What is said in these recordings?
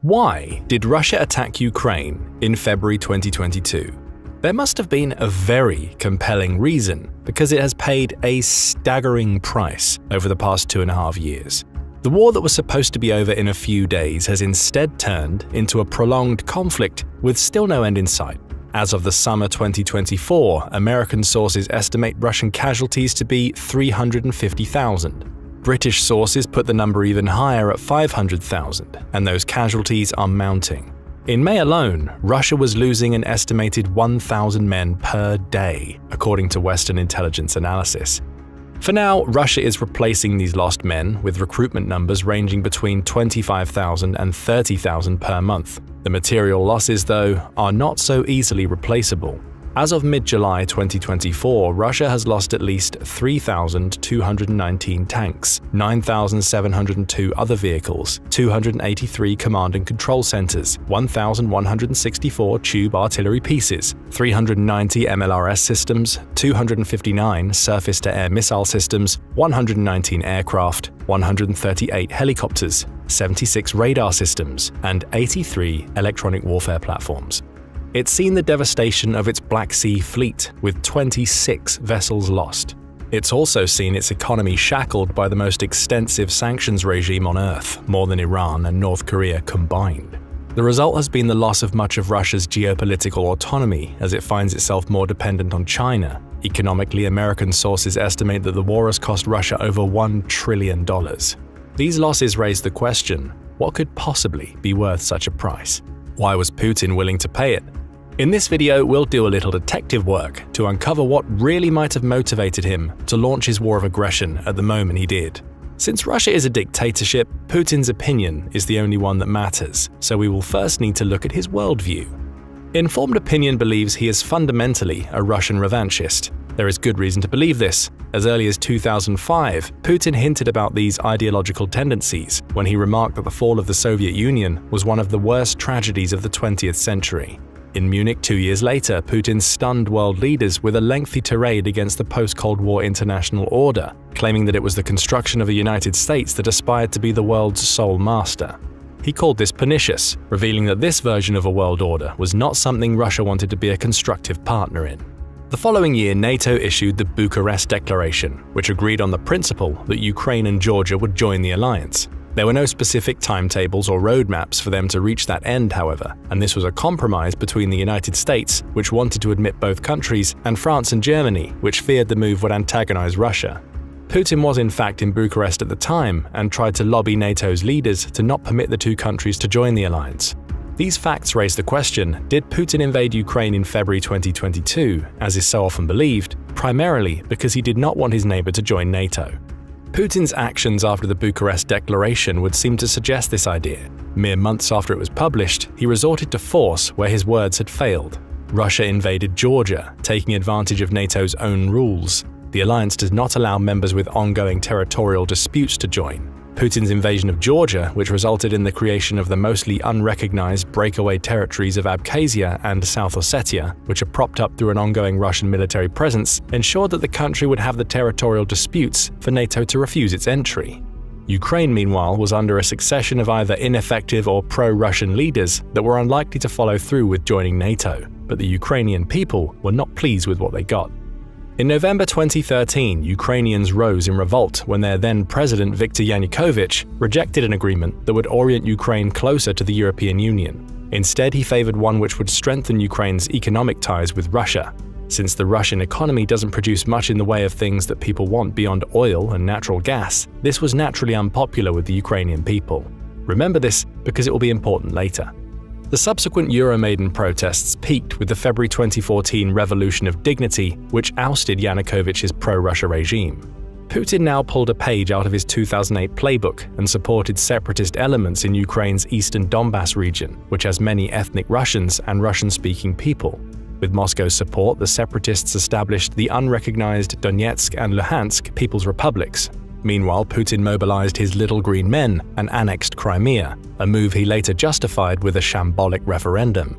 Why did Russia attack Ukraine in February 2022? There must have been a very compelling reason, because it has paid a staggering price over the past 2.5 years. The war that was supposed to be over in a few days has instead turned into a prolonged conflict with still no end in sight. As of the summer 2024, American sources estimate Russian casualties to be 350,000. British sources put the number even higher at 500,000, and those casualties are mounting. In May alone, Russia was losing an estimated 1,000 men per day, according to Western intelligence analysis. For now, Russia is replacing these lost men with recruitment numbers ranging between 25,000 and 30,000 per month. The material losses, though, are not so easily replaceable. As of mid-July 2024, Russia has lost at least 3,219 tanks, 9,702 other vehicles, 283 command and control centers, 1,164 tube artillery pieces, 390 MLRS systems, 259 surface-to-air missile systems, 119 aircraft, 138 helicopters, 76 radar systems, and 83 electronic warfare platforms. It's seen the devastation of its Black Sea fleet, with 26 vessels lost. It's also seen its economy shackled by the most extensive sanctions regime on Earth, more than Iran and North Korea combined. The result has been the loss of much of Russia's geopolitical autonomy as it finds itself more dependent on China. Economically, American sources estimate that the war has cost Russia over $1 trillion. These losses raise the question, what could possibly be worth such a price? Why was Putin willing to pay it? In this video, we'll do a little detective work to uncover what really might have motivated him to launch his war of aggression at the moment he did. Since Russia is a dictatorship, Putin's opinion is the only one that matters, so we will first need to look at his worldview. Informed opinion believes he is fundamentally a Russian revanchist. There is good reason to believe this. As early as 2005, Putin hinted about these ideological tendencies when he remarked that the fall of the Soviet Union was one of the worst tragedies of the 20th century. In Munich 2 years later, Putin stunned world leaders with a lengthy tirade against the post-Cold War international order, claiming that it was the construction of a United States that aspired to be the world's sole master. He called this pernicious, revealing that this version of a world order was not something Russia wanted to be a constructive partner in. The following year, NATO issued the Bucharest Declaration, which agreed on the principle that Ukraine and Georgia would join the alliance. There were no specific timetables or roadmaps for them to reach that end, however, and this was a compromise between the United States, which wanted to admit both countries, and France and Germany, which feared the move would antagonize Russia. Putin was in fact in Bucharest at the time and tried to lobby NATO's leaders to not permit the two countries to join the alliance. These facts raise the question, did Putin invade Ukraine in February 2022, as is so often believed, primarily because he did not want his neighbor to join NATO? Putin's actions after the Bucharest Declaration would seem to suggest this idea. Mere months after it was published, he resorted to force where his words had failed. Russia invaded Georgia, taking advantage of NATO's own rules. The alliance does not allow members with ongoing territorial disputes to join. Putin's invasion of Georgia, which resulted in the creation of the mostly unrecognized breakaway territories of Abkhazia and South Ossetia, which are propped up through an ongoing Russian military presence, ensured that the country would have the territorial disputes for NATO to refuse its entry. Ukraine, meanwhile, was under a succession of either ineffective or pro-Russian leaders that were unlikely to follow through with joining NATO, but the Ukrainian people were not pleased with what they got. In November 2013, Ukrainians rose in revolt when their then president Viktor Yanukovych rejected an agreement that would orient Ukraine closer to the European Union. Instead, he favored one which would strengthen Ukraine's economic ties with Russia. Since the Russian economy doesn't produce much in the way of things that people want beyond oil and natural gas, this was naturally unpopular with the Ukrainian people. Remember this because it will be important later. The subsequent Euromaidan protests peaked with the February 2014 Revolution of Dignity, which ousted Yanukovych's pro-Russia regime. Putin now pulled a page out of his 2008 playbook and supported separatist elements in Ukraine's eastern Donbas region, which has many ethnic Russians and Russian-speaking people. With Moscow's support, the separatists established the unrecognized Donetsk and Luhansk People's Republics. Meanwhile, Putin mobilized his Little Green Men and annexed Crimea, a move he later justified with a shambolic referendum.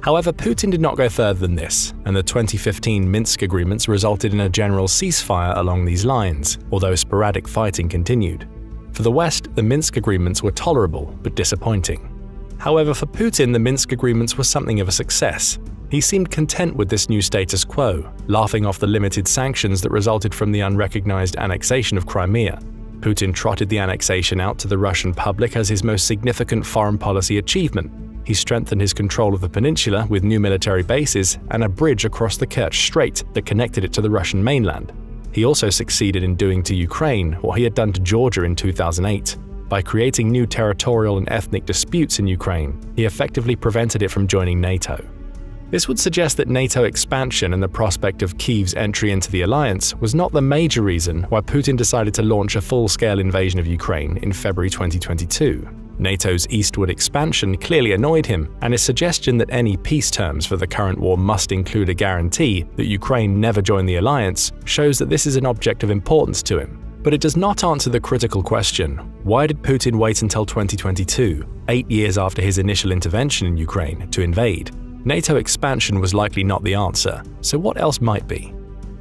However, Putin did not go further than this, and the 2015 Minsk agreements resulted in a general ceasefire along these lines, although sporadic fighting continued. For the West, the Minsk agreements were tolerable but disappointing. However, for Putin, the Minsk agreements were something of a success. He seemed content with this new status quo, laughing off the limited sanctions that resulted from the unrecognized annexation of Crimea. Putin trotted the annexation out to the Russian public as his most significant foreign policy achievement. He strengthened his control of the peninsula with new military bases and a bridge across the Kerch Strait that connected it to the Russian mainland. He also succeeded in doing to Ukraine what he had done to Georgia in 2008. By creating new territorial and ethnic disputes in Ukraine, he effectively prevented it from joining NATO. This would suggest that NATO expansion and the prospect of Kyiv's entry into the alliance was not the major reason why Putin decided to launch a full-scale invasion of Ukraine in February 2022. NATO's eastward expansion clearly annoyed him, and his suggestion that any peace terms for the current war must include a guarantee that Ukraine never join the alliance shows that this is an object of importance to him. But it does not answer the critical question: why did Putin wait until 2022, 8 years after his initial intervention in Ukraine, to invade? NATO expansion was likely not the answer, so what else might be?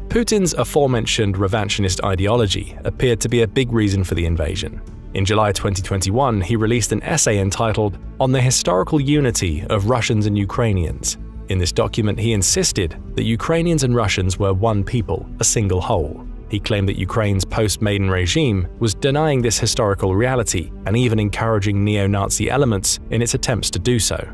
Putin's aforementioned revanchist ideology appeared to be a big reason for the invasion. In July 2021, he released an essay entitled "On the Historical Unity of Russians and Ukrainians." In this document, he insisted that Ukrainians and Russians were one people, a single whole. He claimed that Ukraine's post-Maidan regime was denying this historical reality and even encouraging neo-Nazi elements in its attempts to do so.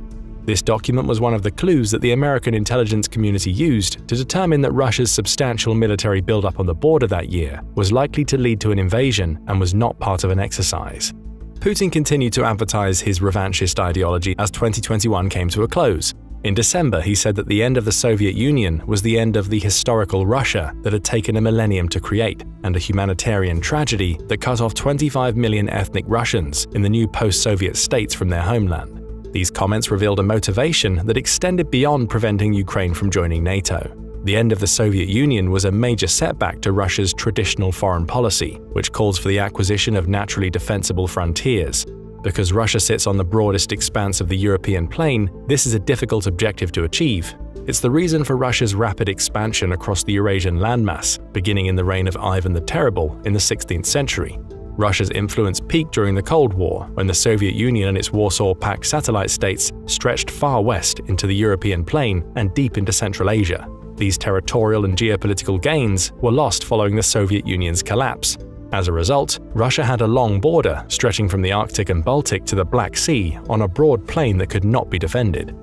This document was one of the clues that the American intelligence community used to determine that Russia's substantial military buildup on the border that year was likely to lead to an invasion and was not part of an exercise. Putin continued to advertise his revanchist ideology as 2021 came to a close. In December, he said that the end of the Soviet Union was the end of the historical Russia that had taken a millennium to create, and a humanitarian tragedy that cut off 25 million ethnic Russians in the new post-Soviet states from their homeland. These comments revealed a motivation that extended beyond preventing Ukraine from joining NATO. The end of the Soviet Union was a major setback to Russia's traditional foreign policy, which calls for the acquisition of naturally defensible frontiers. Because Russia sits on the broadest expanse of the European plain, this is a difficult objective to achieve. It's the reason for Russia's rapid expansion across the Eurasian landmass, beginning in the reign of Ivan the Terrible in the 16th century. Russia's influence peaked during the Cold War, when the Soviet Union and its Warsaw Pact satellite states stretched far west into the European plain and deep into Central Asia. These territorial and geopolitical gains were lost following the Soviet Union's collapse. As a result, Russia had a long border stretching from the Arctic and Baltic to the Black Sea on a broad plain that could not be defended.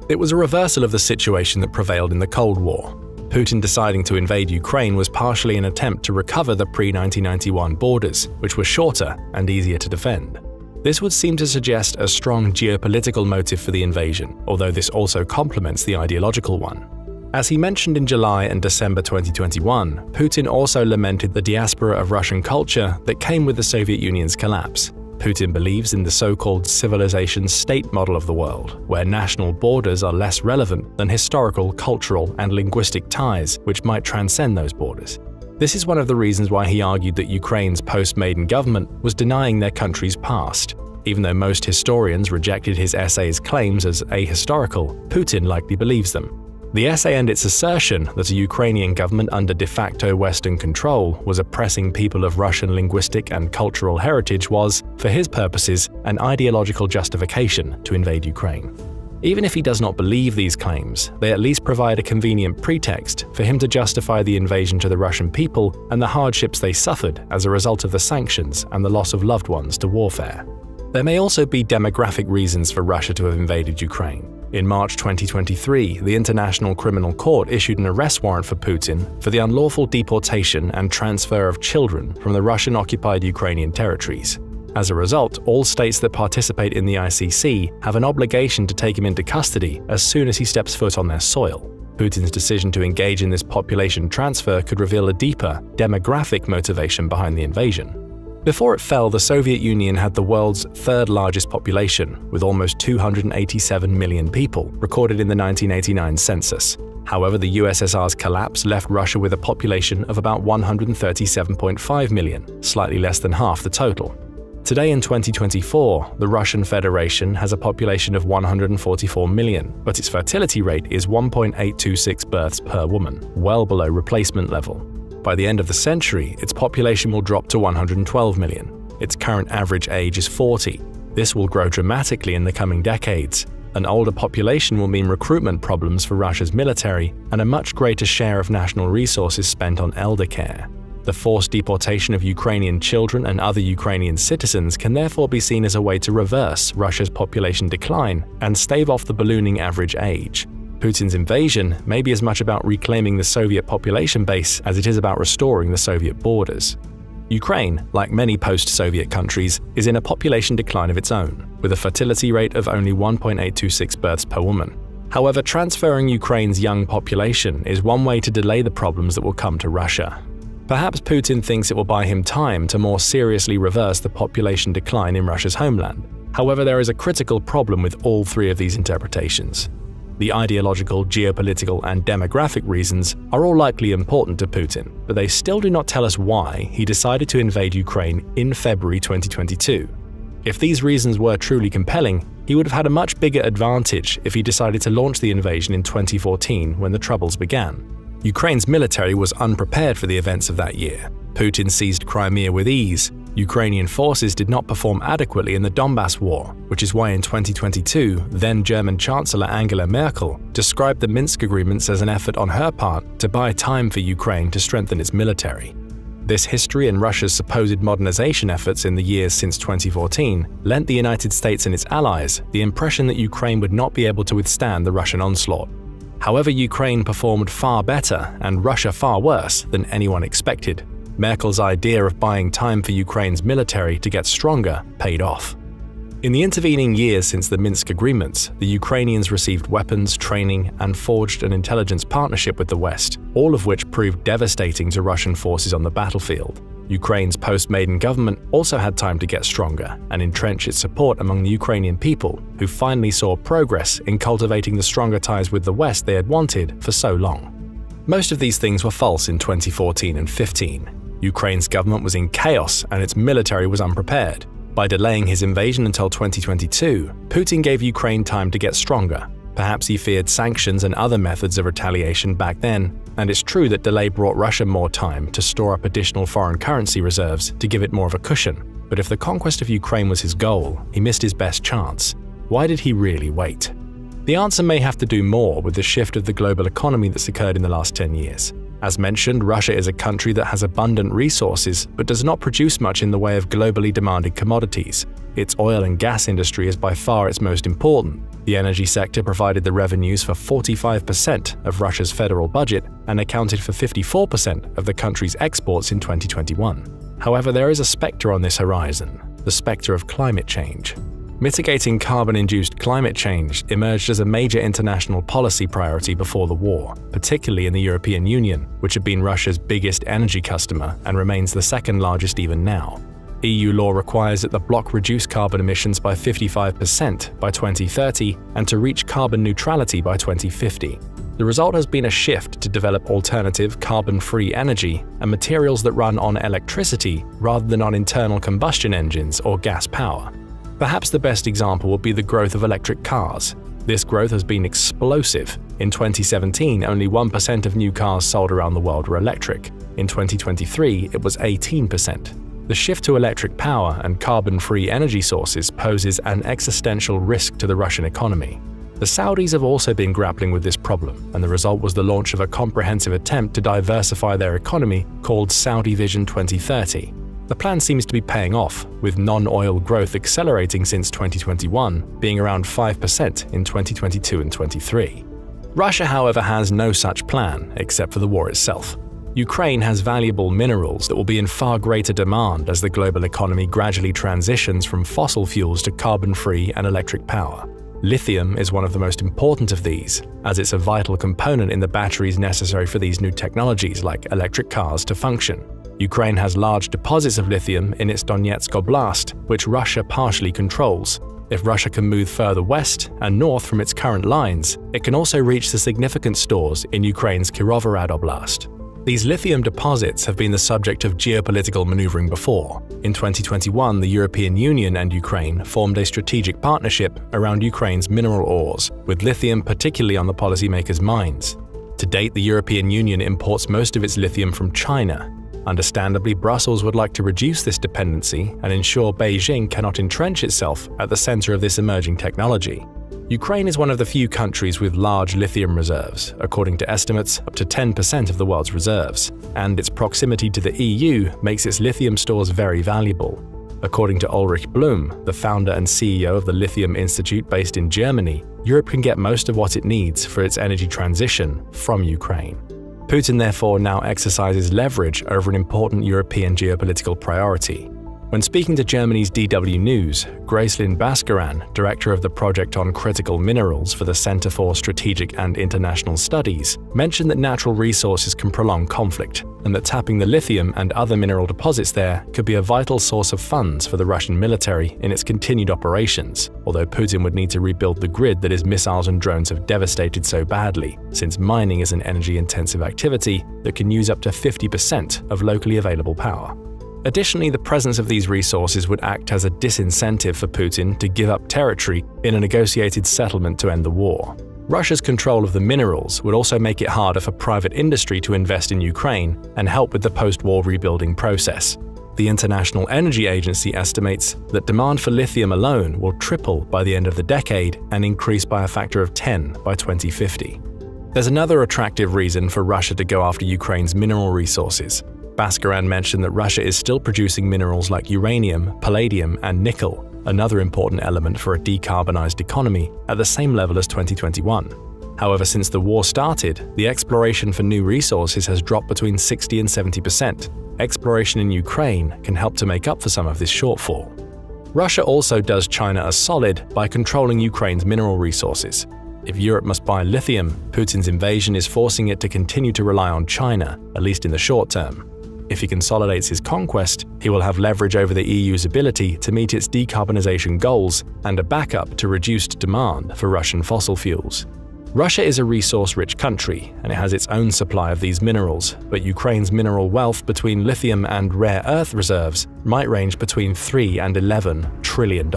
It was a reversal of the situation that prevailed in the Cold War. Putin deciding to invade Ukraine was partially an attempt to recover the pre-1991 borders, which were shorter and easier to defend. This would seem to suggest a strong geopolitical motive for the invasion, although this also complements the ideological one. As he mentioned in July and December 2021, Putin also lamented the diaspora of Russian culture that came with the Soviet Union's collapse. Putin believes in the so-called civilization state model of the world, where national borders are less relevant than historical, cultural, and linguistic ties which might transcend those borders. This is one of the reasons why he argued that Ukraine's post-Maidan government was denying their country's past. Even though most historians rejected his essay's claims as ahistorical, Putin likely believes them. The essay and its assertion that a Ukrainian government under de facto Western control was oppressing people of Russian linguistic and cultural heritage was, for his purposes, an ideological justification to invade Ukraine. Even if he does not believe these claims, they at least provide a convenient pretext for him to justify the invasion to the Russian people and the hardships they suffered as a result of the sanctions and the loss of loved ones to warfare. There may also be demographic reasons for Russia to have invaded Ukraine. In March 2023, the International Criminal Court issued an arrest warrant for Putin for the unlawful deportation and transfer of children from the Russian-occupied Ukrainian territories. As a result, all states that participate in the ICC have an obligation to take him into custody as soon as he steps foot on their soil. Putin's decision to engage in this population transfer could reveal a deeper, demographic motivation behind the invasion. Before it fell, the Soviet Union had the world's third largest population, with almost 287 million people, recorded in the 1989 census. However, the USSR's collapse left Russia with a population of about 137.5 million, slightly less than half the total. Today in 2024, the Russian Federation has a population of 144 million, but its fertility rate is 1.826 births per woman, well below replacement level. By the end of the century, its population will drop to 112 million. Its current average age is 40. This will grow dramatically in the coming decades. An older population will mean recruitment problems for Russia's military and a much greater share of national resources spent on elder care. The forced deportation of Ukrainian children and other Ukrainian citizens can therefore be seen as a way to reverse Russia's population decline and stave off the ballooning average age. Putin's invasion may be as much about reclaiming the Soviet population base as it is about restoring the Soviet borders. Ukraine, like many post-Soviet countries, is in a population decline of its own, with a fertility rate of only 1.826 births per woman. However, transferring Ukraine's young population is one way to delay the problems that will come to Russia. Perhaps Putin thinks it will buy him time to more seriously reverse the population decline in Russia's homeland. However, there is a critical problem with all three of these interpretations. The ideological, geopolitical, and demographic reasons are all likely important to Putin, but they still do not tell us why he decided to invade Ukraine in February 2022. If these reasons were truly compelling, he would have had a much bigger advantage if he decided to launch the invasion in 2014 when the troubles began. Ukraine's military was unprepared for the events of that year. Putin seized Crimea with ease. Ukrainian forces did not perform adequately in the Donbass war, which is why in 2022, then German Chancellor Angela Merkel described the Minsk agreements as an effort on her part to buy time for Ukraine to strengthen its military. This history and Russia's supposed modernization efforts in the years since 2014 lent the United States and its allies the impression that Ukraine would not be able to withstand the Russian onslaught. However, Ukraine performed far better and Russia far worse than anyone expected. Merkel's idea of buying time for Ukraine's military to get stronger paid off. In the intervening years since the Minsk agreements, the Ukrainians received weapons, training, and forged an intelligence partnership with the West, all of which proved devastating to Russian forces on the battlefield. Ukraine's post-Maidan government also had time to get stronger and entrench its support among the Ukrainian people, who finally saw progress in cultivating the stronger ties with the West they had wanted for so long. Most of these things were false in 2014 and 15. Ukraine's government was in chaos and its military was unprepared. By delaying his invasion until 2022, Putin gave Ukraine time to get stronger. Perhaps he feared sanctions and other methods of retaliation back then, and it's true that delay brought Russia more time to store up additional foreign currency reserves to give it more of a cushion. But if the conquest of Ukraine was his goal, he missed his best chance. Why did he really wait? The answer may have to do more with the shift of the global economy that's occurred in the last 10 years. As mentioned, Russia is a country that has abundant resources but does not produce much in the way of globally demanded commodities. Its oil and gas industry is by far its most important. The energy sector provided the revenues for 45% of Russia's federal budget and accounted for 54% of the country's exports in 2021. However, there is a specter on this horizon, the specter of climate change. Mitigating carbon-induced climate change emerged as a major international policy priority before the war, particularly in the European Union, which had been Russia's biggest energy customer and remains the second largest even now. EU law requires that the bloc reduce carbon emissions by 55% by 2030 and to reach carbon neutrality by 2050. The result has been a shift to develop alternative carbon-free energy and materials that run on electricity rather than on internal combustion engines or gas power. Perhaps the best example would be the growth of electric cars. This growth has been explosive. In 2017, only 1% of new cars sold around the world were electric. In 2023, it was 18%. The shift to electric power and carbon-free energy sources poses an existential risk to the Russian economy. The Saudis have also been grappling with this problem, and the result was the launch of a comprehensive attempt to diversify their economy called Saudi Vision 2030. The plan seems to be paying off, with non-oil growth accelerating since 2021, being around 5% in 2022 and 23. Russia, however, has no such plan, except for the war itself. Ukraine has valuable minerals that will be in far greater demand as the global economy gradually transitions from fossil fuels to carbon-free and electric power. Lithium is one of the most important of these, as it's a vital component in the batteries necessary for these new technologies like electric cars to function. Ukraine has large deposits of lithium in its Donetsk Oblast, which Russia partially controls. If Russia can move further west and north from its current lines, it can also reach the significant stores in Ukraine's Kirovohrad Oblast. These lithium deposits have been the subject of geopolitical maneuvering before. In 2021, the European Union and Ukraine formed a strategic partnership around Ukraine's mineral ores, with lithium particularly on the policymakers' minds. To date, the European Union imports most of its lithium from China. Understandably, Brussels would like to reduce this dependency and ensure Beijing cannot entrench itself at the center of this emerging technology. Ukraine is one of the few countries with large lithium reserves, according to estimates up to 10% of the world's reserves, and its proximity to the EU makes its lithium stores very valuable. According to Ulrich Blum, the founder and CEO of the Lithium Institute based in Germany, Europe can get most of what it needs for its energy transition from Ukraine. Putin therefore now exercises leverage over an important European geopolitical priority. When speaking to Germany's DW News, Gracelyn Baskaran, director of the Project on Critical Minerals for the Center for Strategic and International Studies, mentioned that natural resources can prolong conflict, and that tapping the lithium and other mineral deposits there could be a vital source of funds for the Russian military in its continued operations, although Putin would need to rebuild the grid that his missiles and drones have devastated so badly, since mining is an energy-intensive activity that can use up to 50% of locally available power. Additionally, the presence of these resources would act as a disincentive for Putin to give up territory in a negotiated settlement to end the war. Russia's control of the minerals would also make it harder for private industry to invest in Ukraine and help with the post-war rebuilding process. The International Energy Agency estimates that demand for lithium alone will triple by the end of the decade and increase by a factor of 10 by 2050. There's another attractive reason for Russia to go after Ukraine's mineral resources. Baskaran mentioned that Russia is still producing minerals like uranium, palladium, and nickel, another important element for a decarbonized economy, at the same level as 2021. However, since the war started, the exploration for new resources has dropped between 60 and 70%. Exploration in Ukraine can help to make up for some of this shortfall. Russia also does China a solid by controlling Ukraine's mineral resources. If Europe must buy lithium, Putin's invasion is forcing it to continue to rely on China, at least in the short term. If he consolidates his conquest, he will have leverage over the EU's ability to meet its decarbonization goals and a backup to reduced demand for Russian fossil fuels. Russia is a resource-rich country, and it has its own supply of these minerals, but Ukraine's mineral wealth between lithium and rare earth reserves might range between $3 and $11 trillion.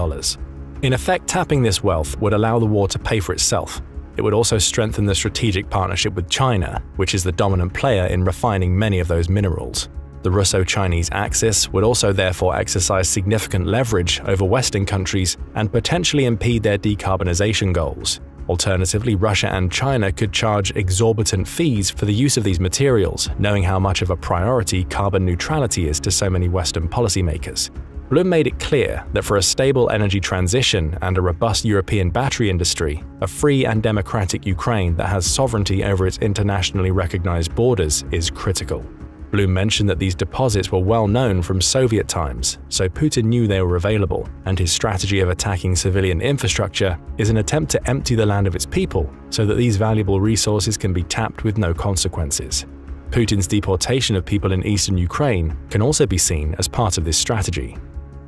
In effect, tapping this wealth would allow the war to pay for itself. It would also strengthen the strategic partnership with China, which is the dominant player in refining many of those minerals. The Russo-Chinese axis would also therefore exercise significant leverage over Western countries and potentially impede their decarbonization goals. Alternatively, Russia and China could charge exorbitant fees for the use of these materials, knowing how much of a priority carbon neutrality is to so many Western policymakers. Blum made it clear that for a stable energy transition and a robust European battery industry, a free and democratic Ukraine that has sovereignty over its internationally recognized borders is critical. Blum mentioned that these deposits were well known from Soviet times, so Putin knew they were available, and his strategy of attacking civilian infrastructure is an attempt to empty the land of its people so that these valuable resources can be tapped with no consequences. Putin's deportation of people in eastern Ukraine can also be seen as part of this strategy.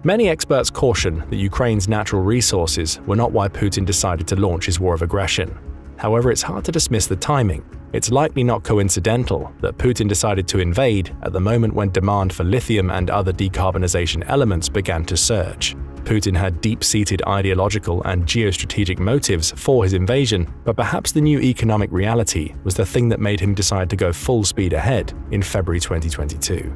Many experts caution that Ukraine's natural resources were not why Putin decided to launch his war of aggression. However, it's hard to dismiss the timing. It's likely not coincidental that Putin decided to invade at the moment when demand for lithium and other decarbonization elements began to surge. Putin had deep-seated ideological and geostrategic motives for his invasion, but perhaps the new economic reality was the thing that made him decide to go full speed ahead in February 2022.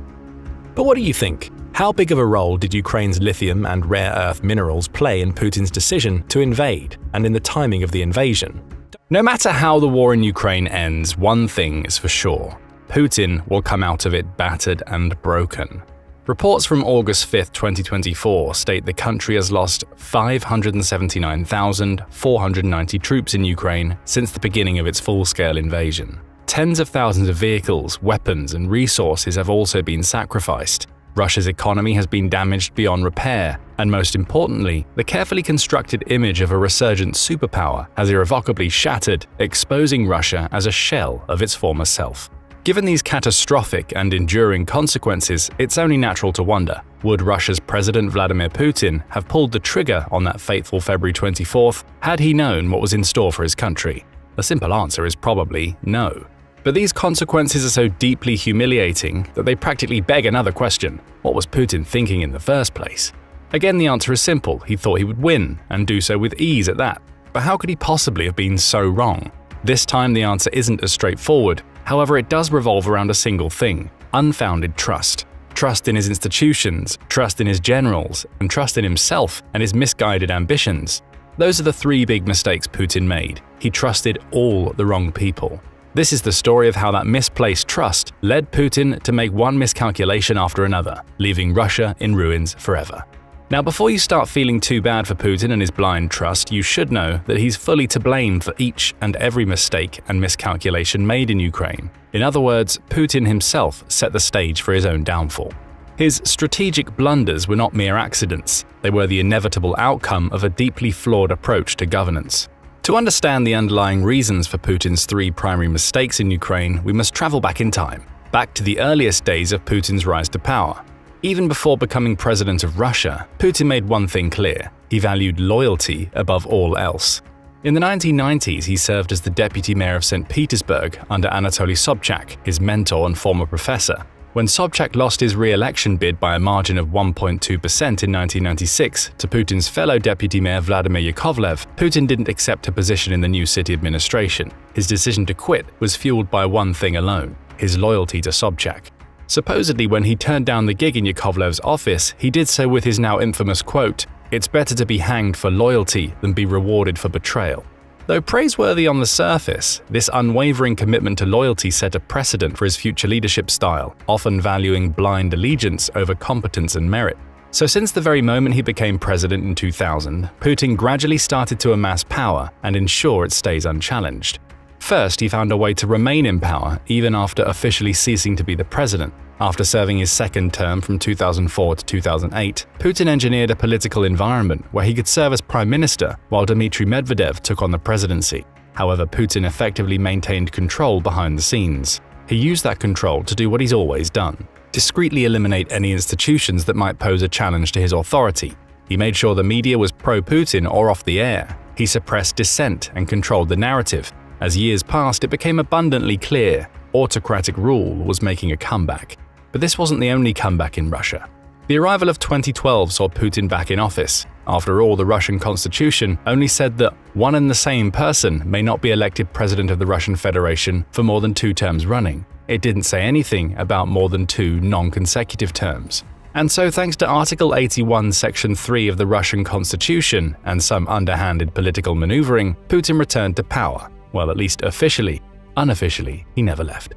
But what do you think? How big of a role did Ukraine's lithium and rare earth minerals play in Putin's decision to invade and in the timing of the invasion? No matter how the war in Ukraine ends, one thing is for sure: Putin will come out of it battered and broken. Reports from August 5, 2024 state the country has lost 579,490 troops in Ukraine since the beginning of its full-scale invasion. Tens of thousands of vehicles, weapons, and resources have also been sacrificed. Russia's economy has been damaged beyond repair, and most importantly, the carefully constructed image of a resurgent superpower has irrevocably shattered, exposing Russia as a shell of its former self. Given these catastrophic and enduring consequences, it's only natural to wonder, would Russia's President Vladimir Putin have pulled the trigger on that fateful February 24th had he known what was in store for his country? The simple answer is probably no. But these consequences are so deeply humiliating that they practically beg another question: what was Putin thinking in the first place? Again, the answer is simple: he thought he would win, and do so with ease at that. But how could he possibly have been so wrong? This time the answer isn't as straightforward, however it does revolve around a single thing: unfounded trust. Trust in his institutions, trust in his generals, and trust in himself and his misguided ambitions. Those are the three big mistakes Putin made. He trusted all the wrong people. This is the story of how that misplaced trust led Putin to make one miscalculation after another, leaving Russia in ruins forever. Now, before you start feeling too bad for Putin and his blind trust, you should know that he's fully to blame for each and every mistake and miscalculation made in Ukraine. In other words, Putin himself set the stage for his own downfall. His strategic blunders were not mere accidents, they were the inevitable outcome of a deeply flawed approach to governance. To understand the underlying reasons for Putin's three primary mistakes in Ukraine, we must travel back in time, back to the earliest days of Putin's rise to power. Even before becoming president of Russia, Putin made one thing clear: he valued loyalty above all else. In the 1990s, he served as the deputy mayor of St. Petersburg under Anatoly Sobchak, his mentor and former professor. When Sobchak lost his re-election bid by a margin of 1.2% in 1996 to Putin's fellow deputy mayor Vladimir Yakovlev, Putin didn't accept a position in the new city administration. His decision to quit was fueled by one thing alone: his loyalty to Sobchak. Supposedly, when he turned down the gig in Yakovlev's office, he did so with his now infamous quote, "It's better to be hanged for loyalty than be rewarded for betrayal." Though praiseworthy on the surface, this unwavering commitment to loyalty set a precedent for his future leadership style, often valuing blind allegiance over competence and merit. So since the very moment he became president in 2000, Putin gradually started to amass power and ensure it stays unchallenged. First, he found a way to remain in power even after officially ceasing to be the president. After serving his second term from 2004 to 2008, Putin engineered a political environment where he could serve as prime minister while Dmitry Medvedev took on the presidency. However, Putin effectively maintained control behind the scenes. He used that control to do what he's always done: discreetly eliminate any institutions that might pose a challenge to his authority. He made sure the media was pro-Putin or off the air. He suppressed dissent and controlled the narrative. As years passed, it became abundantly clear autocratic rule was making a comeback. But this wasn't the only comeback in Russia. The arrival of 2012 saw Putin back in office. After all, the Russian constitution only said that one and the same person may not be elected president of the Russian Federation for more than 2 terms running. It didn't say anything about more than 2 non-consecutive terms. And so, thanks to Article 81, Section 3 of the Russian constitution and some underhanded political maneuvering, Putin returned to power. Well, at least officially. Unofficially, he never left.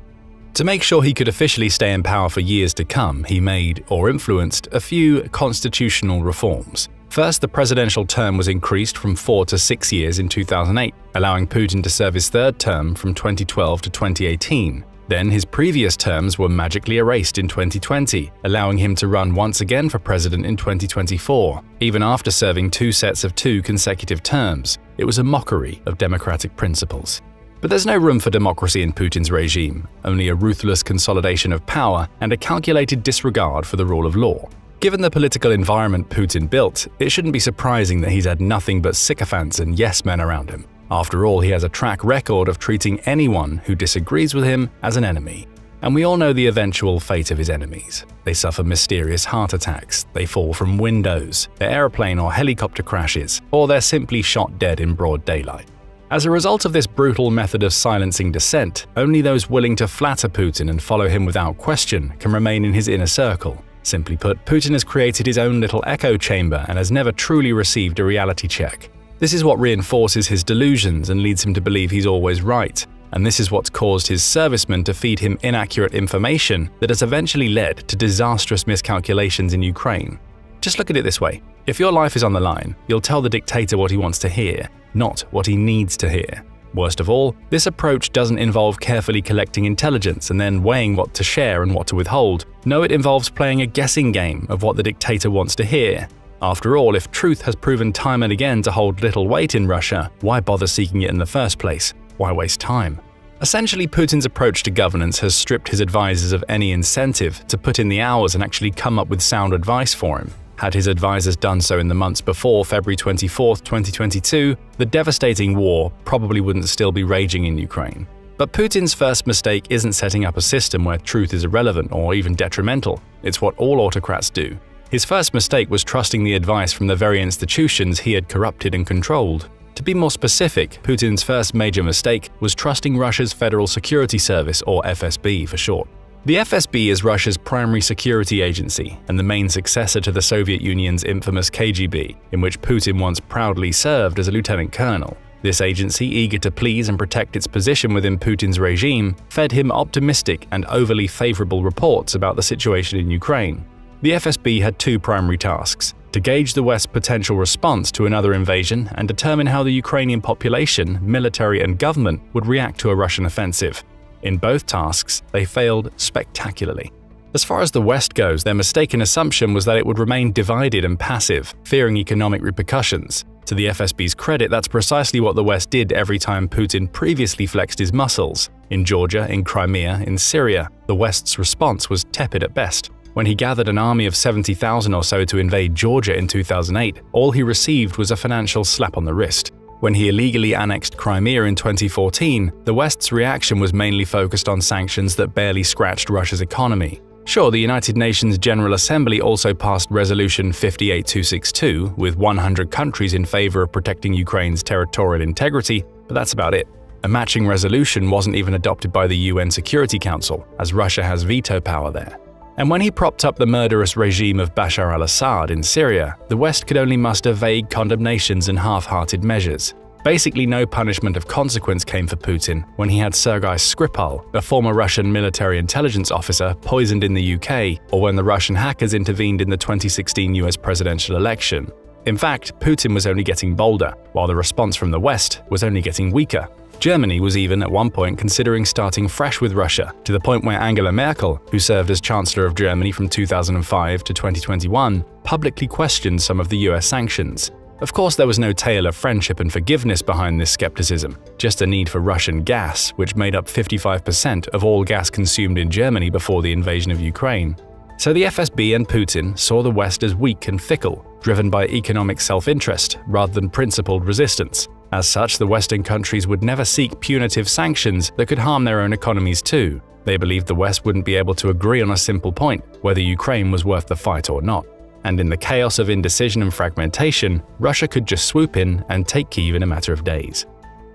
To make sure he could officially stay in power for years to come, he made, or influenced, a few constitutional reforms. First, the presidential term was increased from 4 to 6 years in 2008, allowing Putin to serve his third term from 2012 to 2018. Then his previous terms were magically erased in 2020, allowing him to run once again for president in 2024, even after serving 2 sets of 2 consecutive terms. It was a mockery of democratic principles. But there's no room for democracy in Putin's regime, only a ruthless consolidation of power and a calculated disregard for the rule of law. Given the political environment Putin built, it shouldn't be surprising that he's had nothing but sycophants and yes-men around him. After all, he has a track record of treating anyone who disagrees with him as an enemy. And we all know the eventual fate of his enemies. They suffer mysterious heart attacks, they fall from windows, their airplane or helicopter crashes, or they're simply shot dead in broad daylight. As a result of this brutal method of silencing dissent, only those willing to flatter Putin and follow him without question can remain in his inner circle. Simply put, Putin has created his own little echo chamber and has never truly received a reality check. This is what reinforces his delusions and leads him to believe he's always right. And this is what's caused his servicemen to feed him inaccurate information that has eventually led to disastrous miscalculations in Ukraine. Just look at it this way. If your life is on the line, you'll tell the dictator what he wants to hear, not what he needs to hear. Worst of all, this approach doesn't involve carefully collecting intelligence and then weighing what to share and what to withhold. No, it involves playing a guessing game of what the dictator wants to hear. After all, if truth has proven time and again to hold little weight in Russia, why bother seeking it in the first place? Why waste time? Essentially, Putin's approach to governance has stripped his advisors of any incentive to put in the hours and actually come up with sound advice for him. Had his advisors done so in the months before February 24, 2022, the devastating war probably wouldn't still be raging in Ukraine. But Putin's first mistake isn't setting up a system where truth is irrelevant or even detrimental. It's what all autocrats do. His first mistake was trusting the advice from the very institutions he had corrupted and controlled. To be more specific, Putin's first major mistake was trusting Russia's Federal Security Service, or FSB for short. The FSB is Russia's primary security agency and the main successor to the Soviet Union's infamous KGB, in which Putin once proudly served as a lieutenant colonel. This agency, eager to please and protect its position within Putin's regime, fed him optimistic and overly favorable reports about the situation in Ukraine. The FSB had two primary tasks: to gauge the West's potential response to another invasion and determine how the Ukrainian population, military, and government would react to a Russian offensive. In both tasks, they failed spectacularly. As far as the West goes, their mistaken assumption was that it would remain divided and passive, fearing economic repercussions. To the FSB's credit, that's precisely what the West did every time Putin previously flexed his muscles. In Georgia, in Crimea, in Syria, the West's response was tepid at best. When he gathered an army of 70,000 or so to invade Georgia in 2008, all he received was a financial slap on the wrist. When he illegally annexed Crimea in 2014, the West's reaction was mainly focused on sanctions that barely scratched Russia's economy. Sure, the United Nations General Assembly also passed Resolution 58262, with 100 countries in favor of protecting Ukraine's territorial integrity, but that's about it. A matching resolution wasn't even adopted by the UN Security Council, as Russia has veto power there. And when he propped up the murderous regime of Bashar al-Assad in Syria, the West could only muster vague condemnations and half-hearted measures. Basically, no punishment of consequence came for Putin when he had Sergei Skripal, a former Russian military intelligence officer, poisoned in the UK, or when the Russian hackers intervened in the 2016 US presidential election. In fact, Putin was only getting bolder, while the response from the West was only getting weaker. Germany was even at one point considering starting fresh with Russia, to the point where Angela Merkel, who served as Chancellor of Germany from 2005 to 2021, publicly questioned some of the US sanctions. Of course, there was no tale of friendship and forgiveness behind this skepticism, just a need for Russian gas, which made up 55% of all gas consumed in Germany before the invasion of Ukraine. So the FSB and Putin saw the West as weak and fickle, driven by economic self-interest rather than principled resistance. As such, the Western countries would never seek punitive sanctions that could harm their own economies too. They believed the West wouldn't be able to agree on a simple point, whether Ukraine was worth the fight or not. And in the chaos of indecision and fragmentation, Russia could just swoop in and take Kyiv in a matter of days.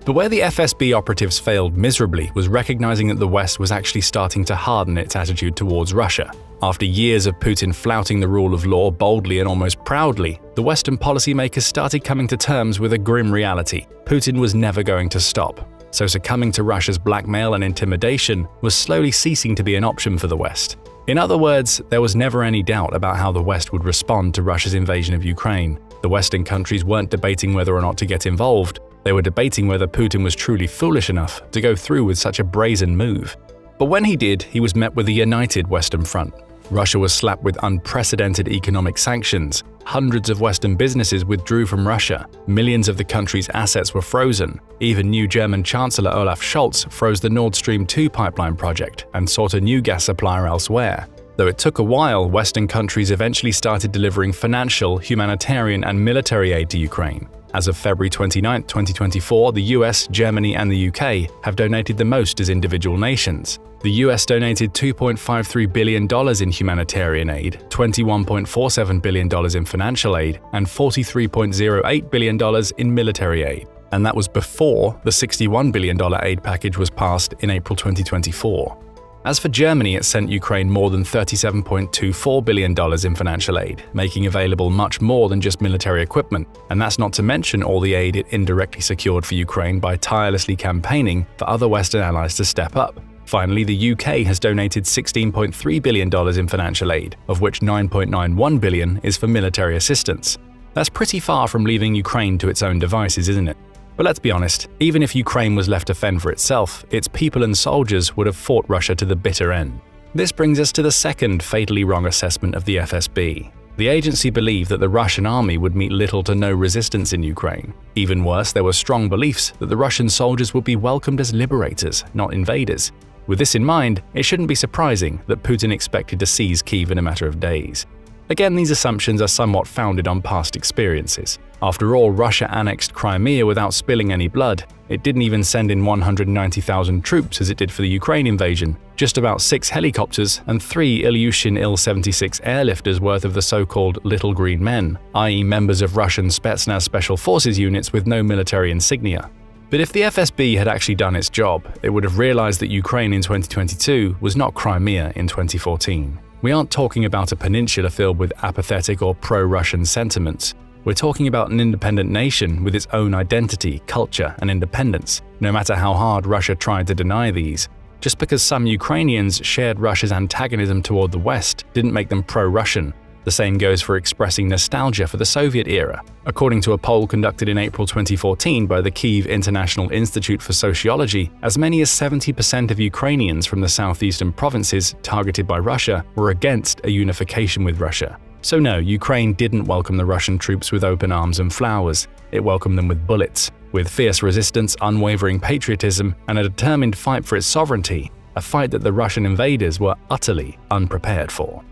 But where the FSB operatives failed miserably was recognizing that the West was actually starting to harden its attitude towards Russia. After years of Putin flouting the rule of law boldly and almost proudly, the Western policymakers started coming to terms with a grim reality. Putin was never going to stop. So succumbing to Russia's blackmail and intimidation was slowly ceasing to be an option for the West. In other words, there was never any doubt about how the West would respond to Russia's invasion of Ukraine. The Western countries weren't debating whether or not to get involved. They were debating whether Putin was truly foolish enough to go through with such a brazen move. But when he did, he was met with a united Western front. Russia was slapped with unprecedented economic sanctions. Hundreds of Western businesses withdrew from Russia. Millions of the country's assets were frozen. Even new German Chancellor Olaf Scholz froze the Nord Stream 2 pipeline project and sought a new gas supplier elsewhere. Though it took a while, Western countries eventually started delivering financial, humanitarian, and military aid to Ukraine. As of February 29, 2024, the US, Germany, and the UK have donated the most as individual nations. The US donated $2.53 billion in humanitarian aid, $21.47 billion in financial aid, and $43.08 billion in military aid. And that was before the $61 billion aid package was passed in April 2024. As for Germany, it sent Ukraine more than $37.24 billion in financial aid, making available much more than just military equipment, and that's not to mention all the aid it indirectly secured for Ukraine by tirelessly campaigning for other Western allies to step up. Finally, the UK has donated $16.3 billion in financial aid, of which $9.91 billion is for military assistance. That's pretty far from leaving Ukraine to its own devices, isn't it? But let's be honest, even if Ukraine was left to fend for itself, its people and soldiers would have fought Russia to the bitter end. This brings us to the second fatally wrong assessment of the FSB. The agency believed that the Russian army would meet little to no resistance in Ukraine. Even worse, there were strong beliefs that the Russian soldiers would be welcomed as liberators, not invaders. With this in mind, it shouldn't be surprising that Putin expected to seize Kyiv in a matter of days. Again, these assumptions are somewhat founded on past experiences. After all, Russia annexed Crimea without spilling any blood. It didn't even send in 190,000 troops as it did for the Ukraine invasion, just about 6 helicopters and 3 Ilyushin Il-76 airlifters worth of the so-called Little Green Men, i.e. members of Russian Spetsnaz special forces units with no military insignia. But if the FSB had actually done its job, it would have realized that Ukraine in 2022 was not Crimea in 2014. We aren't talking about a peninsula filled with apathetic or pro-Russian sentiments. We're talking about an independent nation with its own identity, culture, and independence, no matter how hard Russia tried to deny these. Just because some Ukrainians shared Russia's antagonism toward the West didn't make them pro-Russian. The same goes for expressing nostalgia for the Soviet era. According to a poll conducted in April 2014 by the Kyiv International Institute for Sociology, as many as 70% of Ukrainians from the southeastern provinces targeted by Russia were against a unification with Russia. So no, Ukraine didn't welcome the Russian troops with open arms and flowers. It welcomed them with bullets, with fierce resistance, unwavering patriotism, and a determined fight for its sovereignty, a fight that the Russian invaders were utterly unprepared for.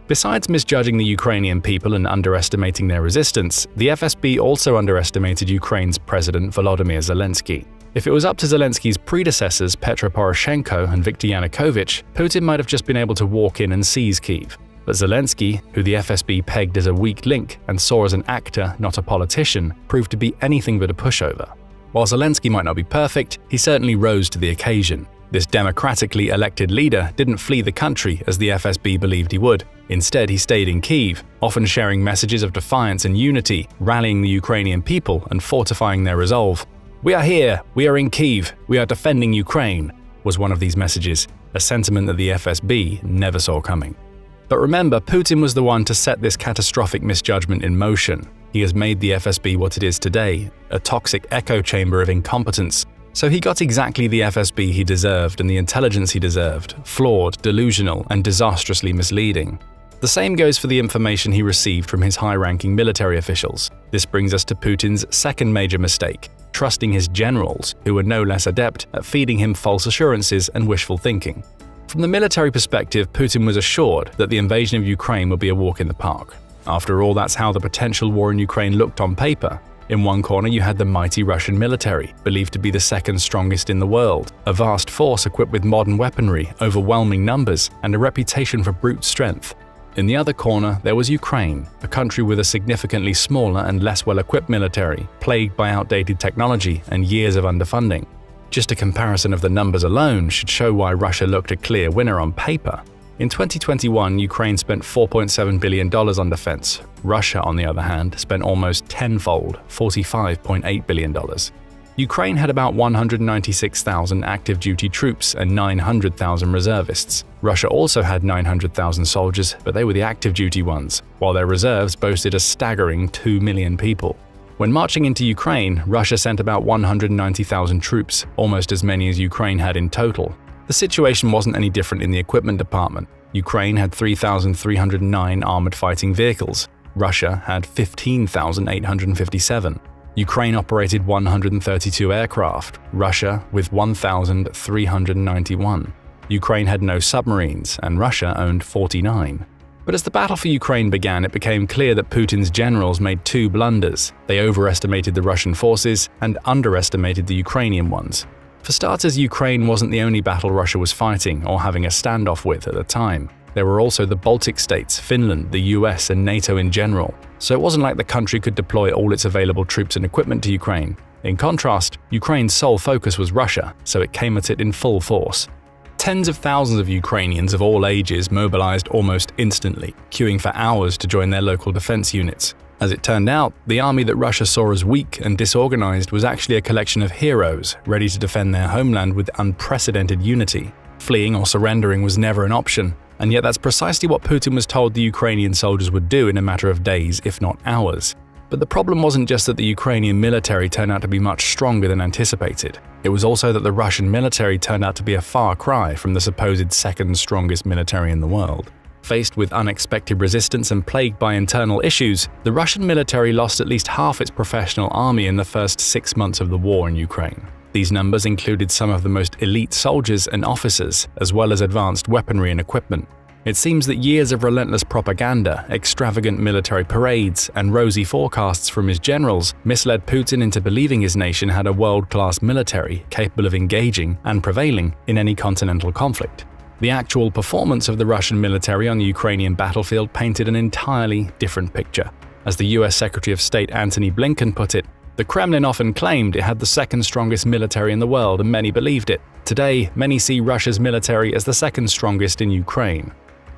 Besides misjudging the Ukrainian people and underestimating their resistance, the FSB also underestimated Ukraine's President Volodymyr Zelensky. If it was up to Zelensky's predecessors Petro Poroshenko and Viktor Yanukovych, Putin might have just been able to walk in and seize Kyiv. But Zelensky, who the FSB pegged as a weak link and saw as an actor, not a politician, proved to be anything but a pushover. While Zelensky might not be perfect, he certainly rose to the occasion. This democratically elected leader didn't flee the country as the FSB believed he would. Instead, he stayed in Kyiv, often sharing messages of defiance and unity, rallying the Ukrainian people and fortifying their resolve. "We are here, we are in Kyiv, we are defending Ukraine," was one of these messages, a sentiment that the FSB never saw coming. But remember, Putin was the one to set this catastrophic misjudgment in motion. He has made the FSB what it is today, a toxic echo chamber of incompetence. So he got exactly the FSB he deserved and the intelligence he deserved, flawed, delusional, and disastrously misleading. The same goes for the information he received from his high-ranking military officials. This brings us to Putin's second major mistake, trusting his generals, who were no less adept at feeding him false assurances and wishful thinking. From the military perspective, Putin was assured that the invasion of Ukraine would be a walk in the park. After all, that's how the potential war in Ukraine looked on paper. In one corner you had the mighty Russian military, believed to be the second strongest in the world, a vast force equipped with modern weaponry, overwhelming numbers, and a reputation for brute strength. In the other corner, there was Ukraine, a country with a significantly smaller and less well-equipped military, plagued by outdated technology and years of underfunding. Just a comparison of the numbers alone should show why Russia looked a clear winner on paper. In 2021, Ukraine spent $4.7 billion on defense. Russia, on the other hand, spent almost tenfold, $45.8 billion. Ukraine had about 196,000 active-duty troops and 900,000 reservists. Russia also had 900,000 soldiers, but they were the active-duty ones, while their reserves boasted a staggering 2 million people. When marching into Ukraine, Russia sent about 190,000 troops, almost as many as Ukraine had in total. The situation wasn't any different in the equipment department. Ukraine had 3,309 armored fighting vehicles. Russia had 15,857. Ukraine operated 132 aircraft, Russia with 1,391. Ukraine had no submarines, and Russia owned 49. But as the battle for Ukraine began, it became clear that Putin's generals made two blunders. They overestimated the Russian forces and underestimated the Ukrainian ones. For starters, Ukraine wasn't the only battle Russia was fighting or having a standoff with at the time. There were also the Baltic states, Finland, the US, and NATO in general. So it wasn't like the country could deploy all its available troops and equipment to Ukraine. In contrast, Ukraine's sole focus was Russia, so it came at it in full force. Tens of thousands of Ukrainians of all ages mobilized almost instantly, queuing for hours to join their local defense units. As it turned out, the army that Russia saw as weak and disorganized was actually a collection of heroes ready to defend their homeland with unprecedented unity. Fleeing or surrendering was never an option, and yet that's precisely what Putin was told the Ukrainian soldiers would do in a matter of days, if not hours. But the problem wasn't just that the Ukrainian military turned out to be much stronger than anticipated. It was also that the Russian military turned out to be a far cry from the supposed second strongest military in the world. Faced with unexpected resistance and plagued by internal issues, the Russian military lost at least half its professional army in the first 6 months of the war in Ukraine. These numbers included some of the most elite soldiers and officers, as well as advanced weaponry and equipment. It seems that years of relentless propaganda, extravagant military parades, and rosy forecasts from his generals misled Putin into believing his nation had a world-class military capable of engaging and prevailing in any continental conflict. The actual performance of the Russian military on the Ukrainian battlefield painted an entirely different picture. As the US Secretary of State Antony Blinken put it, The Kremlin often claimed it had the second strongest military in the world, and many believed it. Today, many see Russia's military as the second strongest in Ukraine.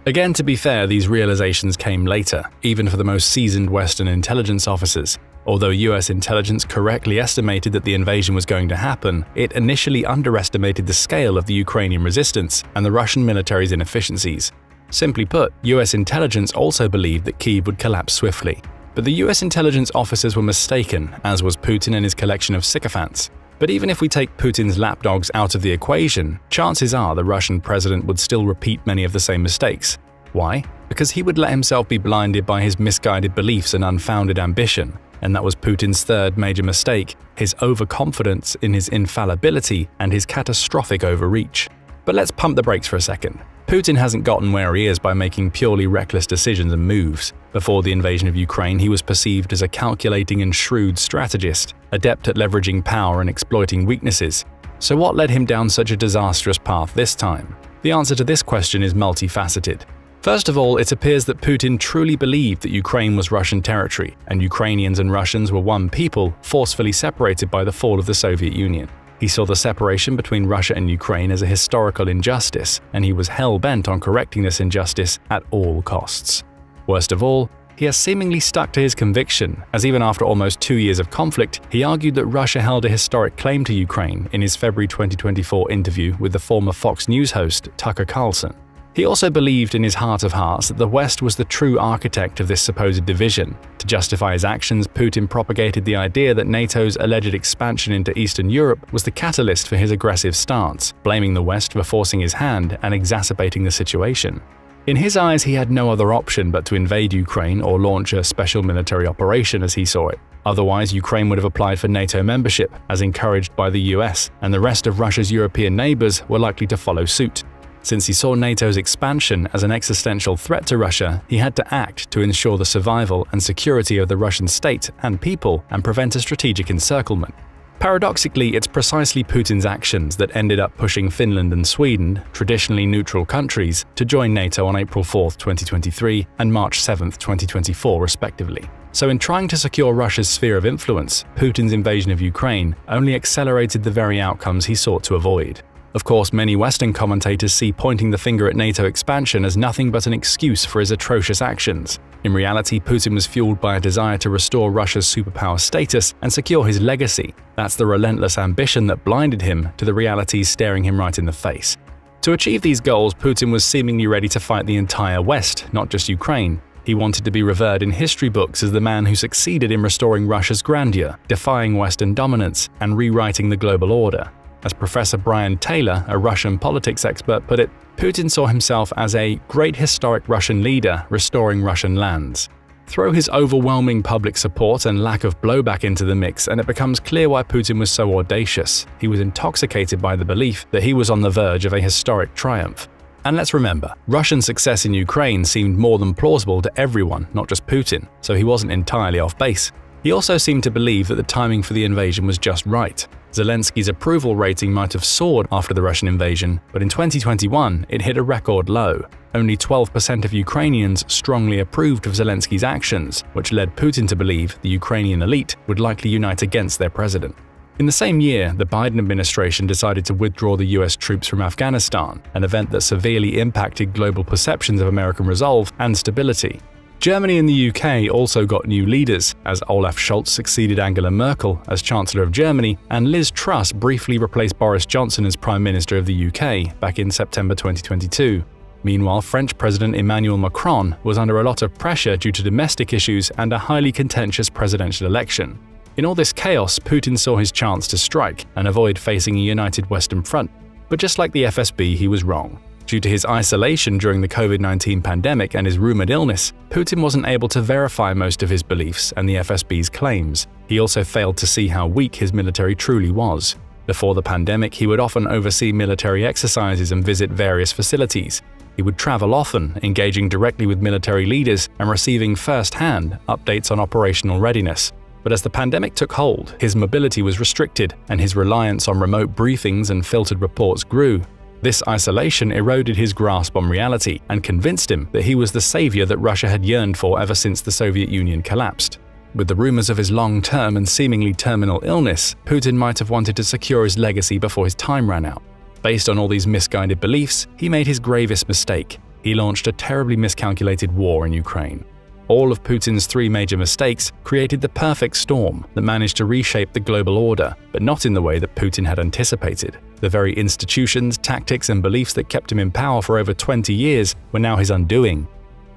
Again, to be fair, these realizations came later, even for the most seasoned Western intelligence officers. Although US intelligence correctly estimated that the invasion was going to happen, it initially underestimated the scale of the Ukrainian resistance and the Russian military's inefficiencies. Simply put, US intelligence also believed that Kyiv would collapse swiftly. But the US intelligence officers were mistaken, as was Putin and his collection of sycophants. But even if we take Putin's lapdogs out of the equation, chances are the Russian president would still repeat many of the same mistakes. Why? Because he would let himself be blinded by his misguided beliefs and unfounded ambition. And that was Putin's third major mistake, his overconfidence in his infallibility and his catastrophic overreach. But let's pump the brakes for a second. Putin hasn't gotten where he is by making purely reckless decisions and moves. Before the invasion of Ukraine, he was perceived as a calculating and shrewd strategist, adept at leveraging power and exploiting weaknesses. So what led him down such a disastrous path this time? The answer to this question is multifaceted. First of all, it appears that Putin truly believed that Ukraine was Russian territory, and Ukrainians and Russians were one people, forcefully separated by the fall of the Soviet Union. He saw the separation between Russia and Ukraine as a historical injustice, and he was hell-bent on correcting this injustice at all costs. Worst of all, he has seemingly stuck to his conviction, as even after almost 2 years of conflict, he argued that Russia held a historic claim to Ukraine in his February 2024 interview with the former Fox News host Tucker Carlson. He also believed in his heart of hearts that the West was the true architect of this supposed division. To justify his actions, Putin propagated the idea that NATO's alleged expansion into Eastern Europe was the catalyst for his aggressive stance, blaming the West for forcing his hand and exacerbating the situation. In his eyes, he had no other option but to invade Ukraine or launch a special military operation as he saw it. Otherwise, Ukraine would have applied for NATO membership, as encouraged by the US, and the rest of Russia's European neighbors were likely to follow suit. Since he saw NATO's expansion as an existential threat to Russia, he had to act to ensure the survival and security of the Russian state and people and prevent a strategic encirclement. Paradoxically, it's precisely Putin's actions that ended up pushing Finland and Sweden, traditionally neutral countries, to join NATO on April 4, 2023 and March 7, 2024 respectively. So in trying to secure Russia's sphere of influence, Putin's invasion of Ukraine only accelerated the very outcomes he sought to avoid. Of course, many Western commentators see pointing the finger at NATO expansion as nothing but an excuse for his atrocious actions. In reality, Putin was fueled by a desire to restore Russia's superpower status and secure his legacy. That's the relentless ambition that blinded him to the realities staring him right in the face. To achieve these goals, Putin was seemingly ready to fight the entire West, not just Ukraine. He wanted to be revered in history books as the man who succeeded in restoring Russia's grandeur, defying Western dominance, and rewriting the global order. As Professor Brian Taylor, a Russian politics expert, put it, Putin saw himself as a great historic Russian leader restoring Russian lands. Throw his overwhelming public support and lack of blowback into the mix, and it becomes clear why Putin was so audacious. He was intoxicated by the belief that he was on the verge of a historic triumph. And let's remember, Russian success in Ukraine seemed more than plausible to everyone, not just Putin, so he wasn't entirely off base. He also seemed to believe that the timing for the invasion was just right. Zelensky's approval rating might have soared after the Russian invasion, but in 2021 it hit a record low. Only 12% of Ukrainians strongly approved of Zelensky's actions, which led Putin to believe the Ukrainian elite would likely unite against their president. In the same year, the Biden administration decided to withdraw the US troops from Afghanistan, an event that severely impacted global perceptions of American resolve and stability. Germany and the UK also got new leaders, as Olaf Scholz succeeded Angela Merkel as Chancellor of Germany, and Liz Truss briefly replaced Boris Johnson as Prime Minister of the UK back in September 2022. Meanwhile, French President Emmanuel Macron was under a lot of pressure due to domestic issues and a highly contentious presidential election. In all this chaos, Putin saw his chance to strike and avoid facing a united Western front. But just like the FSB, he was wrong. Due to his isolation during the COVID-19 pandemic and his rumored illness, Putin wasn't able to verify most of his beliefs and the FSB's claims. He also failed to see how weak his military truly was. Before the pandemic, he would often oversee military exercises and visit various facilities. He would travel often, engaging directly with military leaders and receiving first-hand updates on operational readiness. But as the pandemic took hold, his mobility was restricted and his reliance on remote briefings and filtered reports grew. This isolation eroded his grasp on reality and convinced him that he was the savior that Russia had yearned for ever since the Soviet Union collapsed. With the rumors of his long-term and seemingly terminal illness, Putin might have wanted to secure his legacy before his time ran out. Based on all these misguided beliefs, he made his gravest mistake. He launched a terribly miscalculated war in Ukraine. All of Putin's three major mistakes created the perfect storm that managed to reshape the global order, but not in the way that Putin had anticipated. The very institutions, tactics, and beliefs that kept him in power for over 20 years were now his undoing.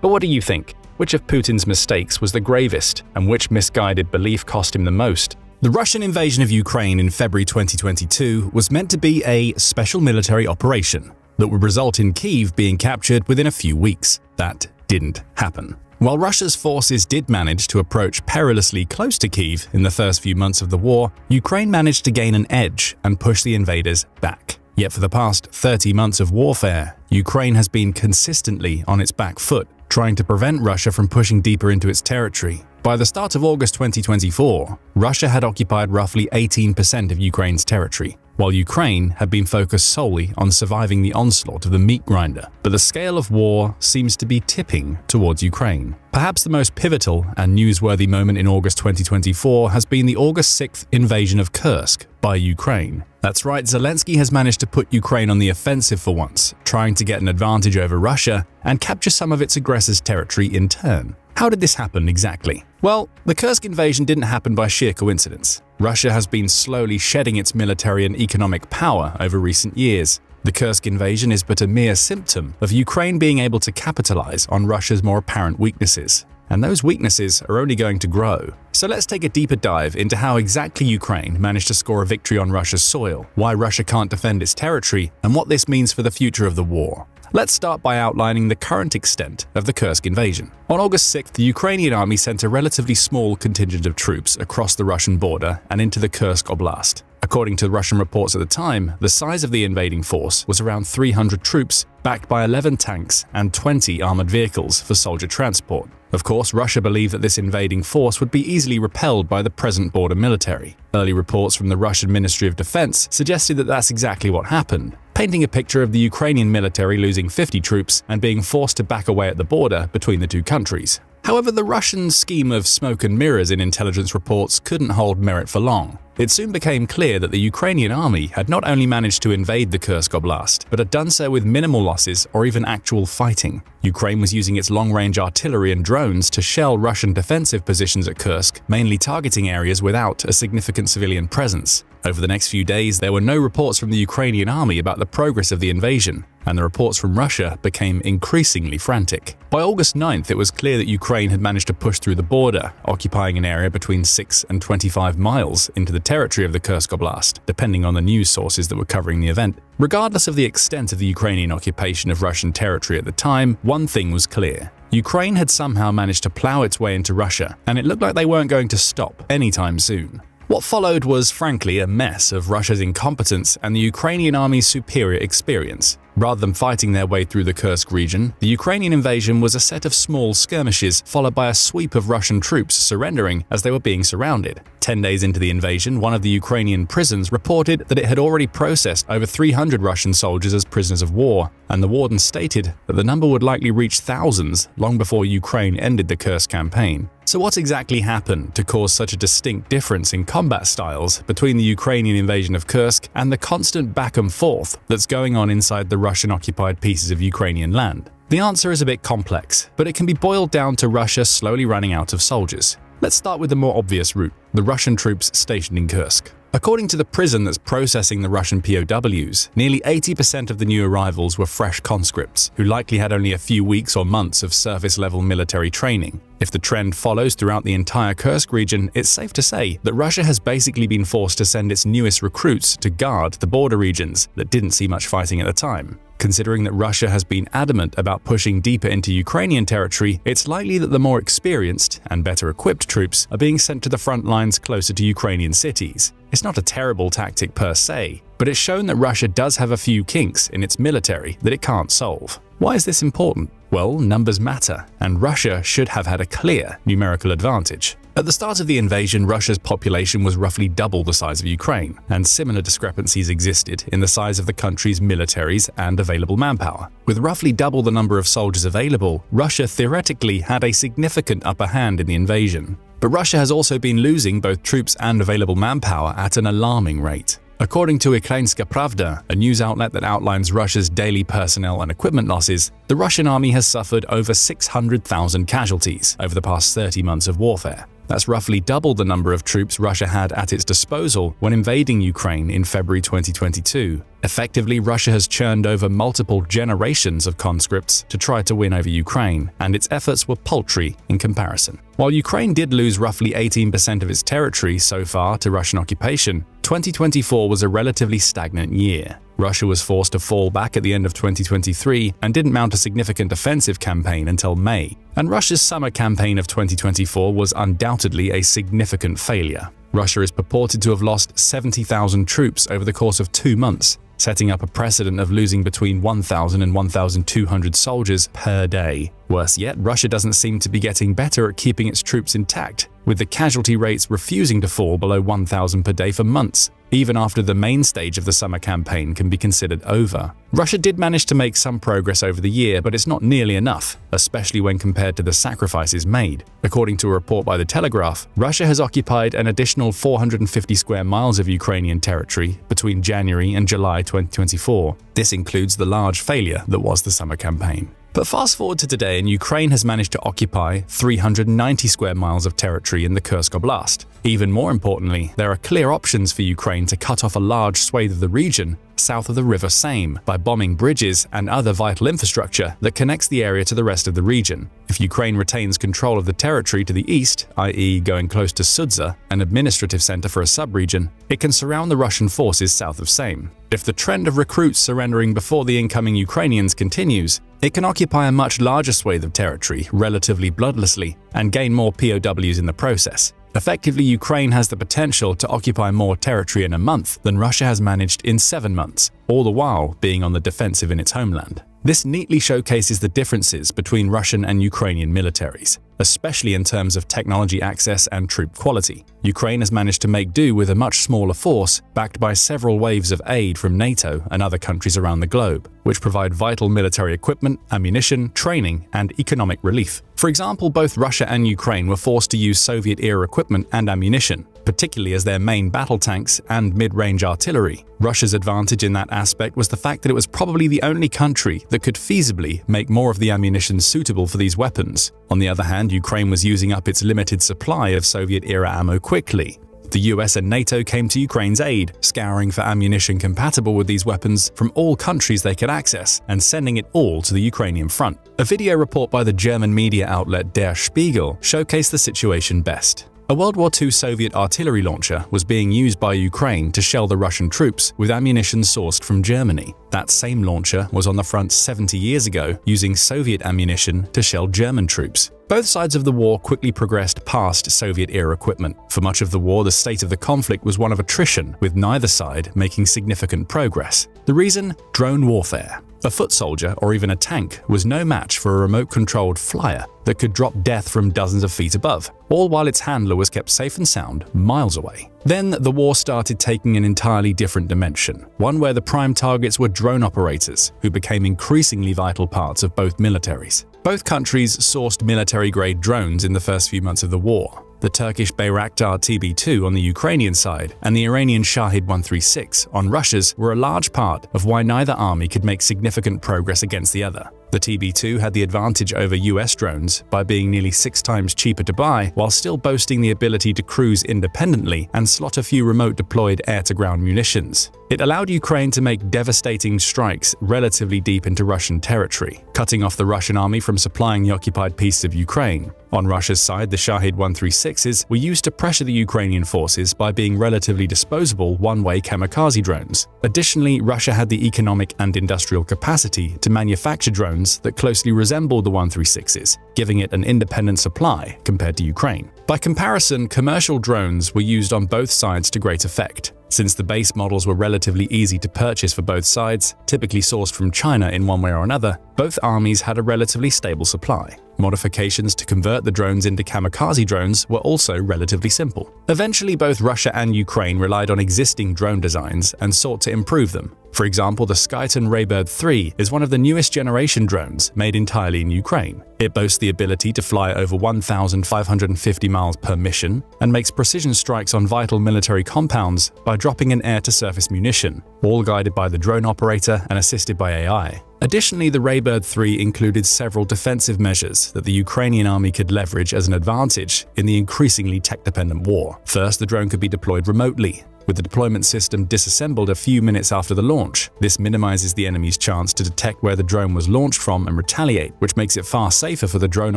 But what do you think? Which of Putin's mistakes was the gravest, and which misguided belief cost him the most? The Russian invasion of Ukraine in February 2022 was meant to be a special military operation that would result in Kyiv being captured within a few weeks. That didn't happen. While Russia's forces did manage to approach perilously close to Kyiv in the first few months of the war, Ukraine managed to gain an edge and push the invaders back. Yet for the past 30 months of warfare, Ukraine has been consistently on its back foot, trying to prevent Russia from pushing deeper into its territory. By the start of August 2024, Russia had occupied roughly 18% of Ukraine's territory, while Ukraine had been focused solely on surviving the onslaught of the meat grinder. But the scale of war seems to be tipping towards Ukraine. Perhaps the most pivotal and newsworthy moment in August 2024 has been the August 6th invasion of Kursk by Ukraine. That's right, Zelensky has managed to put Ukraine on the offensive for once, trying to get an advantage over Russia and capture some of its aggressors' territory in turn. How did this happen exactly? Well, the Kursk invasion didn't happen by sheer coincidence. Russia has been slowly shedding its military and economic power over recent years. The Kursk invasion is but a mere symptom of Ukraine being able to capitalize on Russia's more apparent weaknesses. And those weaknesses are only going to grow. So let's take a deeper dive into how exactly Ukraine managed to score a victory on Russia's soil, why Russia can't defend its territory, and what this means for the future of the war. Let's start by outlining the current extent of the Kursk invasion. On August 6th, the Ukrainian army sent a relatively small contingent of troops across the Russian border and into the Kursk Oblast. According to Russian reports at the time, the size of the invading force was around 300 troops, backed by 11 tanks and 20 armored vehicles for soldier transport. Of course, Russia believed that this invading force would be easily repelled by the present border military. Early reports from the Russian Ministry of Defense suggested that that's exactly what happened, painting a picture of the Ukrainian military losing 50 troops and being forced to back away at the border between the two countries. However, the Russian scheme of smoke and mirrors in intelligence reports couldn't hold merit for long. It soon became clear that the Ukrainian army had not only managed to invade the Kursk Oblast, but had done so with minimal losses or even actual fighting. Ukraine was using its long-range artillery and drones to shell Russian defensive positions at Kursk, mainly targeting areas without a significant civilian presence. Over the next few days, there were no reports from the Ukrainian army about the progress of the invasion, and the reports from Russia became increasingly frantic. By August 9th, it was clear that Ukraine had managed to push through the border, occupying an area between 6 and 25 miles into the territory of the Kursk Oblast, depending on the news sources that were covering the event. Regardless of the extent of the Ukrainian occupation of Russian territory at the time, one thing was clear. Ukraine had somehow managed to plow its way into Russia, and it looked like they weren't going to stop anytime soon. What followed was, frankly, a mess of Russia's incompetence and the Ukrainian army's superior experience. Rather than fighting their way through the Kursk region, the Ukrainian invasion was a set of small skirmishes followed by a sweep of Russian troops surrendering as they were being surrounded. 10 days into the invasion, one of the Ukrainian prisons reported that it had already processed over 300 Russian soldiers as prisoners of war, and the warden stated that the number would likely reach thousands long before Ukraine ended the Kursk campaign. So what exactly happened to cause such a distinct difference in combat styles between the Ukrainian invasion of Kursk and the constant back and forth that's going on inside the Russian-occupied pieces of Ukrainian land? The answer is a bit complex, but it can be boiled down to Russia slowly running out of soldiers. Let's start with the more obvious route, the Russian troops stationed in Kursk. According to the prison that's processing the Russian POWs, nearly 80% of the new arrivals were fresh conscripts, who likely had only a few weeks or months of surface-level military training. If the trend follows throughout the entire Kursk region, it's safe to say that Russia has basically been forced to send its newest recruits to guard the border regions that didn't see much fighting at the time. Considering that Russia has been adamant about pushing deeper into Ukrainian territory, it's likely that the more experienced and better equipped troops are being sent to the front lines closer to Ukrainian cities. It's not a terrible tactic per se, but it's shown that Russia does have a few kinks in its military that it can't solve. Why is this important? Well, numbers matter, and Russia should have had a clear numerical advantage. At the start of the invasion, Russia's population was roughly double the size of Ukraine, and similar discrepancies existed in the size of the country's militaries and available manpower. With roughly double the number of soldiers available, Russia theoretically had a significant upper hand in the invasion. But Russia has also been losing both troops and available manpower at an alarming rate. According to Ukrainska Pravda, a news outlet that outlines Russia's daily personnel and equipment losses, the Russian army has suffered over 600,000 casualties over the past 30 months of warfare. That's roughly double the number of troops Russia had at its disposal when invading Ukraine in February 2022. Effectively, Russia has churned over multiple generations of conscripts to try to win over Ukraine, and its efforts were paltry in comparison. While Ukraine did lose roughly 18% of its territory so far to Russian occupation, 2024 was a relatively stagnant year. Russia was forced to fall back at the end of 2023 and didn't mount a significant offensive campaign until May. And Russia's summer campaign of 2024 was undoubtedly a significant failure. Russia is purported to have lost 70,000 troops over the course of 2 months, setting up a precedent of losing between 1,000 and 1,200 soldiers per day. Worse yet, Russia doesn't seem to be getting better at keeping its troops intact, with the casualty rates refusing to fall below 1,000 per day for months, even after the main stage of the summer campaign can be considered over. Russia did manage to make some progress over the year, but it's not nearly enough, especially when compared to the sacrifices made. According to a report by The Telegraph, Russia has occupied an additional 450 square miles of Ukrainian territory between January and July 2024. This includes the large failure that was the summer campaign. But fast forward to today, and Ukraine has managed to occupy 390 square miles of territory in the Kursk Oblast. Even more importantly, there are clear options for Ukraine to cut off a large swathe of the region south of the River Seine by bombing bridges and other vital infrastructure that connects the area to the rest of the region. If Ukraine retains control of the territory to the east, i.e. going close to Sudza, an administrative center for a sub-region, it can surround the Russian forces south of Seine. If the trend of recruits surrendering before the incoming Ukrainians continues, it can occupy a much larger swathe of territory relatively bloodlessly and gain more POWs in the process. Effectively, Ukraine has the potential to occupy more territory in a month than Russia has managed in 7 months, all the while being on the defensive in its homeland. This neatly showcases the differences between Russian and Ukrainian militaries, especially in terms of technology access and troop quality. Ukraine has managed to make do with a much smaller force, backed by several waves of aid from NATO and other countries around the globe, which provide vital military equipment, ammunition, training, and economic relief. For example, both Russia and Ukraine were forced to use Soviet-era equipment and ammunition, particularly as their main battle tanks and mid-range artillery. Russia's advantage in that aspect was the fact that it was probably the only country that could feasibly make more of the ammunition suitable for these weapons. On the other hand, Ukraine was using up its limited supply of Soviet-era ammo quickly. The US and NATO came to Ukraine's aid, scouring for ammunition compatible with these weapons from all countries they could access and sending it all to the Ukrainian front. A video report by the German media outlet Der Spiegel showcased the situation best. A World War II Soviet artillery launcher was being used by Ukraine to shell the Russian troops with ammunition sourced from Germany. That same launcher was on the front 70 years ago, using Soviet ammunition to shell German troops. Both sides of the war quickly progressed past Soviet-era equipment. For much of the war, the state of the conflict was one of attrition, with neither side making significant progress. The reason? Drone warfare. A foot soldier, or even a tank, was no match for a remote-controlled flyer that could drop death from dozens of feet above, all while its handler was kept safe and sound miles away. Then the war started taking an entirely different dimension, one where the prime targets were drone operators, who became increasingly vital parts of both militaries. Both countries sourced military-grade drones in the first few months of the war. The Turkish Bayraktar TB2 on the Ukrainian side and the Iranian Shahid 136 on Russia's were a large part of why neither army could make significant progress against the other. The TB2 had the advantage over US drones by being nearly 6 times cheaper to buy, while still boasting the ability to cruise independently and slot a few remote-deployed air-to-ground munitions. It allowed Ukraine to make devastating strikes relatively deep into Russian territory, cutting off the Russian army from supplying the occupied pieces of Ukraine. On Russia's side, the Shahid 136s were used to pressure the Ukrainian forces by being relatively disposable one-way kamikaze drones. Additionally, Russia had the economic and industrial capacity to manufacture drones that closely resembled the 136s, giving it an independent supply compared to Ukraine. By comparison, commercial drones were used on both sides to great effect. Since the base models were relatively easy to purchase for both sides, typically sourced from China in one way or another, both armies had a relatively stable supply. Modifications to convert the drones into kamikaze drones were also relatively simple. Eventually, both Russia and Ukraine relied on existing drone designs and sought to improve them. For example, the Skyton Raybird 3 is one of the newest generation drones made entirely in Ukraine. It boasts the ability to fly over 1,550 miles per mission and makes precision strikes on vital military compounds by dropping an air-to-surface munition, all guided by the drone operator and assisted by AI. Additionally, the Raybird 3 included several defensive measures that the Ukrainian army could leverage as an advantage in the increasingly tech-dependent war. First, the drone could be deployed remotely, with the deployment system disassembled a few minutes after the launch. This minimizes the enemy's chance to detect where the drone was launched from and retaliate, which makes it far safer for the drone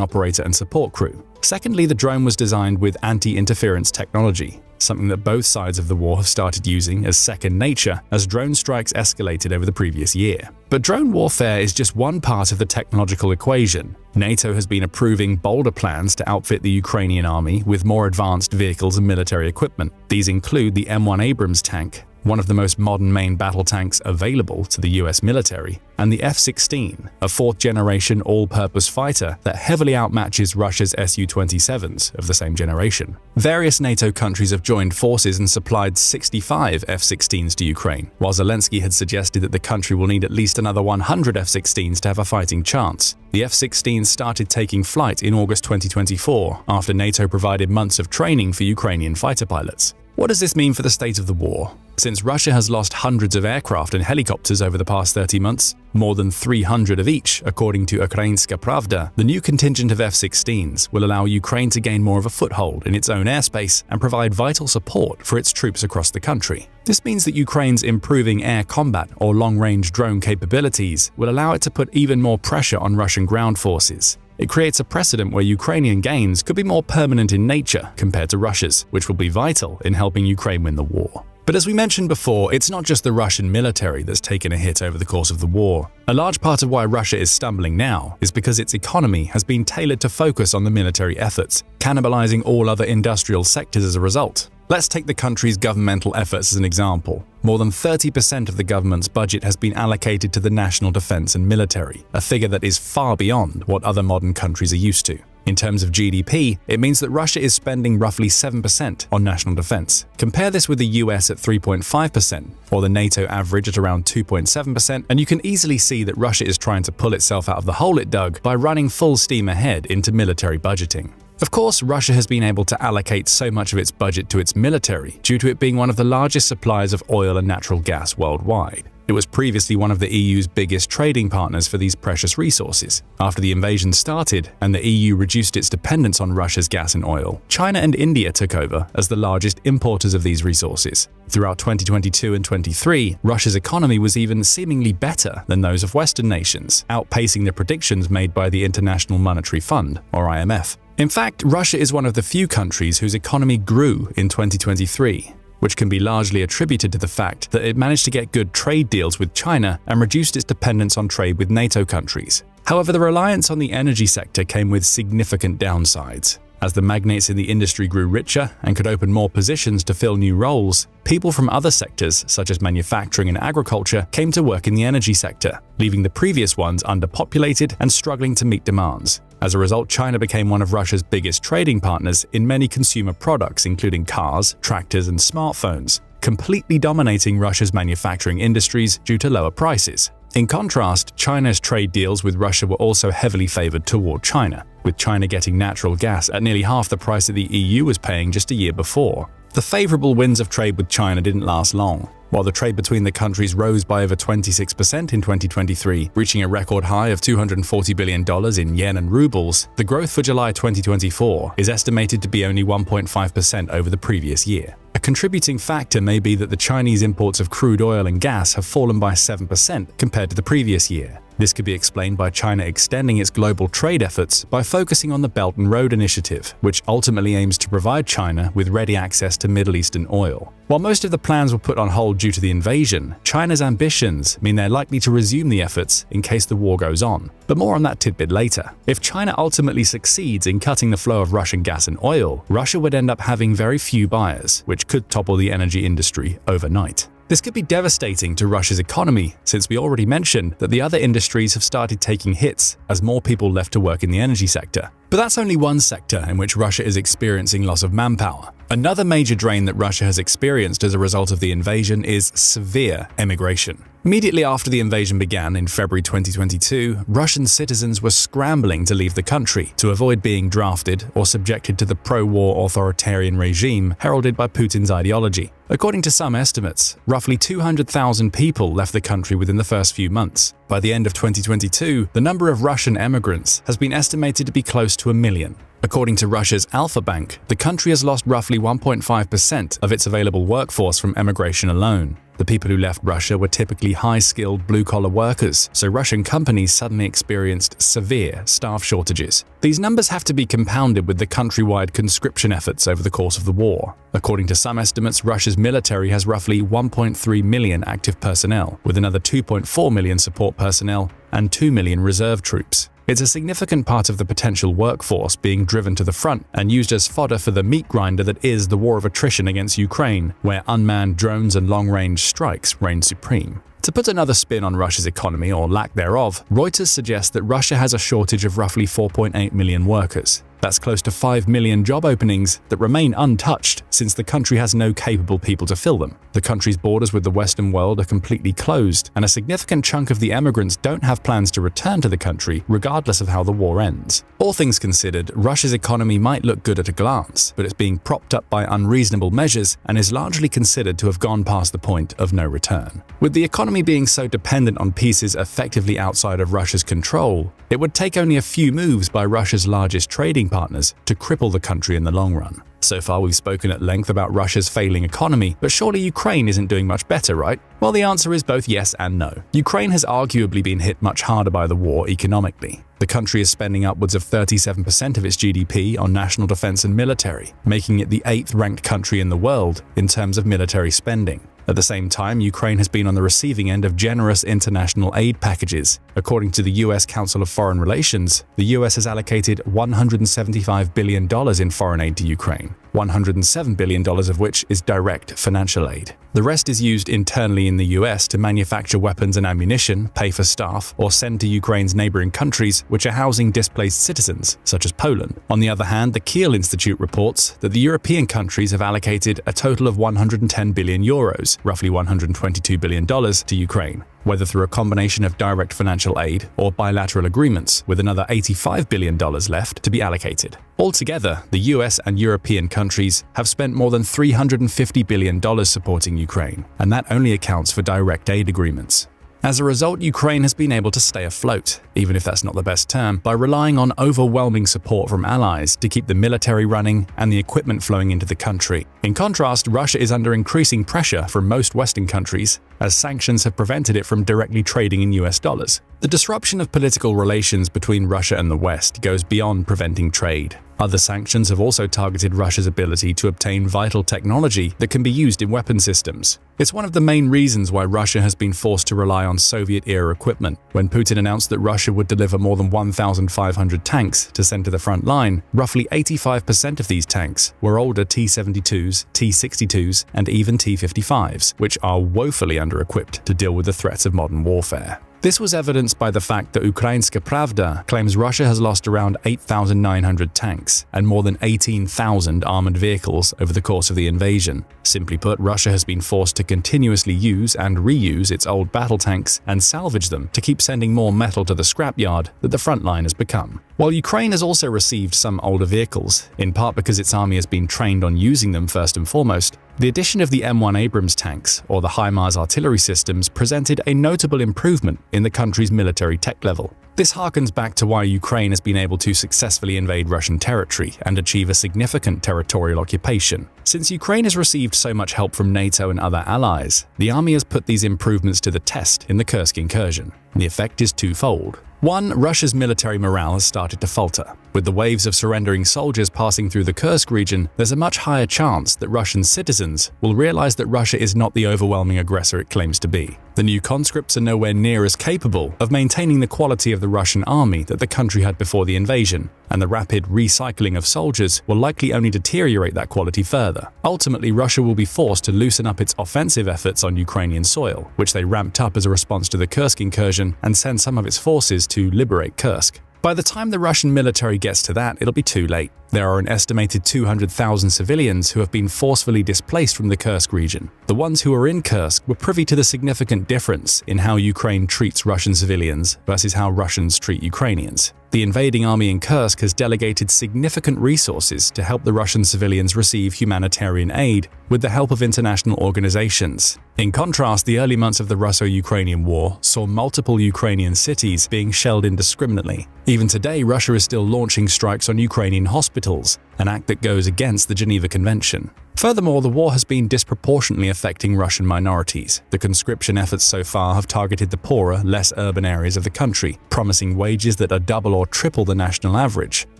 operator and support crew. Secondly, the drone was designed with anti-interference technology, something that both sides of the war have started using as second nature as drone strikes escalated over the previous year. But drone warfare is just one part of the technological equation. NATO has been approving bolder plans to outfit the Ukrainian army with more advanced vehicles and military equipment. These include the M1 Abrams tank, one of the most modern main battle tanks available to the US military, and the F-16, a fourth-generation all-purpose fighter that heavily outmatches Russia's Su-27s of the same generation. Various NATO countries have joined forces and supplied 65 F-16s to Ukraine, while Zelensky had suggested that the country will need at least another 100 F-16s to have a fighting chance. The F-16s started taking flight in August 2024 after NATO provided months of training for Ukrainian fighter pilots. What does this mean for the state of the war? Since Russia has lost hundreds of aircraft and helicopters over the past 30 months, more than 300 of each, according to Ukrainska Pravda, the new contingent of F-16s will allow Ukraine to gain more of a foothold in its own airspace and provide vital support for its troops across the country. This means that Ukraine's improving air combat or long-range drone capabilities will allow it to put even more pressure on Russian ground forces. It creates a precedent where Ukrainian gains could be more permanent in nature compared to Russia's, which will be vital in helping Ukraine win the war. But as we mentioned before, it's not just the Russian military that's taken a hit over the course of the war. A large part of why Russia is stumbling now is because its economy has been tailored to focus on the military efforts, cannibalizing all other industrial sectors as a result. Let's take the country's governmental efforts as an example. More than 30% of the government's budget has been allocated to the national defense and military, a figure that is far beyond what other modern countries are used to. In terms of GDP, it means that Russia is spending roughly 7% on national defense. Compare this with the US at 3.5%, or the NATO average at around 2.7%, and you can easily see that Russia is trying to pull itself out of the hole it dug by running full steam ahead into military budgeting. Of course, Russia has been able to allocate so much of its budget to its military due to it being one of the largest suppliers of oil and natural gas worldwide. It was previously one of the EU's biggest trading partners for these precious resources. After the invasion started and the EU reduced its dependence on Russia's gas and oil, China and India took over as the largest importers of these resources. Throughout 2022 and 2023, Russia's economy was even seemingly better than those of Western nations, outpacing the predictions made by the International Monetary Fund, or IMF. In fact, Russia is one of the few countries whose economy grew in 2023, which can be largely attributed to the fact that it managed to get good trade deals with China and reduced its dependence on trade with NATO countries. However, the reliance on the energy sector came with significant downsides. As the magnates in the industry grew richer and could open more positions to fill new roles, people from other sectors, such as manufacturing and agriculture, came to work in the energy sector, leaving the previous ones underpopulated and struggling to meet demands. As a result, China became one of Russia's biggest trading partners in many consumer products, including cars, tractors, and smartphones, completely dominating Russia's manufacturing industries due to lower prices. In contrast, China's trade deals with Russia were also heavily favored toward China, with China getting natural gas at nearly half the price that the EU was paying just a year before. The favorable winds of trade with China didn't last long. While the trade between the countries rose by over 26% in 2023, reaching a record high of $240 billion in yen and rubles, the growth for July 2024 is estimated to be only 1.5% over the previous year. A contributing factor may be that the Chinese imports of crude oil and gas have fallen by 7% compared to the previous year. This could be explained by China extending its global trade efforts by focusing on the Belt and Road Initiative, which ultimately aims to provide China with ready access to Middle Eastern oil. While most of the plans were put on hold due to the invasion, China's ambitions mean they're likely to resume the efforts in case the war goes on. But more on that tidbit later. If China ultimately succeeds in cutting the flow of Russian gas and oil, Russia would end up having very few buyers, which could topple the energy industry overnight. This could be devastating to Russia's economy, since we already mentioned that the other industries have started taking hits as more people left to work in the energy sector. But that's only one sector in which Russia is experiencing loss of manpower. Another major drain that Russia has experienced as a result of the invasion is severe emigration. Immediately after the invasion began in February 2022, Russian citizens were scrambling to leave the country to avoid being drafted or subjected to the pro-war authoritarian regime heralded by Putin's ideology. According to some estimates, roughly 200,000 people left the country within the first few months. By the end of 2022, the number of Russian emigrants has been estimated to be close to 1 million. According to Russia's Alpha Bank, the country has lost roughly 1.5% of its available workforce from emigration alone. The people who left Russia were typically high-skilled blue-collar workers, so Russian companies suddenly experienced severe staff shortages. These numbers have to be compounded with the countrywide conscription efforts over the course of the war. According to some estimates, Russia's military has roughly 1.3 million active personnel, with another 2.4 million support personnel and 2 million reserve troops. It's a significant part of the potential workforce being driven to the front and used as fodder for the meat grinder that is the war of attrition against Ukraine, where unmanned drones and long-range strikes reign supreme. To put another spin on Russia's economy, or lack thereof, Reuters suggests that Russia has a shortage of roughly 4.8 million workers. That's close to 5 million job openings that remain untouched since the country has no capable people to fill them. The country's borders with the Western world are completely closed, and a significant chunk of the emigrants don't have plans to return to the country regardless of how the war ends. All things considered, Russia's economy might look good at a glance, but it's being propped up by unreasonable measures and is largely considered to have gone past the point of no return. With the economy being so dependent on pieces effectively outside of Russia's control, it would take only a few moves by Russia's largest trading partners to cripple the country in the long run. So far, we've spoken at length about Russia's failing economy, but surely Ukraine isn't doing much better, right? Well, the answer is both yes and no. Ukraine has arguably been hit much harder by the war economically. The country is spending upwards of 37% of its GDP on national defense and military, making it the 8th-ranked country in the world in terms of military spending. At the same time, Ukraine has been on the receiving end of generous international aid packages. According to the U.S. Council of Foreign Relations, the U.S. has allocated $175 billion in foreign aid to Ukraine, $107 billion of which is direct financial aid. The rest is used internally in the US to manufacture weapons and ammunition, pay for staff, or send to Ukraine's neighboring countries which are housing displaced citizens, such as Poland. On the other hand, the Kiel Institute reports that the European countries have allocated a total of 110 billion euros, roughly $122 billion, to Ukraine, whether through a combination of direct financial aid or bilateral agreements, with another $85 billion left to be allocated. Altogether, the US and European countries have spent more than $350 billion supporting Ukraine, and that only accounts for direct aid agreements. As a result, Ukraine has been able to stay afloat, even if that's not the best term, by relying on overwhelming support from allies to keep the military running and the equipment flowing into the country. In contrast, Russia is under increasing pressure from most Western countries, as sanctions have prevented it from directly trading in US dollars. The disruption of political relations between Russia and the West goes beyond preventing trade. Other sanctions have also targeted Russia's ability to obtain vital technology that can be used in weapon systems. It's one of the main reasons why Russia has been forced to rely on Soviet-era equipment. When Putin announced that Russia would deliver more than 1,500 tanks to send to the front line, roughly 85% of these tanks were older T-72s, T-62s, and even T-55s, which are woefully under-equipped to deal with the threats of modern warfare. This was evidenced by the fact that Ukrainska Pravda claims Russia has lost around 8,900 tanks and more than 18,000 armored vehicles over the course of the invasion. Simply put, Russia has been forced to continuously use and reuse its old battle tanks and salvage them to keep sending more metal to the scrapyard that the front line has become. While Ukraine has also received some older vehicles, in part because its army has been trained on using them first and foremost, the addition of the M1 Abrams tanks, or the HIMARS artillery systems, presented a notable improvement in the country's military tech level. This harkens back to why Ukraine has been able to successfully invade Russian territory and achieve a significant territorial occupation. Since Ukraine has received so much help from NATO and other allies, the army has put these improvements to the test in the Kursk incursion. The effect is twofold. One, Russia's military morale has started to falter. With the waves of surrendering soldiers passing through the Kursk region, there's a much higher chance that Russian citizens will realize that Russia is not the overwhelming aggressor it claims to be. The new conscripts are nowhere near as capable of maintaining the quality of the Russian army that the country had before the invasion, and the rapid recycling of soldiers will likely only deteriorate that quality further. Ultimately, Russia will be forced to loosen up its offensive efforts on Ukrainian soil, which they ramped up as a response to the Kursk incursion, and send some of its forces to liberate Kursk. By the time the Russian military gets to that, it'll be too late. There are an estimated 200,000 civilians who have been forcefully displaced from the Kursk region. The ones who are in Kursk were privy to the significant difference in how Ukraine treats Russian civilians versus how Russians treat Ukrainians. The invading army in Kursk has delegated significant resources to help the Russian civilians receive humanitarian aid with the help of international organizations. In contrast, the early months of the Russo-Ukrainian War saw multiple Ukrainian cities being shelled indiscriminately. Even today, Russia is still launching strikes on Ukrainian hospitals, an act that goes against the Geneva Convention. Furthermore, the war has been disproportionately affecting Russian minorities. The conscription efforts so far have targeted the poorer, less urban areas of the country, promising wages that are double or triple the national average.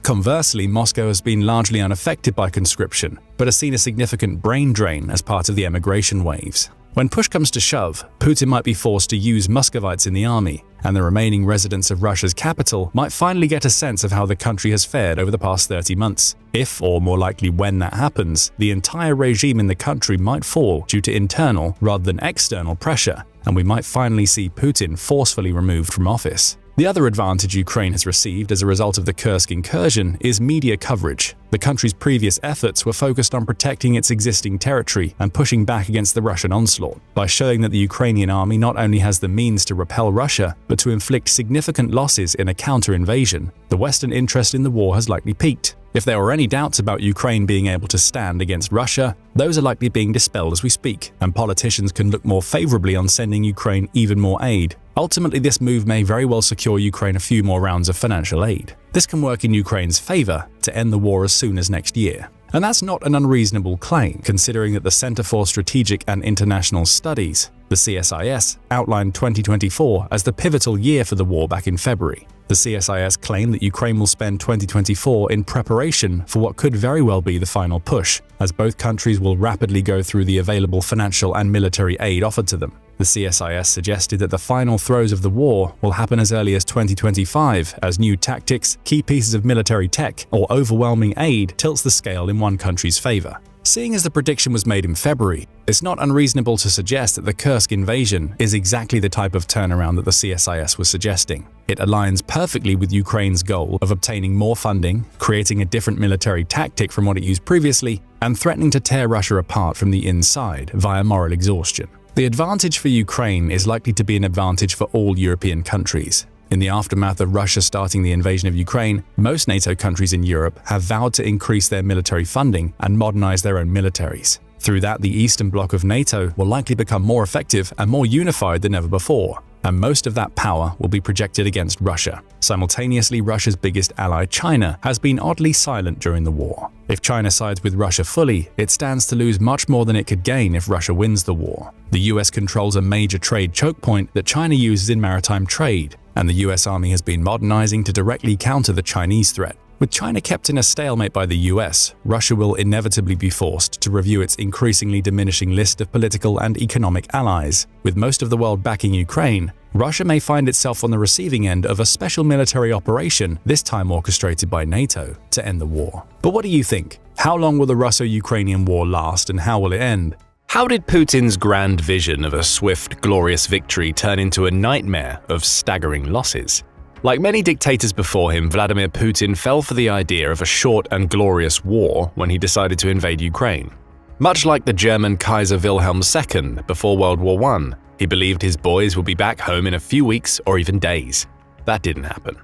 Conversely, Moscow has been largely unaffected by conscription, but has seen a significant brain drain as part of the emigration waves. When push comes to shove, Putin might be forced to use Muscovites in the army, and the remaining residents of Russia's capital might finally get a sense of how the country has fared over the past 30 months. If, or more likely when that happens, the entire regime in the country might fall due to internal rather than external pressure, and we might finally see Putin forcefully removed from office. The other advantage Ukraine has received as a result of the Kursk incursion is media coverage. The country's previous efforts were focused on protecting its existing territory and pushing back against the Russian onslaught. By showing that the Ukrainian army not only has the means to repel Russia, but to inflict significant losses in a counter-invasion, the Western interest in the war has likely peaked. If there were any doubts about Ukraine being able to stand against Russia, those are likely being dispelled as we speak, and politicians can look more favorably on sending Ukraine even more aid. Ultimately, this move may very well secure Ukraine a few more rounds of financial aid. This can work in Ukraine's favor to end the war as soon as next year. And that's not an unreasonable claim, considering that the Center for Strategic and International Studies, the CSIS, outlined 2024 as the pivotal year for the war back in February. The CSIS claimed that Ukraine will spend 2024 in preparation for what could very well be the final push, as both countries will rapidly go through the available financial and military aid offered to them. The CSIS suggested that the final throes of the war will happen as early as 2025, as new tactics, key pieces of military tech, or overwhelming aid tilts the scale in one country's favor. Seeing as the prediction was made in February, it's not unreasonable to suggest that the Kursk invasion is exactly the type of turnaround that the CSIS was suggesting. It aligns perfectly with Ukraine's goal of obtaining more funding, creating a different military tactic from what it used previously, and threatening to tear Russia apart from the inside via moral exhaustion. The advantage for Ukraine is likely to be an advantage for all European countries. In the aftermath of Russia starting the invasion of Ukraine, most NATO countries in Europe have vowed to increase their military funding and modernize their own militaries. Through that, the Eastern Bloc of NATO will likely become more effective and more unified than ever before, and most of that power will be projected against Russia. Simultaneously, Russia's biggest ally, China, has been oddly silent during the war. If China sides with Russia fully, it stands to lose much more than it could gain if Russia wins the war. The US controls a major trade choke point that China uses in maritime trade, and the US Army has been modernizing to directly counter the Chinese threat. With China kept in a stalemate by the US, Russia will inevitably be forced to review its increasingly diminishing list of political and economic allies. With most of the world backing Ukraine, Russia may find itself on the receiving end of a special military operation, this time orchestrated by NATO, to end the war. But what do you think? How long will the Russo-Ukrainian war last, and how will it end? How did Putin's grand vision of a swift, glorious victory turn into a nightmare of staggering losses? Like many dictators before him, Vladimir Putin fell for the idea of a short and glorious war when he decided to invade Ukraine. Much like the German Kaiser Wilhelm II before World War I, he believed his boys would be back home in a few weeks or even days. That didn't happen.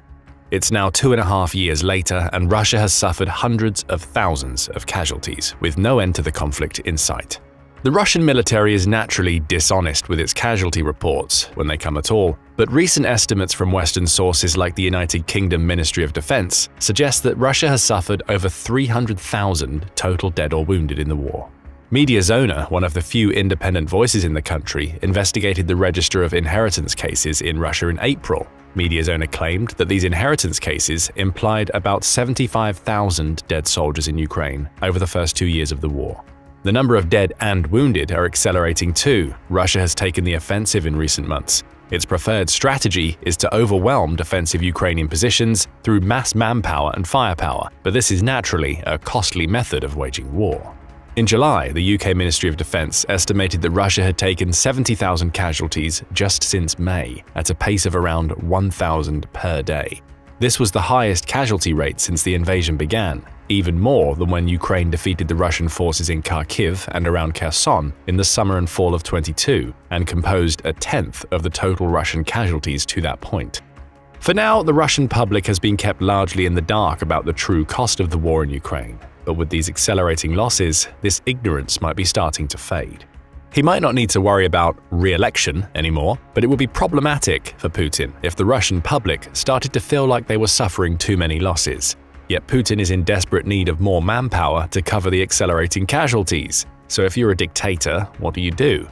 It's now 2.5 years later, and Russia has suffered hundreds of thousands of casualties, with no end to the conflict in sight. The Russian military is naturally dishonest with its casualty reports, when they come at all, but recent estimates from Western sources like the United Kingdom Ministry of Defense suggest that Russia has suffered over 300,000 total dead or wounded in the war. Mediazona, one of the few independent voices in the country, investigated the register of inheritance cases in Russia in April. Mediazona claimed that these inheritance cases implied about 75,000 dead soldiers in Ukraine over the first 2 years of the war. The number of dead and wounded are accelerating too. Russia has taken the offensive in recent months. Its preferred strategy is to overwhelm defensive Ukrainian positions through mass manpower and firepower, but this is naturally a costly method of waging war. In July, the UK Ministry of Defence estimated that Russia had taken 70,000 casualties just since May, at a pace of around 1,000 per day. This was the highest casualty rate since the invasion began, even more than when Ukraine defeated the Russian forces in Kharkiv and around Kherson in the summer and fall of 22, and composed a tenth of the total Russian casualties to that point. For now, the Russian public has been kept largely in the dark about the true cost of the war in Ukraine, but with these accelerating losses, this ignorance might be starting to fade. He might not need to worry about re-election anymore, but it would be problematic for Putin if the Russian public started to feel like they were suffering too many losses. Yet Putin is in desperate need of more manpower to cover the accelerating casualties. So if you're a dictator, what do?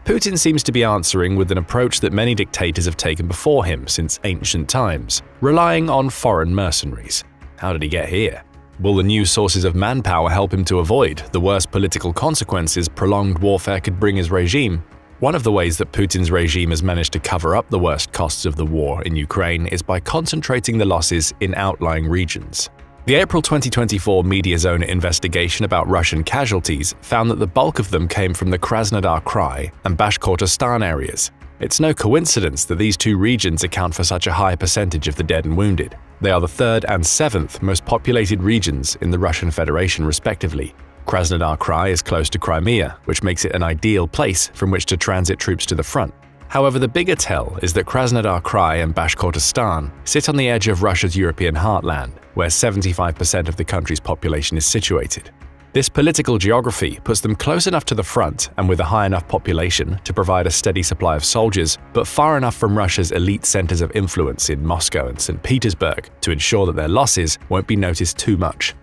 Putin seems to be answering with an approach that many dictators have taken before him since ancient times, relying on foreign mercenaries. How did he get here? Will the new sources of manpower help him to avoid the worst political consequences prolonged warfare could bring his regime? One of the ways that Putin's regime has managed to cover up the worst costs of the war in Ukraine is by concentrating the losses in outlying regions. The April 2024 Mediazona investigation about Russian casualties found that the bulk of them came from the Krasnodar Krai and Bashkortostan areas. It's no coincidence that these two regions account for such a high percentage of the dead and wounded. They are the third and seventh most populated regions in the Russian Federation, respectively. Krasnodar Krai is close to Crimea, which makes it an ideal place from which to transit troops to the front. However, the bigger tell is that Krasnodar Krai and Bashkortostan sit on the edge of Russia's European heartland, where 75% of the country's population is situated. This political geography puts them close enough to the front and with a high enough population to provide a steady supply of soldiers, but far enough from Russia's elite centers of influence in Moscow and St. Petersburg to ensure that their losses won't be noticed too much.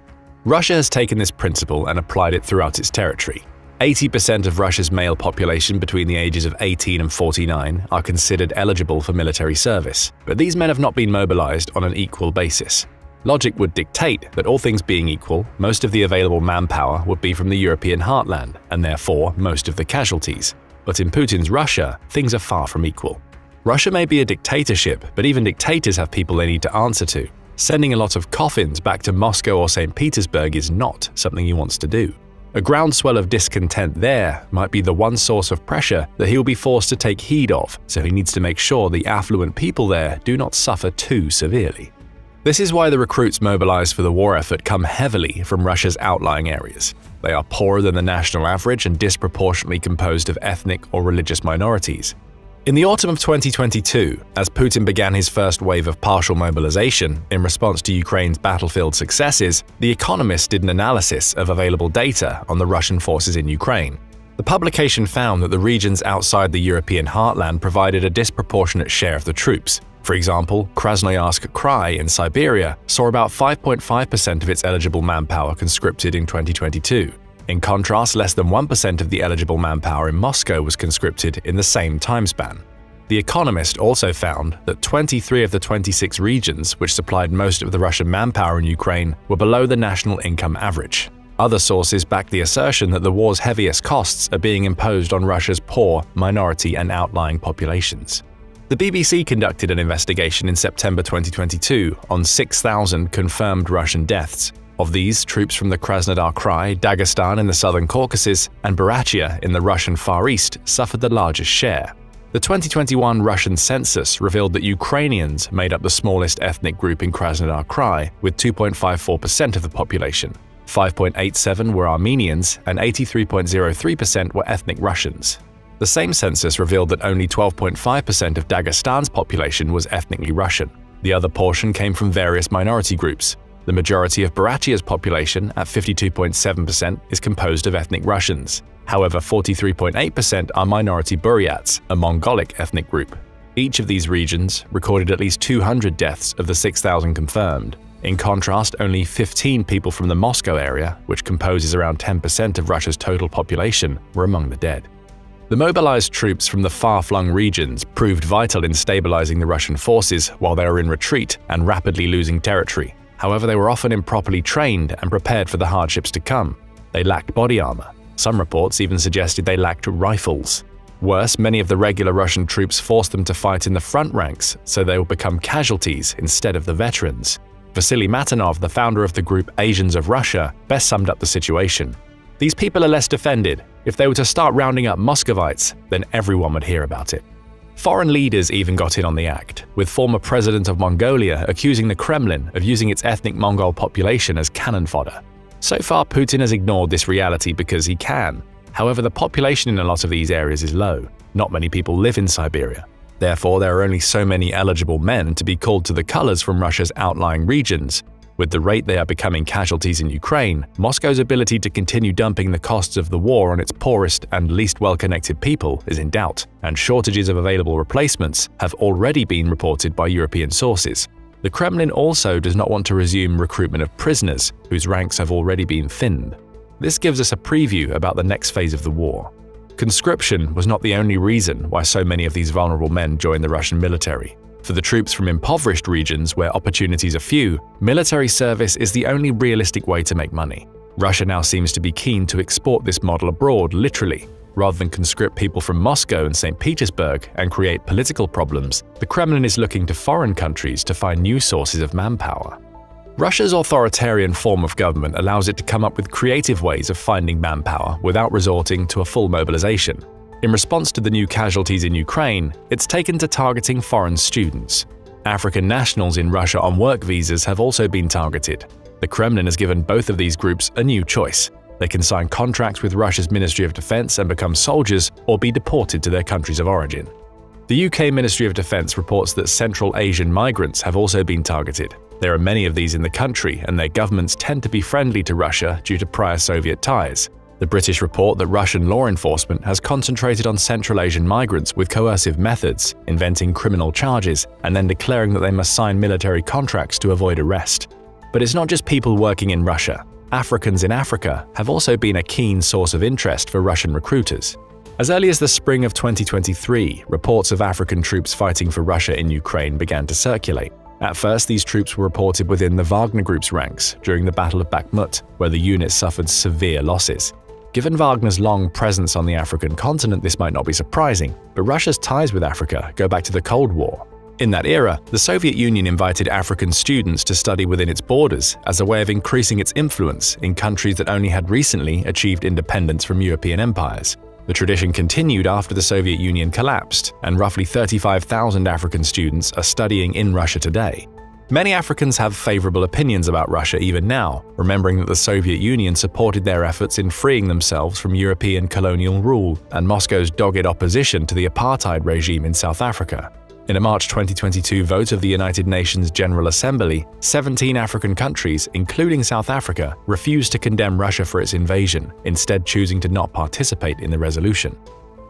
Russia has taken this principle and applied it throughout its territory. 80% of Russia's male population between the ages of 18 and 49 are considered eligible for military service, but these men have not been mobilized on an equal basis. Logic would dictate that, all things being equal, most of the available manpower would be from the European heartland, and therefore most of the casualties. But in Putin's Russia, things are far from equal. Russia may be a dictatorship, but even dictators have people they need to answer to. Sending a lot of coffins back to Moscow or St. Petersburg is not something he wants to do. A groundswell of discontent there might be the one source of pressure that he will be forced to take heed of, so he needs to make sure the affluent people there do not suffer too severely. This is why the recruits mobilized for the war effort come heavily from Russia's outlying areas. They are poorer than the national average and disproportionately composed of ethnic or religious minorities. In the autumn of 2022, as Putin began his first wave of partial mobilization in response to Ukraine's battlefield successes, The Economist did an analysis of available data on the Russian forces in Ukraine. The publication found that the regions outside the European heartland provided a disproportionate share of the troops. For example, Krasnoyarsk Krai in Siberia saw about 5.5% of its eligible manpower conscripted in 2022. In contrast, less than 1% of the eligible manpower in Moscow was conscripted in the same time span. The Economist also found that 23 of the 26 regions which supplied most of the Russian manpower in Ukraine were below the national income average. Other sources back the assertion that the war's heaviest costs are being imposed on Russia's poor, minority, and outlying populations. The BBC conducted an investigation in September 2022 on 6,000 confirmed Russian deaths. Of these, troops from the Krasnodar Krai, Dagestan in the southern Caucasus, and Buryatia in the Russian Far East suffered the largest share. The 2021 Russian census revealed that Ukrainians made up the smallest ethnic group in Krasnodar Krai, with 2.54% of the population. 5.87% were Armenians, and 83.03% were ethnic Russians. The same census revealed that only 12.5% of Dagestan's population was ethnically Russian. The other portion came from various minority groups. The majority of Buryatia's population, at 52.7%, is composed of ethnic Russians. However, 43.8% are minority Buryats, a Mongolic ethnic group. Each of these regions recorded at least 200 deaths of the 6,000 confirmed. In contrast, only 15 people from the Moscow area, which composes around 10% of Russia's total population, were among the dead. The mobilized troops from the far-flung regions proved vital in stabilizing the Russian forces while they were in retreat and rapidly losing territory. However, they were often improperly trained and prepared for the hardships to come. They lacked body armor. Some reports even suggested they lacked rifles. Worse, many of the regular Russian troops forced them to fight in the front ranks, so they will become casualties instead of the veterans. Vasily Matanov, the founder of the group Asians of Russia, best summed up the situation. These people are less defended. If they were to start rounding up Muscovites, then everyone would hear about it. Foreign leaders even got in on the act, with former president of Mongolia accusing the Kremlin of using its ethnic Mongol population as cannon fodder. So far, Putin has ignored this reality because he can. However, the population in a lot of these areas is low. Not many people live in Siberia. Therefore, there are only so many eligible men to be called to the colors from Russia's outlying regions. With the rate they are becoming casualties in Ukraine, Moscow's ability to continue dumping the costs of the war on its poorest and least well-connected people is in doubt, and shortages of available replacements have already been reported by European sources. The Kremlin also does not want to resume recruitment of prisoners, whose ranks have already been thinned. This gives us a preview about the next phase of the war. Conscription was not the only reason why so many of these vulnerable men joined the Russian military. For the troops from impoverished regions where opportunities are few, military service is the only realistic way to make money. Russia now seems to be keen to export this model abroad literally. Rather than conscript people from Moscow and St. Petersburg and create political problems, the Kremlin is looking to foreign countries to find new sources of manpower. Russia's authoritarian form of government allows it to come up with creative ways of finding manpower without resorting to a full mobilization. In response to the new casualties in Ukraine, it's taken to targeting foreign students. African nationals in Russia on work visas have also been targeted. The Kremlin has given both of these groups a new choice. They can sign contracts with Russia's Ministry of Defense and become soldiers or be deported to their countries of origin. The UK Ministry of Defense reports that Central Asian migrants have also been targeted. There are many of these in the country, and their governments tend to be friendly to Russia due to prior Soviet ties. The British report that Russian law enforcement has concentrated on Central Asian migrants with coercive methods, inventing criminal charges, and then declaring that they must sign military contracts to avoid arrest. But it's not just people working in Russia. Africans in Africa have also been a keen source of interest for Russian recruiters. As early as the spring of 2023, reports of African troops fighting for Russia in Ukraine began to circulate. At first, these troops were reported within the Wagner Group's ranks during the Battle of Bakhmut, where the unit suffered severe losses. Given Wagner's long presence on the African continent, this might not be surprising, but Russia's ties with Africa go back to the Cold War. In that era, the Soviet Union invited African students to study within its borders as a way of increasing its influence in countries that only had recently achieved independence from European empires. The tradition continued after the Soviet Union collapsed, and roughly 35,000 African students are studying in Russia today. Many Africans have favorable opinions about Russia even now, remembering that the Soviet Union supported their efforts in freeing themselves from European colonial rule and Moscow's dogged opposition to the apartheid regime in South Africa. In a March 2022 vote of the United Nations General Assembly, 17 African countries, including South Africa, refused to condemn Russia for its invasion, instead choosing to not participate in the resolution.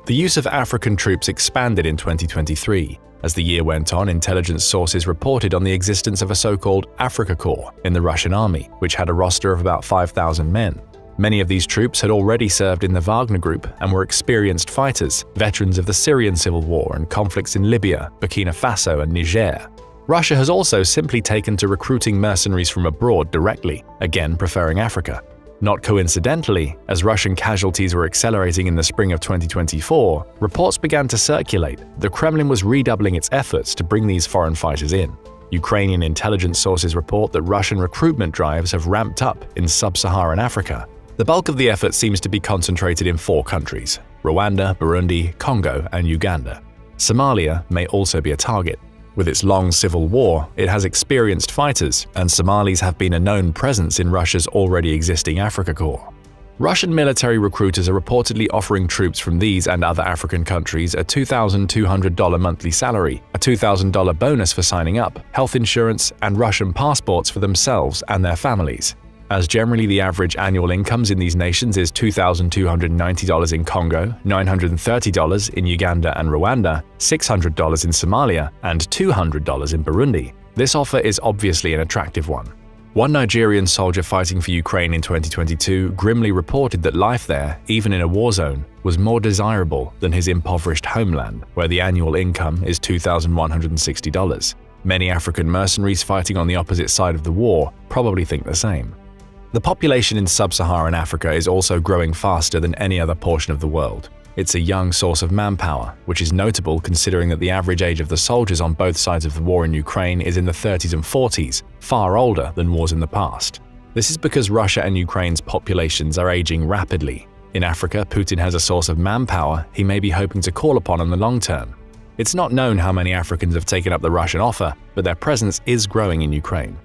The use of African troops expanded in 2023. As the year went on, intelligence sources reported on the existence of a so-called Africa Corps in the Russian army, which had a roster of about 5,000 men. Many of these troops had already served in the Wagner Group and were experienced fighters, veterans of the Syrian civil war and conflicts in Libya, Burkina Faso, and Niger. Russia has also simply taken to recruiting mercenaries from abroad directly, again preferring Africa. Not coincidentally, as Russian casualties were accelerating in the spring of 2024, reports began to circulate. The Kremlin was redoubling its efforts to bring these foreign fighters in. Ukrainian intelligence sources report that Russian recruitment drives have ramped up in sub-Saharan Africa. The bulk of the effort seems to be concentrated in 4 countries: Rwanda, Burundi, Congo, and Uganda. Somalia may also be a target. With its long civil war, it has experienced fighters, and Somalis have been a known presence in Russia's already existing Africa Corps. Russian military recruiters are reportedly offering troops from these and other African countries a $2,200 monthly salary, a $2,000 bonus for signing up, health insurance, and Russian passports for themselves and their families. As generally the average annual incomes in these nations is $2,290 in Congo, $930 in Uganda and Rwanda, $600 in Somalia, and $200 in Burundi, this offer is obviously an attractive one. One Nigerian soldier fighting for Ukraine in 2022 grimly reported that life there, even in a war zone, was more desirable than his impoverished homeland, where the annual income is $2,160. Many African mercenaries fighting on the opposite side of the war probably think the same. The population in sub-Saharan Africa is also growing faster than any other portion of the world. It's a young source of manpower, which is notable considering that the average age of the soldiers on both sides of the war in Ukraine is in the 30s and 40s, far older than wars in the past. This is because Russia and Ukraine's populations are aging rapidly. In Africa, Putin has a source of manpower he may be hoping to call upon in the long term. It's not known how many Africans have taken up the Russian offer, but their presence is growing in Ukraine.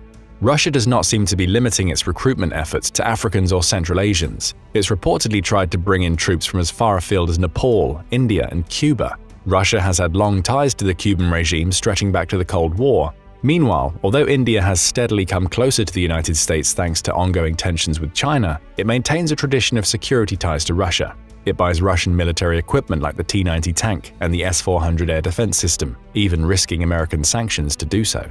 Russia does not seem to be limiting its recruitment efforts to Africans or Central Asians. It's reportedly tried to bring in troops from as far afield as Nepal, India, and Cuba. Russia has had long ties to the Cuban regime stretching back to the Cold War. Meanwhile, although India has steadily come closer to the United States thanks to ongoing tensions with China, it maintains a tradition of security ties to Russia. It buys Russian military equipment like the T-90 tank and the S-400 air defense system, even risking American sanctions to do so.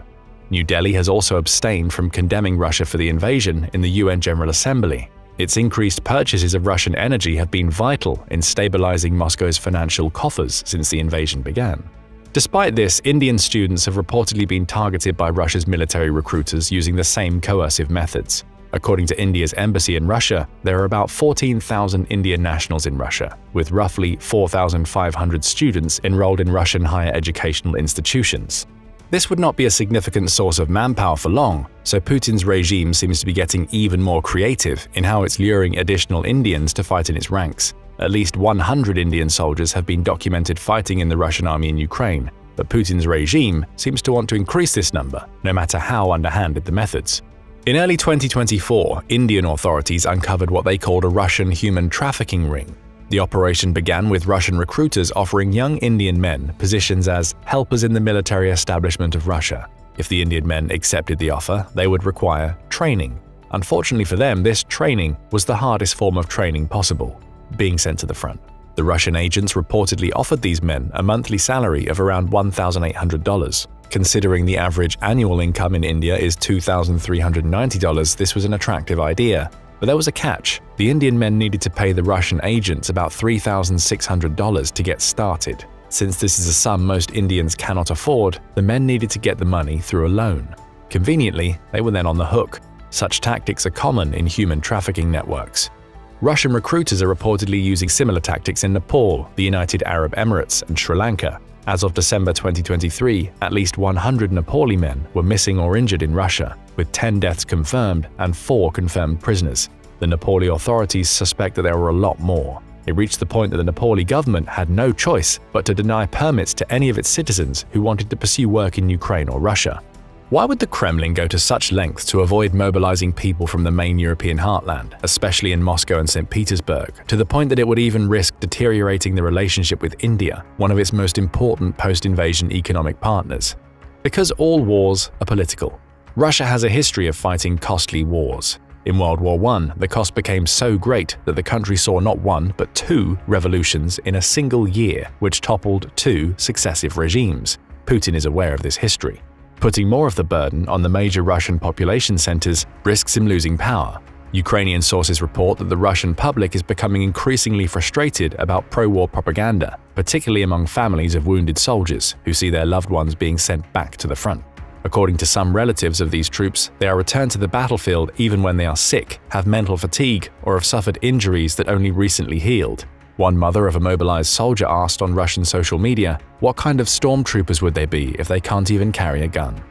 New Delhi has also abstained from condemning Russia for the invasion in the UN General Assembly. Its increased purchases of Russian energy have been vital in stabilizing Moscow's financial coffers since the invasion began. Despite this, Indian students have reportedly been targeted by Russia's military recruiters using the same coercive methods. According to India's embassy in Russia, there are about 14,000 Indian nationals in Russia, with roughly 4,500 students enrolled in Russian higher educational institutions. This would not be a significant source of manpower for long, so Putin's regime seems to be getting even more creative in how it's luring additional Indians to fight in its ranks. At least 100 Indian soldiers have been documented fighting in the Russian army in Ukraine, but Putin's regime seems to want to increase this number, no matter how underhanded the methods. In early 2024, Indian authorities uncovered what they called a Russian human trafficking ring. The operation began with Russian recruiters offering young Indian men positions as helpers in the military establishment of Russia. If the Indian men accepted the offer, they would require training. Unfortunately for them, this training was the hardest form of training possible, being sent to the front. The Russian agents reportedly offered these men a monthly salary of around $1,800. Considering the average annual income in India is $2,390, this was an attractive idea. But there was a catch. The Indian men needed to pay the Russian agents about $3,600 to get started. Since this is a sum most Indians cannot afford, the men needed to get the money through a loan. Conveniently, they were then on the hook. Such tactics are common in human trafficking networks. Russian recruiters are reportedly using similar tactics in Nepal, the United Arab Emirates, and Sri Lanka. As of December 2023, at least 100 Nepali men were missing or injured in Russia, with 10 deaths confirmed and 4 confirmed prisoners. The Nepali authorities suspect that there were a lot more. It reached the point that the Nepali government had no choice but to deny permits to any of its citizens who wanted to pursue work in Ukraine or Russia. Why would the Kremlin go to such lengths to avoid mobilizing people from the main European heartland, especially in Moscow and St. Petersburg, to the point that it would even risk deteriorating the relationship with India, one of its most important post-invasion economic partners? Because all wars are political. Russia has a history of fighting costly wars. In World War I, the cost became so great that the country saw not one but 2 revolutions in a single year, which toppled 2 successive regimes. Putin is aware of this history. Putting more of the burden on the major Russian population centers risks him losing power. Ukrainian sources report that the Russian public is becoming increasingly frustrated about pro-war propaganda, particularly among families of wounded soldiers who see their loved ones being sent back to the front. According to some relatives of these troops, they are returned to the battlefield even when they are sick, have mental fatigue, or have suffered injuries that only recently healed. One mother of a mobilized soldier asked on Russian social media, what kind of stormtroopers would they be if they can't even carry a gun?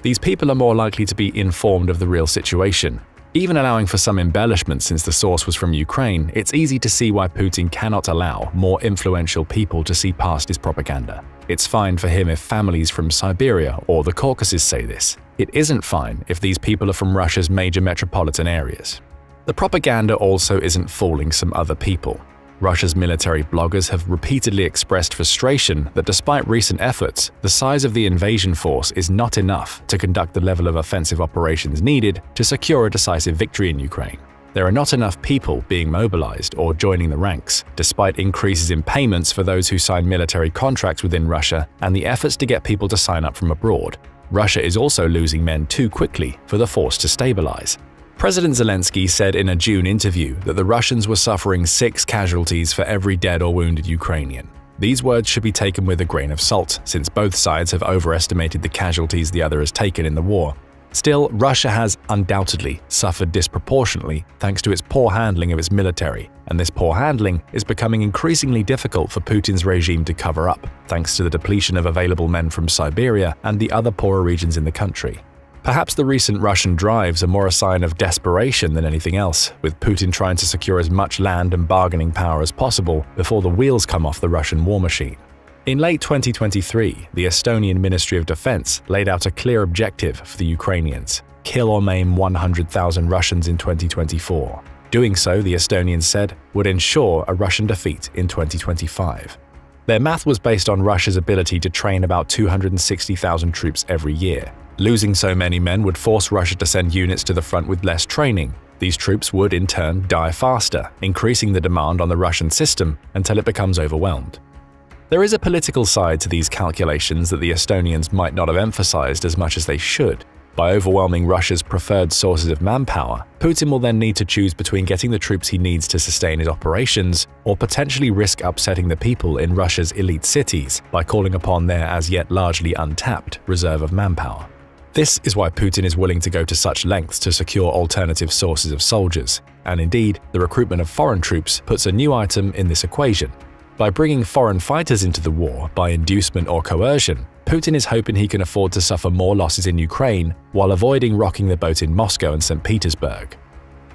These people are more likely to be informed of the real situation. Even allowing for some embellishment since the source was from Ukraine, it's easy to see why Putin cannot allow more influential people to see past his propaganda. It's fine for him if families from Siberia or the Caucasus say this. It isn't fine if these people are from Russia's major metropolitan areas. The propaganda also isn't fooling some other people. Russia's military bloggers have repeatedly expressed frustration that despite recent efforts, the size of the invasion force is not enough to conduct the level of offensive operations needed to secure a decisive victory in Ukraine. There are not enough people being mobilized or joining the ranks, despite increases in payments for those who sign military contracts within Russia and the efforts to get people to sign up from abroad. Russia is also losing men too quickly for the force to stabilize. President Zelensky said in a June interview that the Russians were suffering 6 casualties for every dead or wounded Ukrainian. These words should be taken with a grain of salt, since both sides have overestimated the casualties the other has taken in the war. Still, Russia has undoubtedly suffered disproportionately thanks to its poor handling of its military, and this poor handling is becoming increasingly difficult for Putin's regime to cover up, thanks to the depletion of available men from Siberia and the other poorer regions in the country. Perhaps the recent Russian drives are more a sign of desperation than anything else, with Putin trying to secure as much land and bargaining power as possible before the wheels come off the Russian war machine. In late 2023, the Estonian Ministry of Defense laid out a clear objective for the Ukrainians: kill or maim 100,000 Russians in 2024. Doing so, the Estonians said, would ensure a Russian defeat in 2025. Their math was based on Russia's ability to train about 260,000 troops every year. Losing so many men would force Russia to send units to the front with less training. These troops would, in turn, die faster, increasing the demand on the Russian system until it becomes overwhelmed. There is a political side to these calculations that the Estonians might not have emphasized as much as they should. By overwhelming Russia's preferred sources of manpower, Putin will then need to choose between getting the troops he needs to sustain his operations or potentially risk upsetting the people in Russia's elite cities by calling upon their as yet largely untapped reserve of manpower. This is why Putin is willing to go to such lengths to secure alternative sources of soldiers, and indeed, the recruitment of foreign troops puts a new item in this equation. By bringing foreign fighters into the war by inducement or coercion, Putin is hoping he can afford to suffer more losses in Ukraine while avoiding rocking the boat in Moscow and St. Petersburg.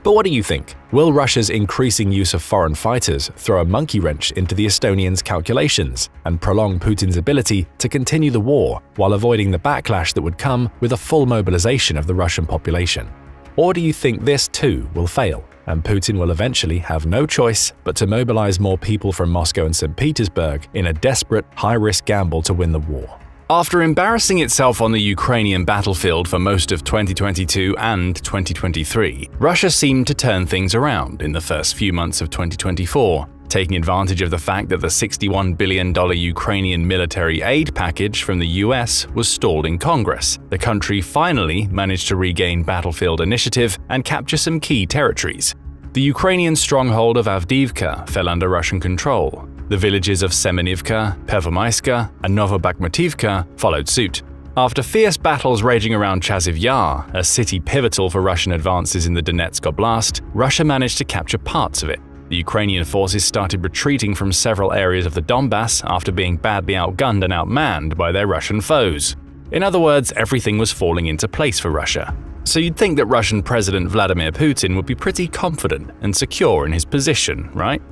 But what do you think? Will Russia's increasing use of foreign fighters throw a monkey wrench into the Estonians' calculations and prolong Putin's ability to continue the war while avoiding the backlash that would come with a full mobilization of the Russian population? Or do you think this too will fail, and Putin will eventually have no choice but to mobilize more people from Moscow and St. Petersburg in a desperate, high-risk gamble to win the war? After embarrassing itself on the Ukrainian battlefield for most of 2022 and 2023, Russia seemed to turn things around in the first few months of 2024, taking advantage of the fact that the $61 billion Ukrainian military aid package from the US was stalled in Congress. The country finally managed to regain battlefield initiative and capture some key territories. The Ukrainian stronghold of Avdiivka fell under Russian control. The villages of Semenivka, Pervomaiska, and Novobakhmutivka followed suit. After fierce battles raging around Chaziv Yar, a city pivotal for Russian advances in the Donetsk Oblast, Russia managed to capture parts of it. The Ukrainian forces started retreating from several areas of the Donbass after being badly outgunned and outmanned by their Russian foes. In other words, everything was falling into place for Russia. So you'd think that Russian President Vladimir Putin would be pretty confident and secure in his position, right?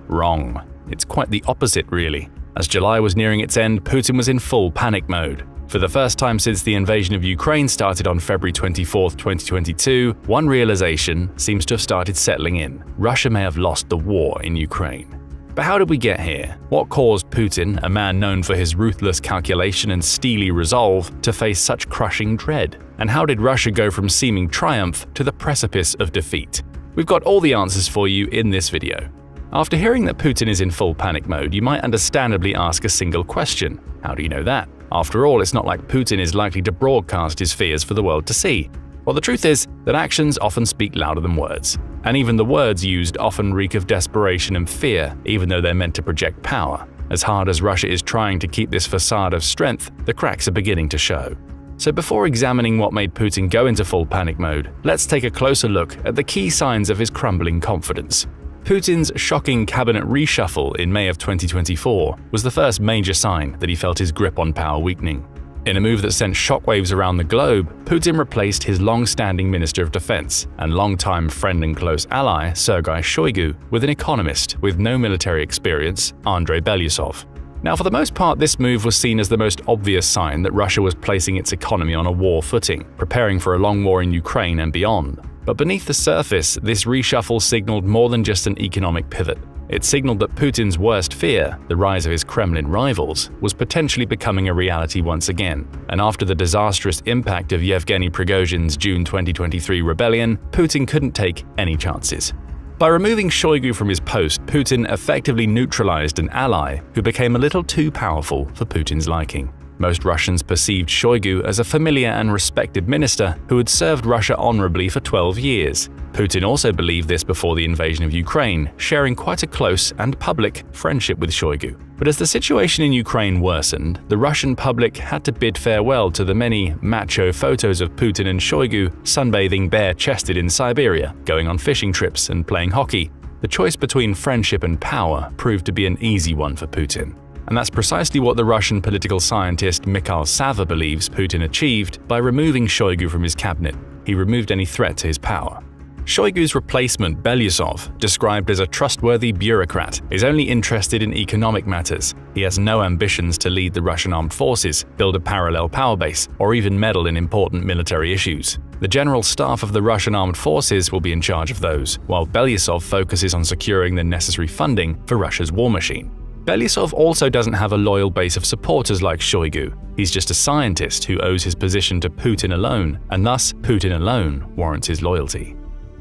Wrong. It's quite the opposite, really. As July was nearing its end, Putin was in full panic mode. For the first time since the invasion of Ukraine started on February 24, 2022, one realization seems to have started settling in. Russia may have lost the war in Ukraine. But how did we get here? What caused Putin, a man known for his ruthless calculation and steely resolve, to face such crushing dread? And how did Russia go from seeming triumph to the precipice of defeat? We've got all the answers for you in this video. After hearing that Putin is in full panic mode, you might understandably ask a single question. How do you know that? After all, it's not like Putin is likely to broadcast his fears for the world to see. Well, the truth is that actions often speak louder than words. And even the words used often reek of desperation and fear, even though they're meant to project power. As hard as Russia is trying to keep this facade of strength, the cracks are beginning to show. So before examining what made Putin go into full panic mode, let's take a closer look at the key signs of his crumbling confidence. Putin's shocking cabinet reshuffle in May of 2024 was the first major sign that he felt his grip on power weakening. In a move that sent shockwaves around the globe, Putin replaced his long-standing Minister of Defense and longtime friend and close ally, Sergei Shoigu, with an economist with no military experience, Andrei Belousov. Now, for the most part, this move was seen as the most obvious sign that Russia was placing its economy on a war footing, preparing for a long war in Ukraine and beyond. But beneath the surface, this reshuffle signaled more than just an economic pivot. It signaled that Putin's worst fear, the rise of his Kremlin rivals, was potentially becoming a reality once again. And after the disastrous impact of Yevgeny Prigozhin's June 2023 rebellion, Putin couldn't take any chances. By removing Shoigu from his post, Putin effectively neutralized an ally who became a little too powerful for Putin's liking. Most Russians perceived Shoigu as a familiar and respected minister who had served Russia honorably for 12 years. Putin also believed this before the invasion of Ukraine, sharing quite a close and public friendship with Shoigu. But as the situation in Ukraine worsened, the Russian public had to bid farewell to the many macho photos of Putin and Shoigu sunbathing bare-chested in Siberia, going on fishing trips and playing hockey. The choice between friendship and power proved to be an easy one for Putin. And that's precisely what the Russian political scientist Mikhail Sava believes Putin achieved by removing Shoigu from his cabinet. He removed any threat to his power. Shoigu's replacement, Belousov, described as a trustworthy bureaucrat, is only interested in economic matters. He has no ambitions to lead the Russian armed forces, build a parallel power base, or even meddle in important military issues. The general staff of the Russian armed forces will be in charge of those, while Belousov focuses on securing the necessary funding for Russia's war machine. Belousov also doesn't have a loyal base of supporters like Shoigu. He's just a scientist who owes his position to Putin alone, and thus Putin alone warrants his loyalty.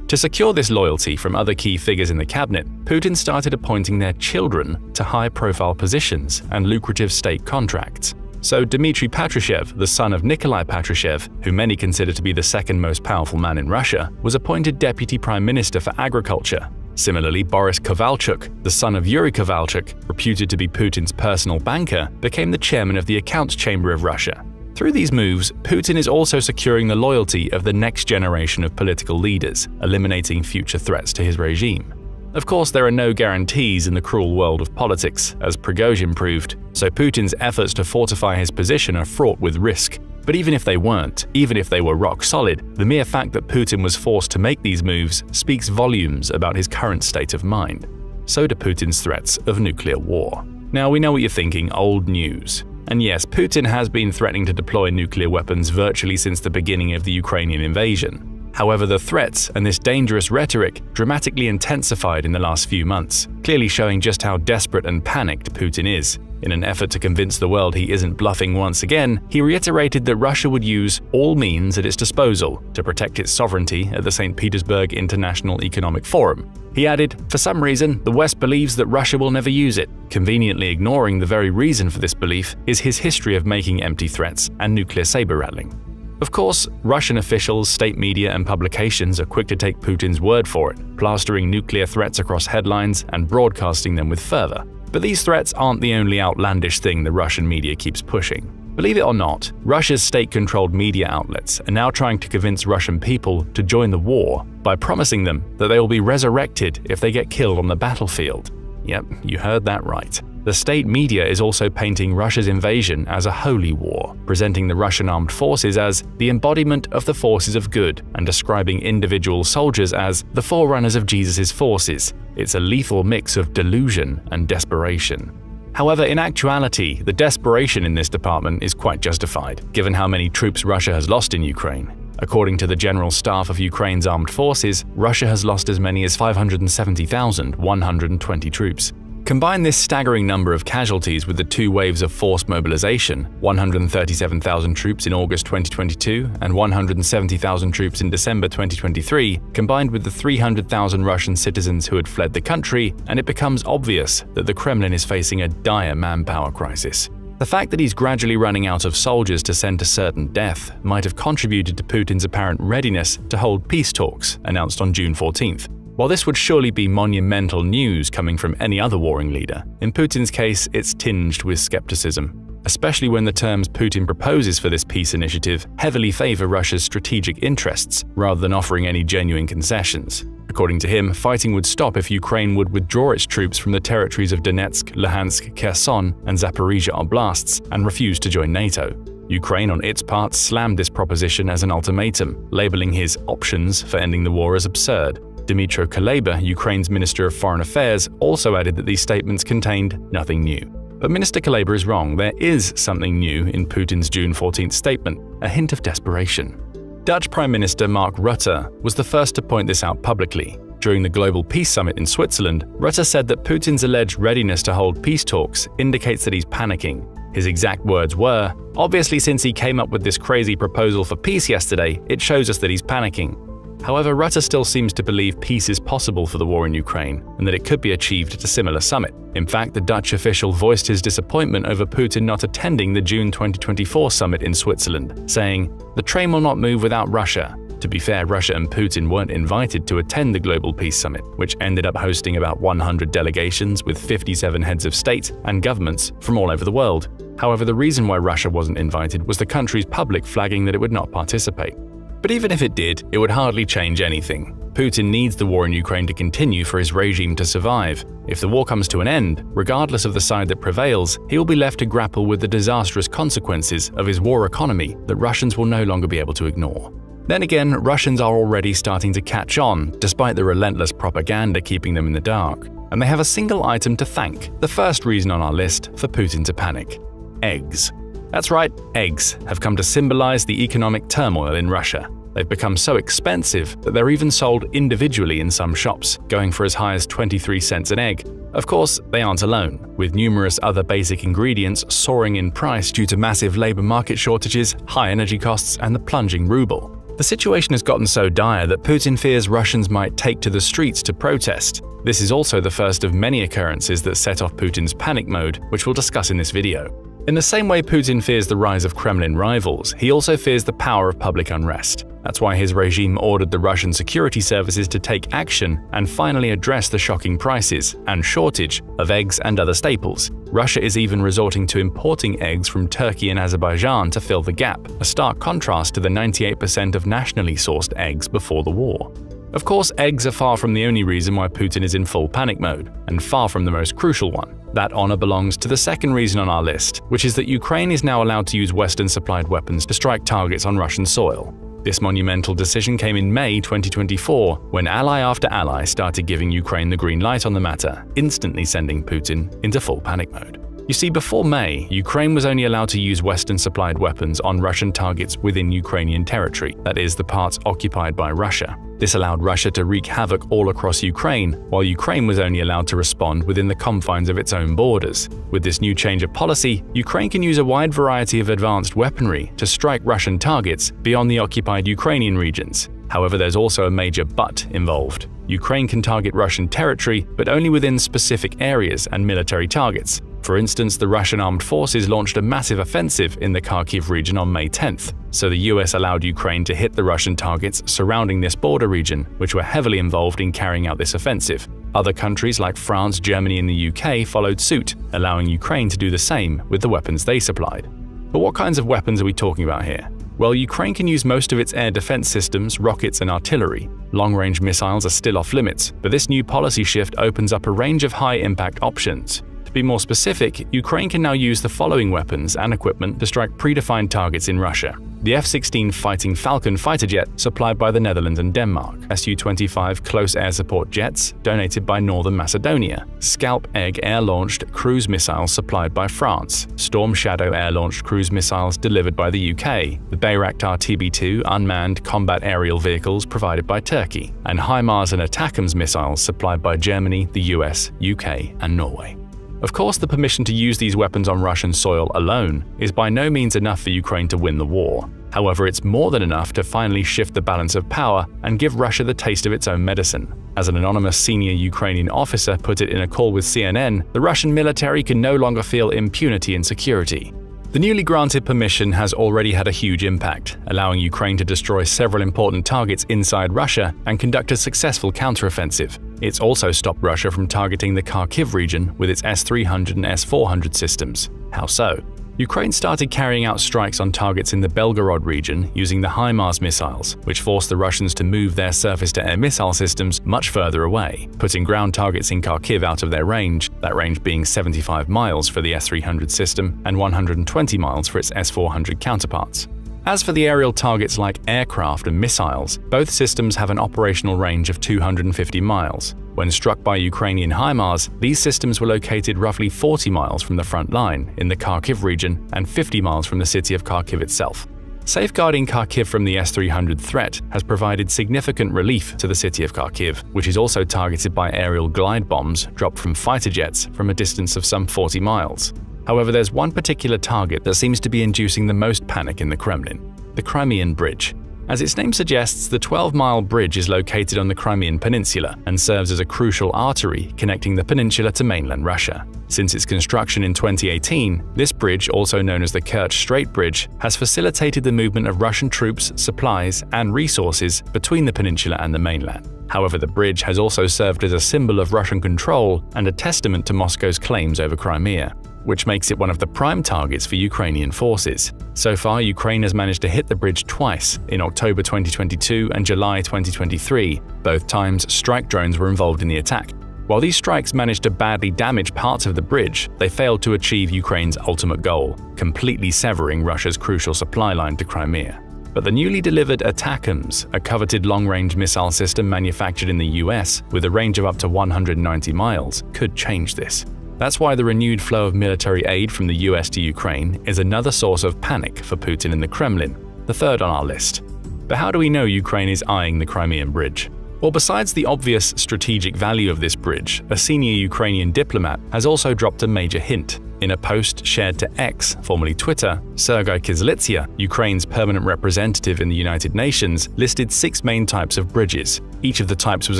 To secure this loyalty from other key figures in the cabinet, Putin started appointing their children to high-profile positions and lucrative state contracts. So Dmitry Patrushev, the son of Nikolai Patrushev, who many consider to be the second most powerful man in Russia, was appointed deputy prime minister for agriculture. Similarly, Boris Kovalchuk, the son of Yuri Kovalchuk, reputed to be Putin's personal banker, became the chairman of the accounts chamber of Russia. Through these moves, Putin is also securing the loyalty of the next generation of political leaders, eliminating future threats to his regime. Of course, there are no guarantees in the cruel world of politics, as Prigozhin proved, so Putin's efforts to fortify his position are fraught with risk. But even if they weren't, even if they were rock solid, the mere fact that Putin was forced to make these moves speaks volumes about his current state of mind. So do Putin's threats of nuclear war. Now, we know what you're thinking, old news. And yes, Putin has been threatening to deploy nuclear weapons virtually since the beginning of the Ukrainian invasion. However, the threats and this dangerous rhetoric dramatically intensified in the last few months, clearly showing just how desperate and panicked Putin is. In an effort to convince the world he isn't bluffing once again, he reiterated that Russia would use all means at its disposal to protect its sovereignty at the St. Petersburg International Economic Forum. He added, for some reason, the West believes that Russia will never use it. Conveniently ignoring the very reason for this belief is his history of making empty threats and nuclear saber-rattling. Of course, Russian officials, state media, and publications are quick to take Putin's word for it, plastering nuclear threats across headlines and broadcasting them with fervor. But these threats aren't the only outlandish thing the Russian media keeps pushing. Believe it or not, Russia's state-controlled media outlets are now trying to convince Russian people to join the war by promising them that they will be resurrected if they get killed on the battlefield. Yep, you heard that right. The state media is also painting Russia's invasion as a holy war, presenting the Russian armed forces as the embodiment of the forces of good and describing individual soldiers as the forerunners of Jesus' forces. It's a lethal mix of delusion and desperation. However, in actuality, the desperation in this department is quite justified, given how many troops Russia has lost in Ukraine. According to the General Staff of Ukraine's armed forces, Russia has lost as many as 570,120 troops. Combine this staggering number of casualties with the two waves of forced mobilization, 137,000 troops in August 2022 and 170,000 troops in December 2023, combined with the 300,000 Russian citizens who had fled the country, and it becomes obvious that the Kremlin is facing a dire manpower crisis. The fact that he's gradually running out of soldiers to send to certain death might have contributed to Putin's apparent readiness to hold peace talks announced on June 14th. While this would surely be monumental news coming from any other warring leader, in Putin's case it's tinged with skepticism, especially when the terms Putin proposes for this peace initiative heavily favor Russia's strategic interests rather than offering any genuine concessions. According to him, fighting would stop if Ukraine would withdraw its troops from the territories of Donetsk, Luhansk, Kherson, and Zaporizhia oblasts and refuse to join NATO. Ukraine, on its part, slammed this proposition as an ultimatum, labeling his options for ending the war as absurd. Dmytro Kuleba, Ukraine's Minister of Foreign Affairs, also added that these statements contained nothing new. But Minister Kuleba is wrong. There is something new in Putin's June 14th statement, a hint of desperation. Dutch Prime Minister Mark Rutte was the first to point this out publicly. During the Global Peace Summit in Switzerland, Rutte said that Putin's alleged readiness to hold peace talks indicates that he's panicking. His exact words were, "Obviously, since he came up with this crazy proposal for peace yesterday, it shows us that he's panicking." However, Rutte still seems to believe peace is possible for the war in Ukraine and that it could be achieved at a similar summit. In fact, the Dutch official voiced his disappointment over Putin not attending the June 2024 summit in Switzerland, saying, "The train will not move without Russia." To be fair, Russia and Putin weren't invited to attend the Global Peace Summit, which ended up hosting about 100 delegations with 57 heads of state and governments from all over the world. However, the reason why Russia wasn't invited was the country's public flagging that it would not participate. But even if it did, it would hardly change anything. Putin needs the war in Ukraine to continue for his regime to survive. If the war comes to an end, regardless of the side that prevails, he will be left to grapple with the disastrous consequences of his war economy that Russians will no longer be able to ignore. Then again, Russians are already starting to catch on, despite the relentless propaganda keeping them in the dark. And they have a single item to thank, the first reason on our list for Putin to panic: eggs. That's right, eggs have come to symbolize the economic turmoil in Russia. They've become so expensive that they're even sold individually in some shops, going for as high as 23 cents an egg. Of course, they aren't alone, with numerous other basic ingredients soaring in price due to massive labor market shortages, high energy costs, and the plunging ruble. The situation has gotten so dire that Putin fears Russians might take to the streets to protest. This is also the first of many occurrences that set off Putin's panic mode, which we'll discuss in this video. In the same way Putin fears the rise of Kremlin rivals, he also fears the power of public unrest. That's why his regime ordered the Russian security services to take action and finally address the shocking prices and shortage of eggs and other staples. Russia is even resorting to importing eggs from Turkey and Azerbaijan to fill the gap, a stark contrast to the 98% of nationally sourced eggs before the war. Of course, eggs are far from the only reason why Putin is in full panic mode, and far from the most crucial one. That honor belongs to the second reason on our list, which is that Ukraine is now allowed to use Western-supplied weapons to strike targets on Russian soil. This monumental decision came in May 2024, when ally after ally started giving Ukraine the green light on the matter, instantly sending Putin into full panic mode. You see, before May, Ukraine was only allowed to use Western-supplied weapons on Russian targets within Ukrainian territory, that is, the parts occupied by Russia. This allowed Russia to wreak havoc all across Ukraine, while Ukraine was only allowed to respond within the confines of its own borders. With this new change of policy, Ukraine can use a wide variety of advanced weaponry to strike Russian targets beyond the occupied Ukrainian regions. However, there's also a major but involved. Ukraine can target Russian territory, but only within specific areas and military targets. For instance, the Russian armed forces launched a massive offensive in the Kharkiv region on May 10th, so the US allowed Ukraine to hit the Russian targets surrounding this border region, which were heavily involved in carrying out this offensive. Other countries like France, Germany, and the UK followed suit, allowing Ukraine to do the same with the weapons they supplied. But what kinds of weapons are we talking about here? Well, Ukraine can use most of its air defense systems, rockets, and artillery. Long-range missiles are still off limits, but this new policy shift opens up a range of high-impact options. To be more specific, Ukraine can now use the following weapons and equipment to strike predefined targets in Russia: the F-16 Fighting Falcon fighter jet supplied by the Netherlands and Denmark, Su-25 close air support jets donated by Northern Macedonia, Scalp Egg air-launched cruise missiles supplied by France, Storm Shadow air-launched cruise missiles delivered by the UK, the Bayraktar TB2 unmanned combat aerial vehicles provided by Turkey, and HIMARS and ATACMS missiles supplied by Germany, the US, UK, and Norway. Of course, the permission to use these weapons on Russian soil alone is by no means enough for Ukraine to win the war. However, it's more than enough to finally shift the balance of power and give Russia the taste of its own medicine. As an anonymous senior Ukrainian officer put it in a call with CNN, the Russian military can no longer feel impunity and security. The newly granted permission has already had a huge impact, allowing Ukraine to destroy several important targets inside Russia and conduct a successful counteroffensive. It's also stopped Russia from targeting the Kharkiv region with its S-300 and S-400 systems. How so? Ukraine started carrying out strikes on targets in the Belgorod region using the HIMARS missiles, which forced the Russians to move their surface-to-air missile systems much further away, putting ground targets in Kharkiv out of their range, that range being 75 miles for the S-300 system and 120 miles for its S-400 counterparts. As for the aerial targets like aircraft and missiles, both systems have an operational range of 250 miles. When struck by Ukrainian HIMARS, these systems were located roughly 40 miles from the front line in the Kharkiv region and 50 miles from the city of Kharkiv itself. Safeguarding Kharkiv from the S-300 threat has provided significant relief to the city of Kharkiv, which is also targeted by aerial glide bombs dropped from fighter jets from a distance of some 40 miles. However, there's one particular target that seems to be inducing the most panic in the Kremlin: the Crimean Bridge. As its name suggests, the 12-mile bridge is located on the Crimean Peninsula and serves as a crucial artery connecting the peninsula to mainland Russia. Since its construction in 2018, this bridge, also known as the Kerch Strait Bridge, has facilitated the movement of Russian troops, supplies, and resources between the peninsula and the mainland. However, the bridge has also served as a symbol of Russian control and a testament to Moscow's claims over Crimea, which makes it one of the prime targets for Ukrainian forces. So far, Ukraine has managed to hit the bridge twice, in October 2022 and July 2023. Both times, strike drones were involved in the attack. While these strikes managed to badly damage parts of the bridge, they failed to achieve Ukraine's ultimate goal, completely severing Russia's crucial supply line to Crimea. But the newly delivered ATACMS, a coveted long-range missile system manufactured in the US with a range of up to 190 miles, could change this. That's why the renewed flow of military aid from the US to Ukraine is another source of panic for Putin and the Kremlin, the third on our list. But how do we know Ukraine is eyeing the Crimean Bridge? Well, besides the obvious strategic value of this bridge, a senior Ukrainian diplomat has also dropped a major hint. In a post shared to X, formerly Twitter, Sergei Kyslytsya, Ukraine's permanent representative in the United Nations, listed 6 main types of bridges. Each of the types was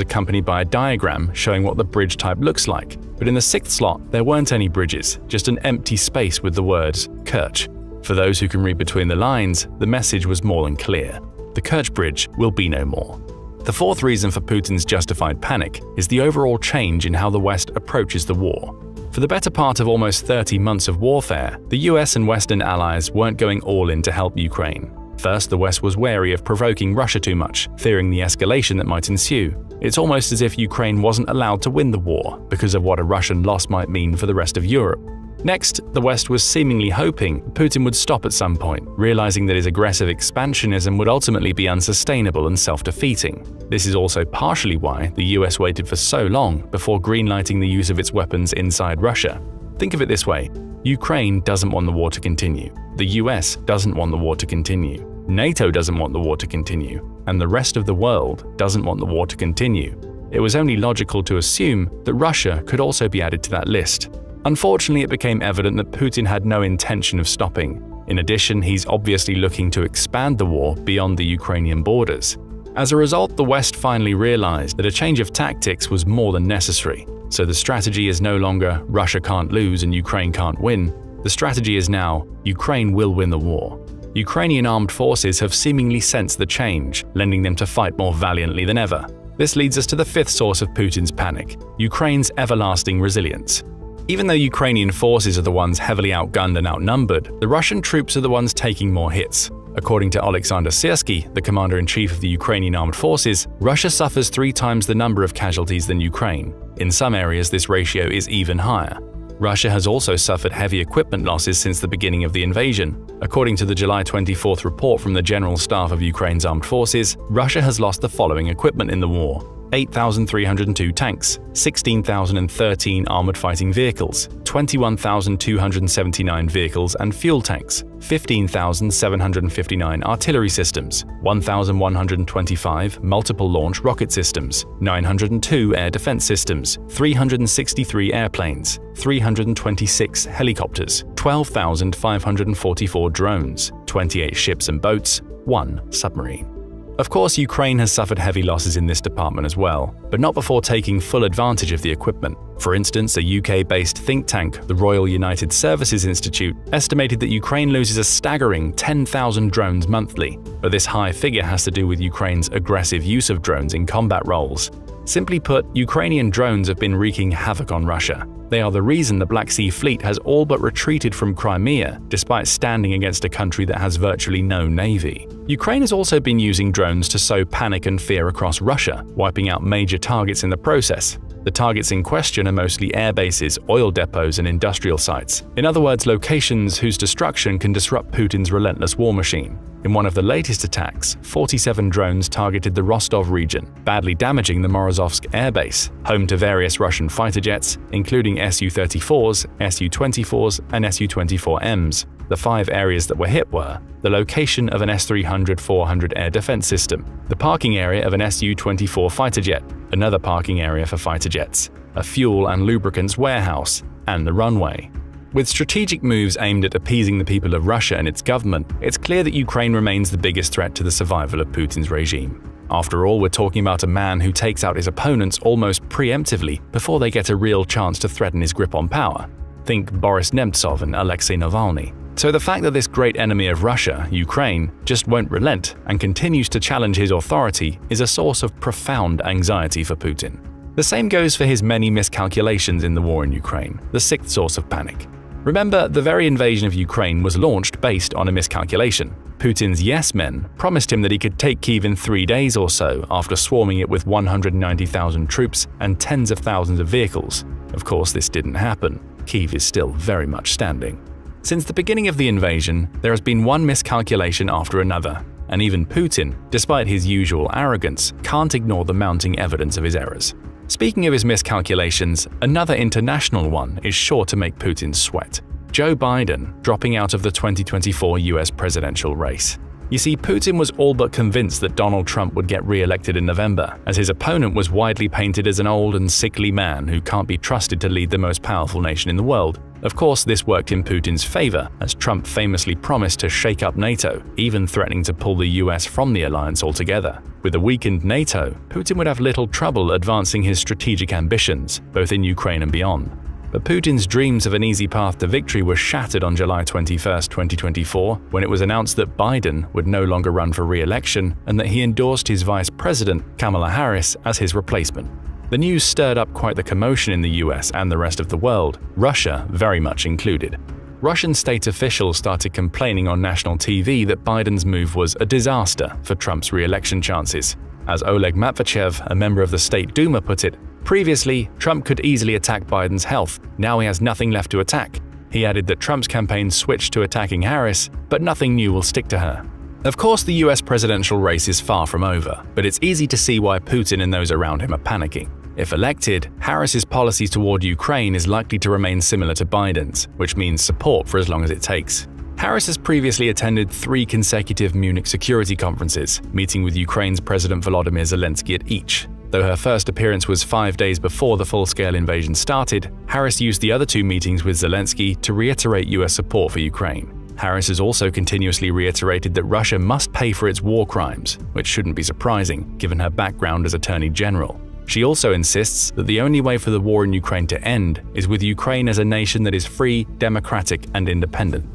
accompanied by a diagram showing what the bridge type looks like. But in the 6th slot, there weren't any bridges, just an empty space with the words Kerch. For those who can read between the lines, the message was more than clear. The Kerch Bridge will be no more. The 4th reason for Putin's justified panic is the overall change in how the West approaches the war. For the better part of almost 30 months of warfare, the US and Western allies weren't going all in to help Ukraine. First, the West was wary of provoking Russia too much, fearing the escalation that might ensue. It's almost as if Ukraine wasn't allowed to win the war because of what a Russian loss might mean for the rest of Europe. Next, the West was seemingly hoping Putin would stop at some point, realizing that his aggressive expansionism would ultimately be unsustainable and self-defeating. This is also partially why the US waited for so long before greenlighting the use of its weapons inside Russia. Think of it this way: Ukraine doesn't want the war to continue, the US doesn't want the war to continue, NATO doesn't want the war to continue, and the rest of the world doesn't want the war to continue. It was only logical to assume that Russia could also be added to that list. Unfortunately, it became evident that Putin had no intention of stopping. In addition, he's obviously looking to expand the war beyond the Ukrainian borders. As a result, the West finally realized that a change of tactics was more than necessary. So the strategy is no longer Russia can't lose and Ukraine can't win. The strategy is now Ukraine will win the war. Ukrainian armed forces have seemingly sensed the change, lending them to fight more valiantly than ever. This leads us to the 5th source of Putin's panic: Ukraine's everlasting resilience. Even though Ukrainian forces are the ones heavily outgunned and outnumbered, the Russian troops are the ones taking more hits. According to Alexander Syrsky, the commander-in-chief of the Ukrainian armed forces, Russia suffers 3 times the number of casualties than Ukraine. In some areas, this ratio is even higher. Russia has also suffered heavy equipment losses since the beginning of the invasion. According to the July 24th report from the General Staff of Ukraine's armed forces, Russia has lost the following equipment in the war: 8,302 tanks, 16,013 armored fighting vehicles, 21,279 vehicles and fuel tanks, 15,759 artillery systems, 1,125 multiple launch rocket systems, 902 air defense systems, 363 airplanes, 326 helicopters, 12,544 drones, 28 ships and boats, 1 submarine. Of course, Ukraine has suffered heavy losses in this department as well, but not before taking full advantage of the equipment. For instance, a UK-based think tank, the Royal United Services Institute, estimated that Ukraine loses a staggering 10,000 drones monthly, but this high figure has to do with Ukraine's aggressive use of drones in combat roles. Simply put, Ukrainian drones have been wreaking havoc on Russia. They are the reason the Black Sea Fleet has all but retreated from Crimea, despite standing against a country that has virtually no navy. Ukraine has also been using drones to sow panic and fear across Russia, wiping out major targets in the process. The targets in question are mostly air bases, oil depots, and industrial sites. In other words, locations whose destruction can disrupt Putin's relentless war machine. In one of the latest attacks, 47 drones targeted the Rostov region, badly damaging the Morozovsk airbase, home to various Russian fighter jets, including Su-34s, Su-24s, and Su-24Ms. The 5 areas that were hit were the location of an S-300-400 air defense system, the parking area of an Su-24 fighter jet, another parking area for fighter jets, a fuel and lubricants warehouse, and the runway. With strategic moves aimed at appeasing the people of Russia and its government, it's clear that Ukraine remains the biggest threat to the survival of Putin's regime. After all, we're talking about a man who takes out his opponents almost preemptively before they get a real chance to threaten his grip on power. Think Boris Nemtsov and Alexei Navalny. So the fact that this great enemy of Russia, Ukraine, just won't relent and continues to challenge his authority is a source of profound anxiety for Putin. The same goes for his many miscalculations in the war in Ukraine, the sixth source of panic. Remember, the very invasion of Ukraine was launched based on a miscalculation. Putin's yes men promised him that he could take Kyiv in 3 days or so after swarming it with 190,000 troops and tens of thousands of vehicles. Of course, this didn't happen. Kyiv is still very much standing. Since the beginning of the invasion, there has been one miscalculation after another, and even Putin, despite his usual arrogance, can't ignore the mounting evidence of his errors. Speaking of his miscalculations, another international one is sure to make Putin sweat: Joe Biden dropping out of the 2024 US presidential race. You see, Putin was all but convinced that Donald Trump would get re-elected in November, as his opponent was widely painted as an old and sickly man who can't be trusted to lead the most powerful nation in the world. Of course, this worked in Putin's favor, as Trump famously promised to shake up NATO, even threatening to pull the US from the alliance altogether. With a weakened NATO, Putin would have little trouble advancing his strategic ambitions, both in Ukraine and beyond. But Putin's dreams of an easy path to victory were shattered on July 21, 2024, when it was announced that Biden would no longer run for re-election and that he endorsed his vice president, Kamala Harris, as his replacement. The news stirred up quite the commotion in the US and the rest of the world, Russia very much included. Russian state officials started complaining on national TV that Biden's move was a disaster for Trump's re-election chances. As Oleg Matveyev, a member of the State Duma, put it, previously, Trump could easily attack Biden's health. Now he has nothing left to attack. He added that Trump's campaign switched to attacking Harris, but nothing new will stick to her. Of course, the US presidential race is far from over, but it's easy to see why Putin and those around him are panicking. If elected, Harris's policy toward Ukraine is likely to remain similar to Biden's, which means support for as long as it takes. Harris has previously attended 3 consecutive Munich security conferences, meeting with Ukraine's President Volodymyr Zelensky at each. Though her first appearance was 5 days before the full-scale invasion started, Harris used the other 2 meetings with Zelensky to reiterate US support for Ukraine. Harris has also continuously reiterated that Russia must pay for its war crimes, which shouldn't be surprising, given her background as Attorney General. She also insists that the only way for the war in Ukraine to end is with Ukraine as a nation that is free, democratic, and independent.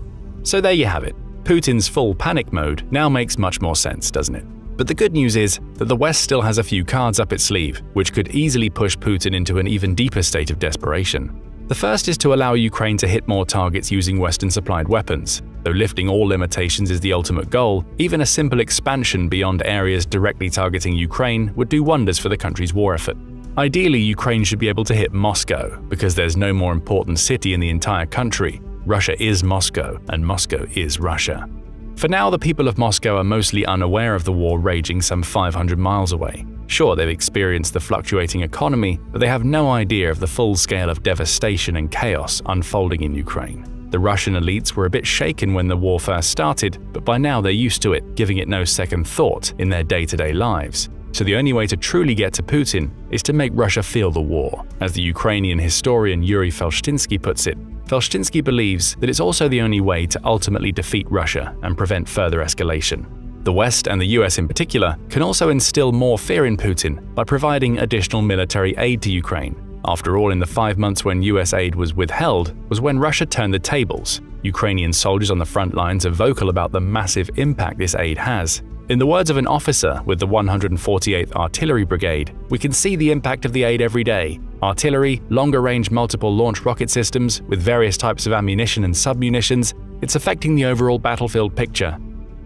So there you have it. Putin's full panic mode now makes much more sense, doesn't it? But the good news is that the West still has a few cards up its sleeve, which could easily push Putin into an even deeper state of desperation. The first is to allow Ukraine to hit more targets using Western-supplied weapons. Though lifting all limitations is the ultimate goal, even a simple expansion beyond areas directly targeting Ukraine would do wonders for the country's war effort. Ideally, Ukraine should be able to hit Moscow, because there's no more important city in the entire country. Russia is Moscow, and Moscow is Russia. For now, the people of Moscow are mostly unaware of the war raging some 500 miles away. Sure, they've experienced the fluctuating economy, but they have no idea of the full scale of devastation and chaos unfolding in Ukraine. The Russian elites were a bit shaken when the war first started, but by now they're used to it, giving it no second thought in their day-to-day lives. So the only way to truly get to Putin is to make Russia feel the war. As the Ukrainian historian Yuri Felshtinsky puts it, Felshtinsky believes that it's also the only way to ultimately defeat Russia and prevent further escalation. The West, and the US in particular, can also instill more fear in Putin by providing additional military aid to Ukraine. After all, in the 5 months when US aid was withheld was when Russia turned the tables. Ukrainian soldiers on the front lines are vocal about the massive impact this aid has. In the words of an officer with the 148th Artillery Brigade, we can see the impact of the aid every day. Artillery, longer-range multiple-launch rocket systems with various types of ammunition and submunitions, it's affecting the overall battlefield picture.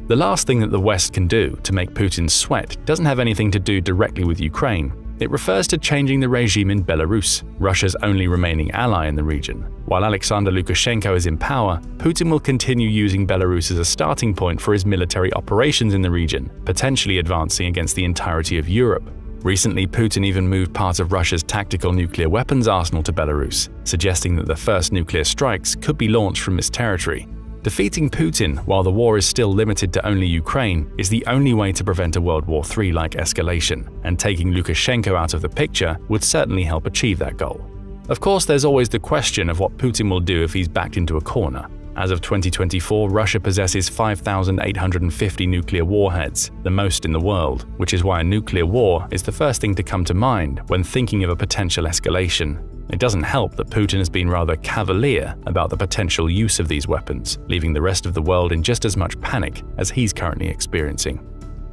The last thing that the West can do to make Putin sweat doesn't have anything to do directly with Ukraine. It refers to changing the regime in Belarus, Russia's only remaining ally in the region. While Alexander Lukashenko is in power, Putin will continue using Belarus as a starting point for his military operations in the region, potentially advancing against the entirety of Europe. Recently, Putin even moved part of Russia's tactical nuclear weapons arsenal to Belarus, suggesting that the first nuclear strikes could be launched from this territory. Defeating Putin while the war is still limited to only Ukraine is the only way to prevent a World War III-like escalation, and taking Lukashenko out of the picture would certainly help achieve that goal. Of course, there's always the question of what Putin will do if he's backed into a corner. As of 2024, Russia possesses 5,850 nuclear warheads, the most in the world, which is why a nuclear war is the first thing to come to mind when thinking of a potential escalation. It doesn't help that Putin has been rather cavalier about the potential use of these weapons, leaving the rest of the world in just as much panic as he's currently experiencing.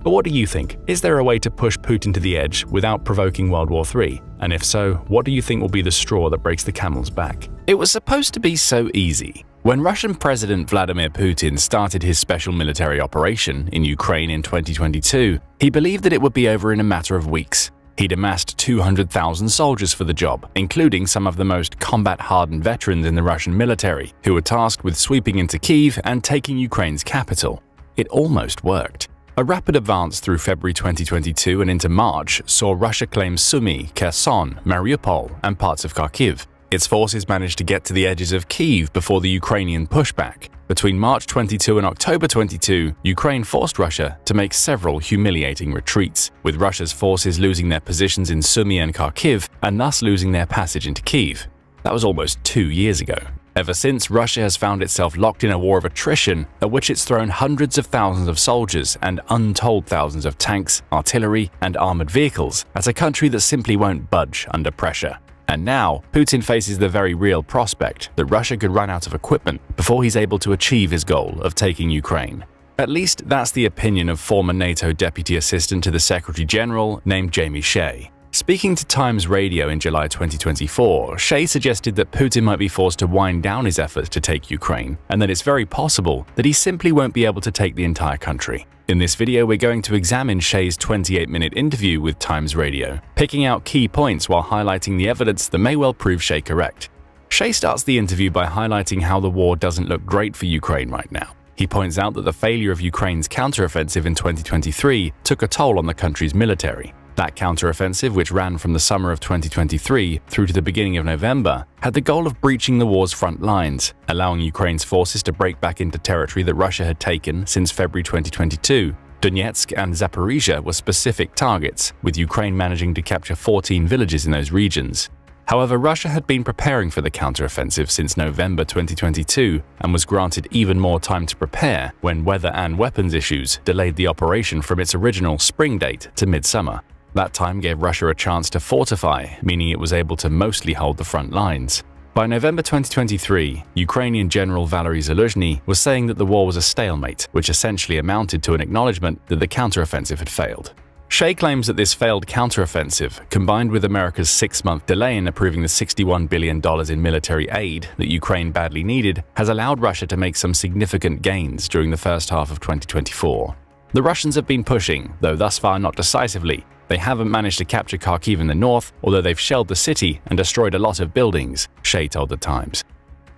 But what do you think? Is there a way to push Putin to the edge without provoking World War III? And if so, what do you think will be the straw that breaks the camel's back? It was supposed to be so easy. When Russian President Vladimir Putin started his special military operation in Ukraine in 2022, he believed that it would be over in a matter of weeks. He'd amassed 200,000 soldiers for the job, including some of the most combat-hardened veterans in the Russian military, who were tasked with sweeping into Kyiv and taking Ukraine's capital. It almost worked. A rapid advance through February 2022 and into March saw Russia claim Sumy, Kherson, Mariupol, and parts of Kharkiv. Its forces managed to get to the edges of Kyiv before the Ukrainian pushback. Between March 22 and October 22, Ukraine forced Russia to make several humiliating retreats, with Russia's forces losing their positions in Sumy and Kharkiv and thus losing their passage into Kyiv. That was almost 2 years ago. Ever since, Russia has found itself locked in a war of attrition at which it's thrown hundreds of thousands of soldiers and untold thousands of tanks, artillery, and armored vehicles at a country that simply won't budge under pressure. And now, Putin faces the very real prospect that Russia could run out of equipment before he's able to achieve his goal of taking Ukraine. At least that's the opinion of former NATO Deputy Assistant to the Secretary General named Jamie Shea. Speaking to Times Radio in July 2024, Shea suggested that Putin might be forced to wind down his efforts to take Ukraine, and that it's very possible that he simply won't be able to take the entire country. In this video, we're going to examine Shea's 28-minute interview with Times Radio, picking out key points while highlighting the evidence that may well prove Shea correct. Shea starts the interview by highlighting how the war doesn't look great for Ukraine right now. He points out that the failure of Ukraine's counteroffensive in 2023 took a toll on the country's military. That counteroffensive, which ran from the summer of 2023 through to the beginning of November, had the goal of breaching the war's front lines, allowing Ukraine's forces to break back into territory that Russia had taken since February 2022. Donetsk and Zaporizhia were specific targets, with Ukraine managing to capture 14 villages in those regions. However, Russia had been preparing for the counteroffensive since November 2022 and was granted even more time to prepare when weather and weapons issues delayed the operation from its original spring date to midsummer. That time gave Russia a chance to fortify, meaning it was able to mostly hold the front lines. By November 2023, Ukrainian General Valery Zaluzhny was saying that the war was a stalemate, which essentially amounted to an acknowledgement that the counteroffensive had failed. Shea claims that this failed counteroffensive, combined with America's 6-month delay in approving the $61 billion in military aid that Ukraine badly needed, has allowed Russia to make some significant gains during the first half of 2024. The Russians have been pushing, though thus far not decisively. They haven't managed to capture Kharkiv in the north, although they've shelled the city and destroyed a lot of buildings, Shea told The Times.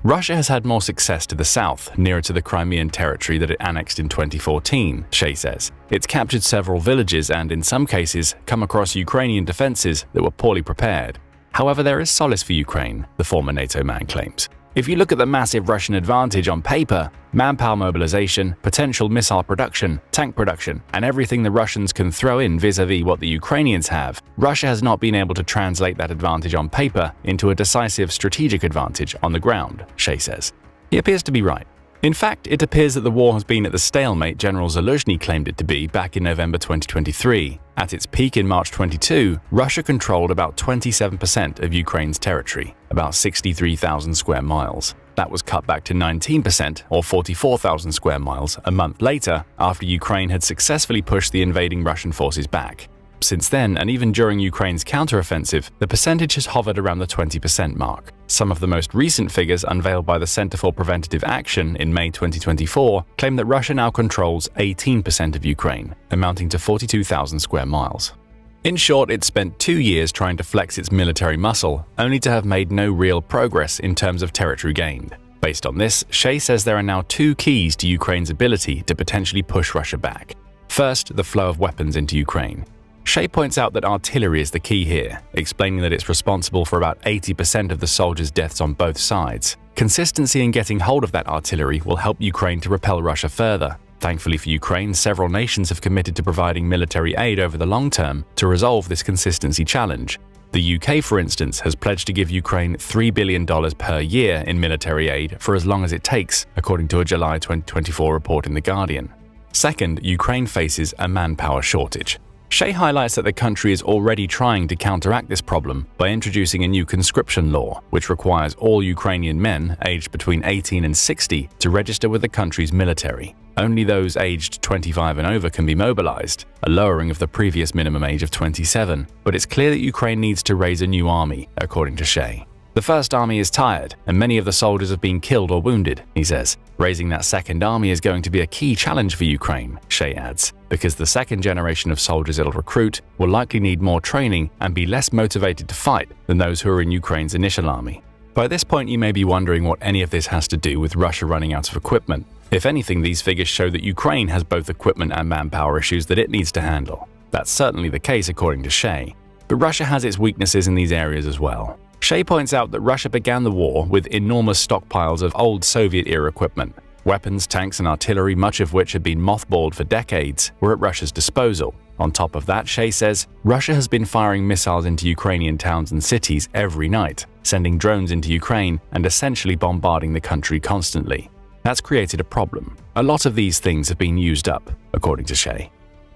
Russia has had more success to the south, nearer to the Crimean territory that it annexed in 2014, Shea says. It's captured several villages and, in some cases, come across Ukrainian defenses that were poorly prepared. However, there is solace for Ukraine, the former NATO man claims. If you look at the massive Russian advantage on paper, manpower mobilization, potential missile production, tank production, and everything the Russians can throw in vis-a-vis what the Ukrainians have, Russia has not been able to translate that advantage on paper into a decisive strategic advantage on the ground, Shea says. He appears to be right. In fact, it appears that the war has been at the stalemate General Zaluzhny claimed it to be back in November 2023. At its peak in March 22, Russia controlled about 27% of Ukraine's territory, about 63,000 square miles. That was cut back to 19%, or 44,000 square miles, a month later, after Ukraine had successfully pushed the invading Russian forces back. Since then, and even during Ukraine's counteroffensive, the percentage has hovered around the 20% mark. Some of the most recent figures unveiled by the Center for Preventative Action in May 2024 claim that Russia now controls 18% of Ukraine, amounting to 42,000 square miles. In short, it spent 2 years trying to flex its military muscle, only to have made no real progress in terms of territory gained. Based on this, Shea says there are now 2 keys to Ukraine's ability to potentially push Russia back. First, the flow of weapons into Ukraine. Shea points out that artillery is the key here, explaining that it's responsible for about 80% of the soldiers' deaths on both sides. Consistency in getting hold of that artillery will help Ukraine to repel Russia further. Thankfully for Ukraine, several nations have committed to providing military aid over the long term to resolve this consistency challenge. The UK, for instance, has pledged to give Ukraine $3 billion per year in military aid for as long as it takes, according to a July 2024 report in The Guardian. Second, Ukraine faces a manpower shortage. Shea highlights that the country is already trying to counteract this problem by introducing a new conscription law, which requires all Ukrainian men aged between 18 and 60 to register with the country's military. Only those aged 25 and over can be mobilized, a lowering of the previous minimum age of 27. But it's clear that Ukraine needs to raise a new army, according to Shea. The first army is tired, and many of the soldiers have been killed or wounded, he says. Raising that second army is going to be a key challenge for Ukraine, Shea adds, because the second generation of soldiers it'll recruit will likely need more training and be less motivated to fight than those who are in Ukraine's initial army. By this point, you may be wondering what any of this has to do with Russia running out of equipment. If anything, these figures show that Ukraine has both equipment and manpower issues that it needs to handle. That's certainly the case according to Shea. But Russia has its weaknesses in these areas as well. Shea points out that Russia began the war with enormous stockpiles of old Soviet-era equipment. Weapons, tanks, and artillery, much of which had been mothballed for decades, were at Russia's disposal. On top of that, Shea says, Russia has been firing missiles into Ukrainian towns and cities every night, sending drones into Ukraine and essentially bombarding the country constantly. That's created a problem. A lot of these things have been used up, according to Shea.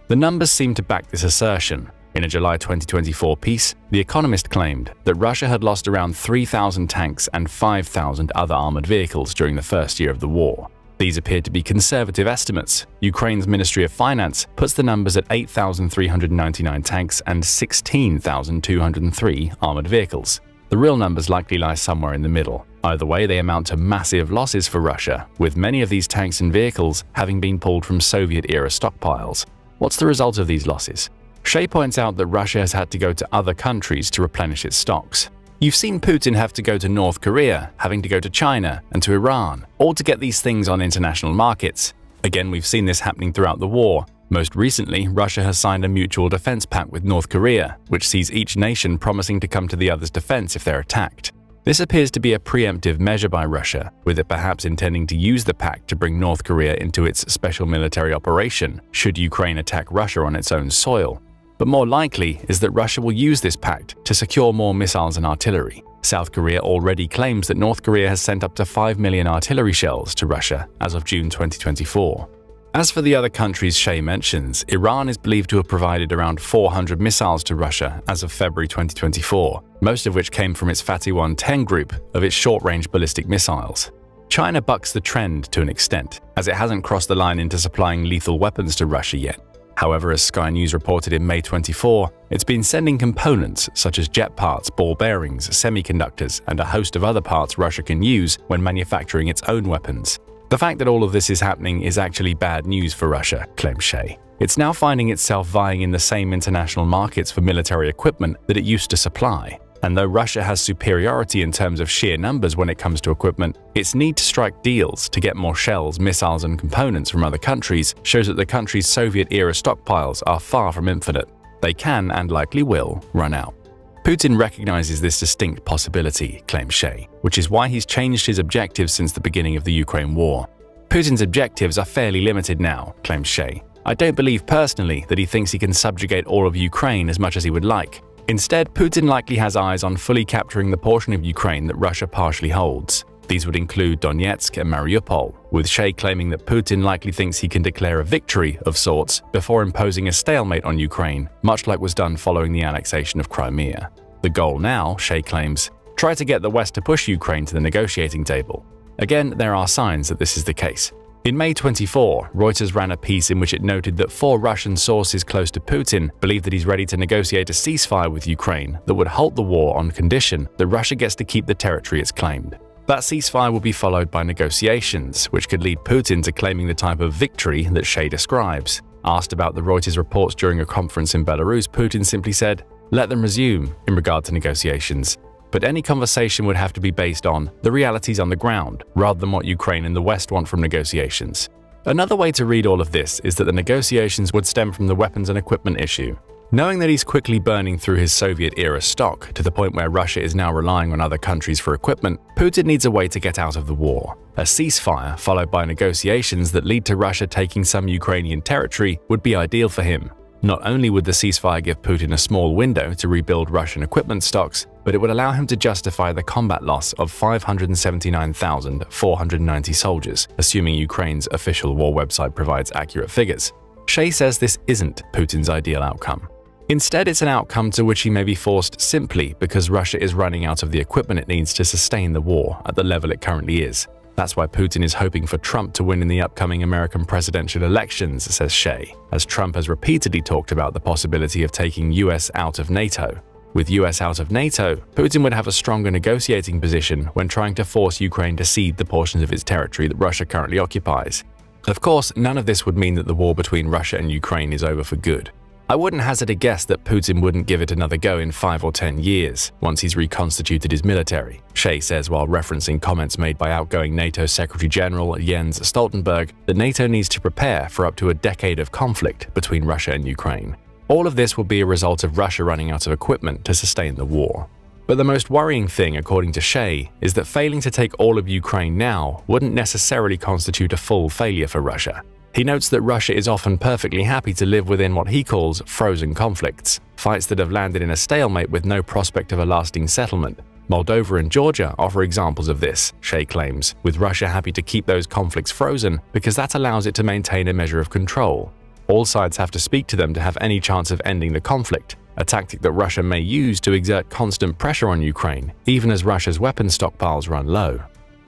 The numbers seem to back this assertion. In a July 2024 piece, The Economist claimed that Russia had lost around 3,000 tanks and 5,000 other armored vehicles during the first year of the war. These appear to be conservative estimates. Ukraine's Ministry of Finance puts the numbers at 8,399 tanks and 16,203 armored vehicles. The real numbers likely lie somewhere in the middle. Either way, they amount to massive losses for Russia, with many of these tanks and vehicles having been pulled from Soviet-era stockpiles. What's the result of these losses? Shea points out that Russia has had to go to other countries to replenish its stocks. You've seen Putin have to go to North Korea, having to go to China and to Iran, all to get these things on international markets. Again, we've seen this happening throughout the war. Most recently, Russia has signed a mutual defense pact with North Korea, which sees each nation promising to come to the other's defense if they're attacked. This appears to be a preemptive measure by Russia, with it perhaps intending to use the pact to bring North Korea into its special military operation should Ukraine attack Russia on its own soil. But more likely is that Russia will use this pact to secure more missiles and artillery. South Korea already claims that North Korea has sent up to 5 million artillery shells to Russia as of June 2024. As for the other countries Shea mentions, Iran is believed to have provided around 400 missiles to Russia as of February 2024, most of which came from its Fatih 110 group of its short-range ballistic missiles. China bucks the trend to an extent, as it hasn't crossed the line into supplying lethal weapons to Russia yet. However, as Sky News reported in May 24, it's been sending components such as jet parts, ball bearings, semiconductors, and a host of other parts Russia can use when manufacturing its own weapons. The fact that all of this is happening is actually bad news for Russia, claims Shea. It's now finding itself vying in the same international markets for military equipment that it used to supply. And though Russia has superiority in terms of sheer numbers when it comes to equipment, its need to strike deals to get more shells, missiles, and components from other countries shows that the country's Soviet-era stockpiles are far from infinite. They can, and likely will, run out. Putin recognizes this distinct possibility, claims Shea, which is why he's changed his objectives since the beginning of the Ukraine war. Putin's objectives are fairly limited now, claims Shea. I don't believe personally that he thinks he can subjugate all of Ukraine as much as he would like. Instead, Putin likely has eyes on fully capturing the portion of Ukraine that Russia partially holds. These would include Donetsk and Mariupol, with Shea claiming that Putin likely thinks he can declare a victory of sorts before imposing a stalemate on Ukraine, much like was done following the annexation of Crimea. The goal now, Shea claims, try to get the West to push Ukraine to the negotiating table. Again, there are signs that this is the case. In May 24, Reuters ran a piece in which it noted that 4 Russian sources close to Putin believe that he's ready to negotiate a ceasefire with Ukraine that would halt the war on condition that Russia gets to keep the territory it's claimed. That ceasefire will be followed by negotiations, which could lead Putin to claiming the type of victory that Shea describes. Asked about the Reuters reports during a conference in Belarus, Putin simply said, "Let them resume," in regard to negotiations. But any conversation would have to be based on the realities on the ground, rather than what Ukraine and the West want from negotiations. Another way to read all of this is that the negotiations would stem from the weapons and equipment issue. Knowing that he's quickly burning through his Soviet-era stock to the point where Russia is now relying on other countries for equipment, Putin needs a way to get out of the war. A ceasefire, followed by negotiations that lead to Russia taking some Ukrainian territory, would be ideal for him. Not only would the ceasefire give Putin a small window to rebuild Russian equipment stocks, but it would allow him to justify the combat loss of 579,490 soldiers, assuming Ukraine's official war website provides accurate figures. Shea says this isn't Putin's ideal outcome. Instead, it's an outcome to which he may be forced simply because Russia is running out of the equipment it needs to sustain the war at the level it currently is. That's why Putin is hoping for Trump to win in the upcoming American presidential elections, says Shea, as Trump has repeatedly talked about the possibility of taking US out of NATO. With US out of NATO, Putin would have a stronger negotiating position when trying to force Ukraine to cede the portions of its territory that Russia currently occupies. Of course, none of this would mean that the war between Russia and Ukraine is over for good. I wouldn't hazard a guess that Putin wouldn't give it another go in 5 or 10 years, once he's reconstituted his military, Shea says while referencing comments made by outgoing NATO Secretary-General Jens Stoltenberg that NATO needs to prepare for up to a decade of conflict between Russia and Ukraine. All of this will be a result of Russia running out of equipment to sustain the war. But the most worrying thing, according to Shea, is that failing to take all of Ukraine now wouldn't necessarily constitute a full failure for Russia. He notes that Russia is often perfectly happy to live within what he calls frozen conflicts, fights that have landed in a stalemate with no prospect of a lasting settlement. Moldova and Georgia offer examples of this, Shea claims, with Russia happy to keep those conflicts frozen because that allows it to maintain a measure of control. All sides have to speak to them to have any chance of ending the conflict, a tactic that Russia may use to exert constant pressure on Ukraine, even as Russia's weapon stockpiles run low.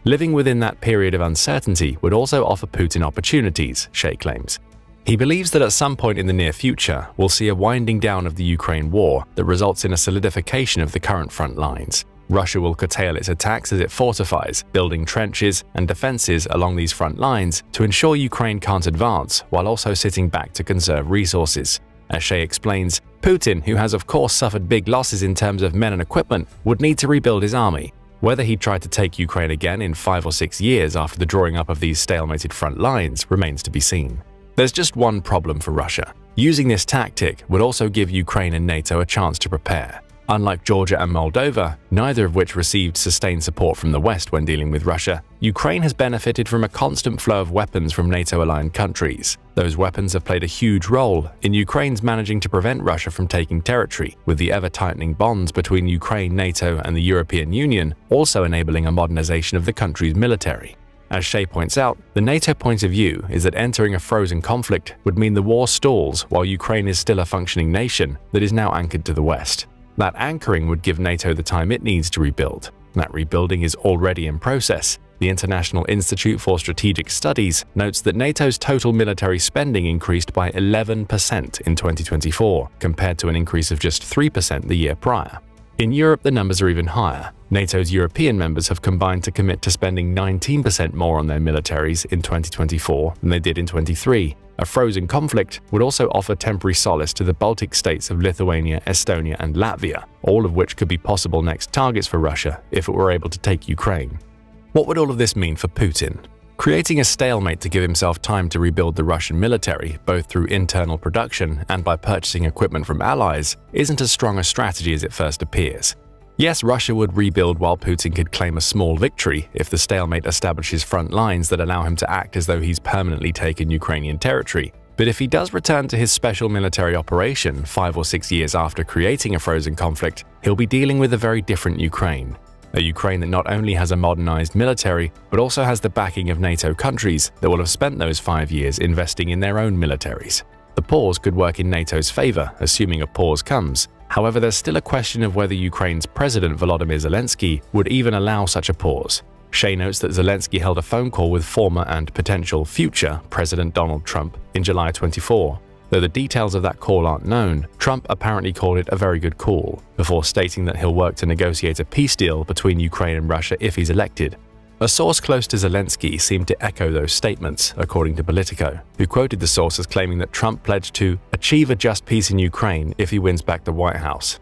Living within that period of uncertainty would also offer Putin opportunities, Shea claims. He believes that at some point in the near future, we'll see a winding down of the Ukraine war that results in a solidification of the current front lines. Russia will curtail its attacks as it fortifies, building trenches and defenses along these front lines to ensure Ukraine can't advance while also sitting back to conserve resources. As Shea explains, Putin, who has of course suffered big losses in terms of men and equipment, would need to rebuild his army. Whether he'd try to take Ukraine again in 5 or 6 years after the drawing up of these stalemated front lines remains to be seen. There's just one problem for Russia. Using this tactic would also give Ukraine and NATO a chance to prepare. Unlike Georgia and Moldova, neither of which received sustained support from the West when dealing with Russia, Ukraine has benefited from a constant flow of weapons from NATO-aligned countries. Those weapons have played a huge role in Ukraine's managing to prevent Russia from taking territory, with the ever-tightening bonds between Ukraine, NATO, and the European Union also enabling a modernization of the country's military. As Shea points out, the NATO point of view is that entering a frozen conflict would mean the war stalls while Ukraine is still a functioning nation that is now anchored to the West. That anchoring would give NATO the time it needs to rebuild. That rebuilding is already in process. The International Institute for Strategic Studies notes that NATO's total military spending increased by 11% in 2024, compared to an increase of just 3% the year prior. In Europe, the numbers are even higher. NATO's European members have combined to commit to spending 19% more on their militaries in 2024 than they did in 2023. A frozen conflict would also offer temporary solace to the Baltic states of Lithuania, Estonia, and Latvia, all of which could be possible next targets for Russia if it were able to take Ukraine. What would all of this mean for Putin? Creating a stalemate to give himself time to rebuild the Russian military, both through internal production and by purchasing equipment from allies, isn't as strong a strategy as it first appears. Yes, Russia would rebuild while Putin could claim a small victory if the stalemate establishes front lines that allow him to act as though he's permanently taken Ukrainian territory. But if he does return to his special military operation 5 or 6 years after creating a frozen conflict, he'll be dealing with a very different Ukraine. A Ukraine that not only has a modernized military, but also has the backing of NATO countries that will have spent those 5 years investing in their own militaries. The pause could work in NATO's favor, assuming a pause comes. However, there's still a question of whether Ukraine's President Volodymyr Zelensky would even allow such a pause. Shea notes that Zelensky held a phone call with former and potential future President Donald Trump in July 24. Though the details of that call aren't known, Trump apparently called it a very good call, before stating that he'll work to negotiate a peace deal between Ukraine and Russia if he's elected. A source close to Zelensky seemed to echo those statements, according to Politico, who quoted the source as claiming that Trump pledged to achieve a just peace in Ukraine if he wins back the White House.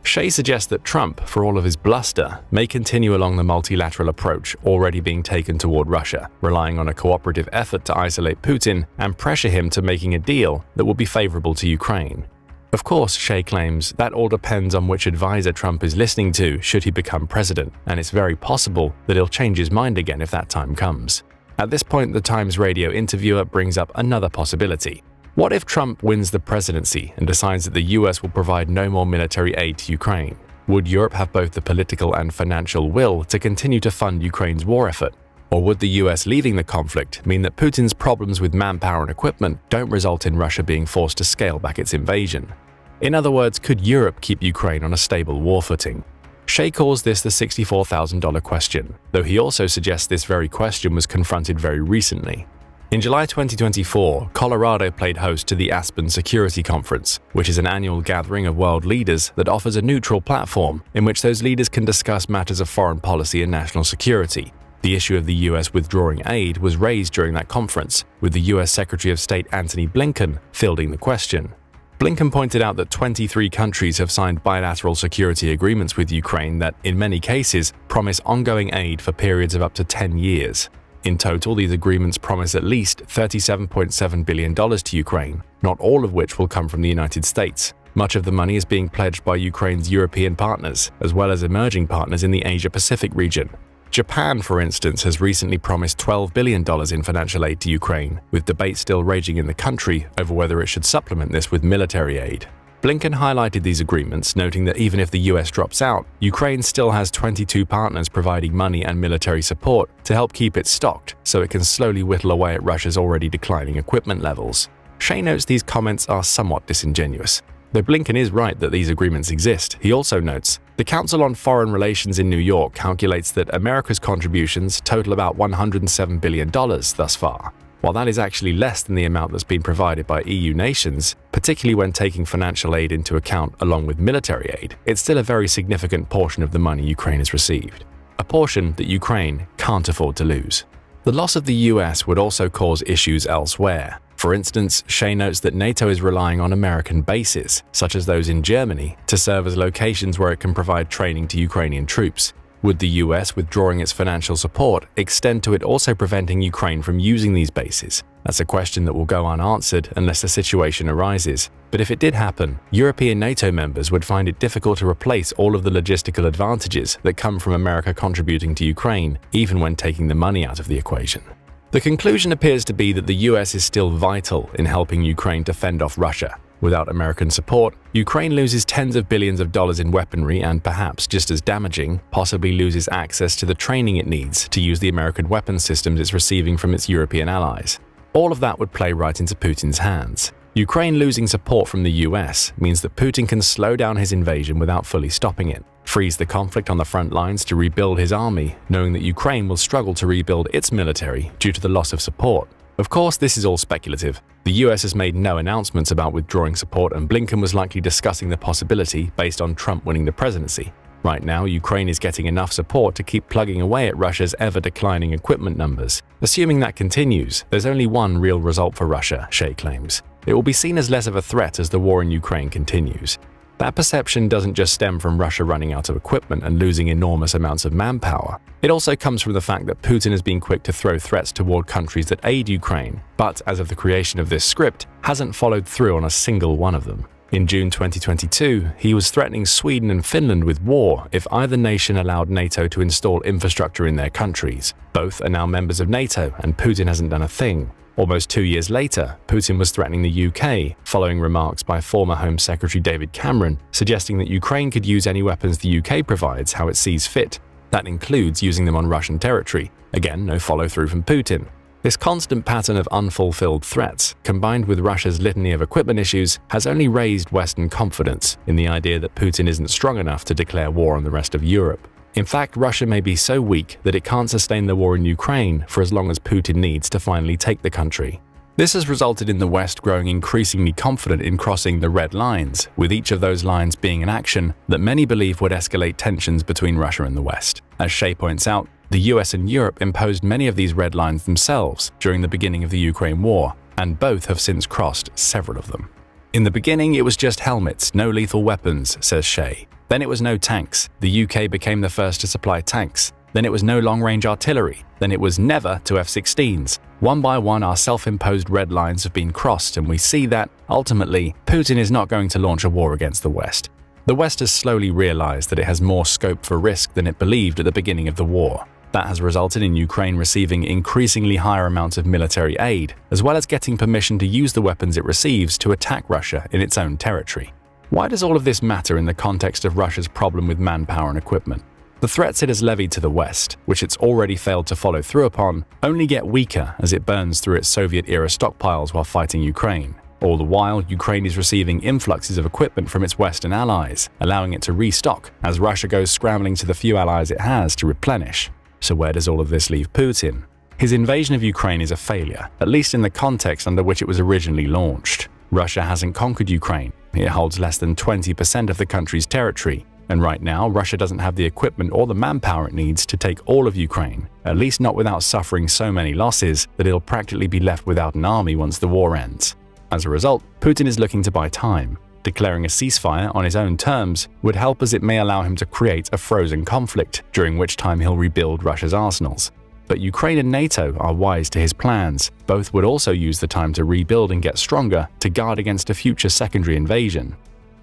Shea suggests that Trump, for all of his bluster, may continue along the multilateral approach already being taken toward Russia, relying on a cooperative effort to isolate Putin and pressure him to making a deal that will be favorable to Ukraine. Of course, Shea claims that all depends on which advisor Trump is listening to should he become president, and it's very possible that he'll change his mind again if that time comes. At this point, the Times radio interviewer brings up another possibility. What if Trump wins the presidency and decides that the US will provide no more military aid to Ukraine? Would Europe have both the political and financial will to continue to fund Ukraine's war effort? Or would the US leaving the conflict mean that Putin's problems with manpower and equipment don't result in Russia being forced to scale back its invasion? In other words, could Europe keep Ukraine on a stable war footing? Shea calls this the $64,000 question, though he also suggests this very question was confronted very recently. In July 2024, Colorado played host to the Aspen Security Conference, which is an annual gathering of world leaders that offers a neutral platform in which those leaders can discuss matters of foreign policy and national security. The issue of the US withdrawing aid was raised during that conference, with the US Secretary of State Antony Blinken fielding the question. Blinken pointed out that 23 countries have signed bilateral security agreements with Ukraine that, in many cases, promise ongoing aid for periods of up to 10 years. In total, these agreements promise at least $37.7 billion to Ukraine, not all of which will come from the United States. Much of the money is being pledged by Ukraine's European partners, as well as emerging partners in the Asia-Pacific region. Japan, for instance, has recently promised $12 billion in financial aid to Ukraine, with debate still raging in the country over whether it should supplement this with military aid. Blinken highlighted these agreements, noting that even if the US drops out, Ukraine still has 22 partners providing money and military support to help keep it stocked so it can slowly whittle away at Russia's already declining equipment levels. Shea notes these comments are somewhat disingenuous. Though Blinken is right that these agreements exist, he also notes, the Council on Foreign Relations in New York calculates that America's contributions total about $107 billion thus far. While that is actually less than the amount that's been provided by EU nations, particularly when taking financial aid into account along with military aid, it's still a very significant portion of the money Ukraine has received. A portion that Ukraine can't afford to lose. The loss of the US would also cause issues elsewhere. For instance, Shea notes that NATO is relying on American bases, such as those in Germany, to serve as locations where it can provide training to Ukrainian troops. Would the US withdrawing its financial support extend to it also preventing Ukraine from using these bases? That's a question that will go unanswered unless a situation arises. But if it did happen, European NATO members would find it difficult to replace all of the logistical advantages that come from America contributing to Ukraine, even when taking the money out of the equation. The conclusion appears to be that the US is still vital in helping Ukraine to fend off Russia. Without American support, Ukraine loses tens of billions of dollars in weaponry and perhaps just as damaging, possibly loses access to the training it needs to use the American weapons systems it's receiving from its European allies. All of that would play right into Putin's hands. Ukraine losing support from the US means that Putin can slow down his invasion without fully stopping it, freeze the conflict on the front lines to rebuild his army, knowing that Ukraine will struggle to rebuild its military due to the loss of support. Of course, this is all speculative. The US has made no announcements about withdrawing support, and Blinken was likely discussing the possibility based on Trump winning the presidency. Right now, Ukraine is getting enough support to keep plugging away at Russia's ever-declining equipment numbers. Assuming that continues, there's only one real result for Russia, Shea claims. It will be seen as less of a threat as the war in Ukraine continues. That perception doesn't just stem from Russia running out of equipment and losing enormous amounts of manpower. It also comes from the fact that Putin has been quick to throw threats toward countries that aid Ukraine, but as of the creation of this script, hasn't followed through on a single one of them. In June 2022, he was threatening Sweden and Finland with war if either nation allowed NATO to install infrastructure in their countries. Both are now members of NATO, and Putin hasn't done a thing. Almost 2 years later, Putin was threatening the UK, following remarks by former Home Secretary David Cameron, suggesting that Ukraine could use any weapons the UK provides how it sees fit. That includes using them on Russian territory. Again, no follow-through from Putin. This constant pattern of unfulfilled threats, combined with Russia's litany of equipment issues, has only raised Western confidence in the idea that Putin isn't strong enough to declare war on the rest of Europe. In fact, Russia may be so weak that it can't sustain the war in Ukraine for as long as Putin needs to finally take the country. This has resulted in the West growing increasingly confident in crossing the red lines, with each of those lines being an action that many believe would escalate tensions between Russia and the West. As Shea points out, the US and Europe imposed many of these red lines themselves during the beginning of the Ukraine war, and both have since crossed several of them. In the beginning, it was just helmets, no lethal weapons, says Shea. Then it was no tanks. The UK became the first to supply tanks. Then it was no long-range artillery. Then it was never to F-16s. One by one, our self-imposed red lines have been crossed, and we see that, ultimately, Putin is not going to launch a war against the West. The West has slowly realized that it has more scope for risk than it believed at the beginning of the war. That has resulted in Ukraine receiving increasingly higher amounts of military aid, as well as getting permission to use the weapons it receives to attack Russia in its own territory. Why does all of this matter in the context of Russia's problem with manpower and equipment? The threats it has levied to the West, which it's already failed to follow through upon, only get weaker as it burns through its Soviet-era stockpiles while fighting Ukraine. All the while, Ukraine is receiving influxes of equipment from its Western allies, allowing it to restock as Russia goes scrambling to the few allies it has to replenish. So where does all of this leave Putin? His invasion of Ukraine is a failure, at least in the context under which it was originally launched. Russia hasn't conquered Ukraine. It holds less than 20% of the country's territory. And right now, Russia doesn't have the equipment or the manpower it needs to take all of Ukraine, at least not without suffering so many losses that it'll practically be left without an army once the war ends. As a result, Putin is looking to buy time. Declaring a ceasefire on his own terms would help, as it may allow him to create a frozen conflict, during which time he'll rebuild Russia's arsenals. But Ukraine and NATO are wise to his plans. Both would also use the time to rebuild and get stronger to guard against a future secondary invasion.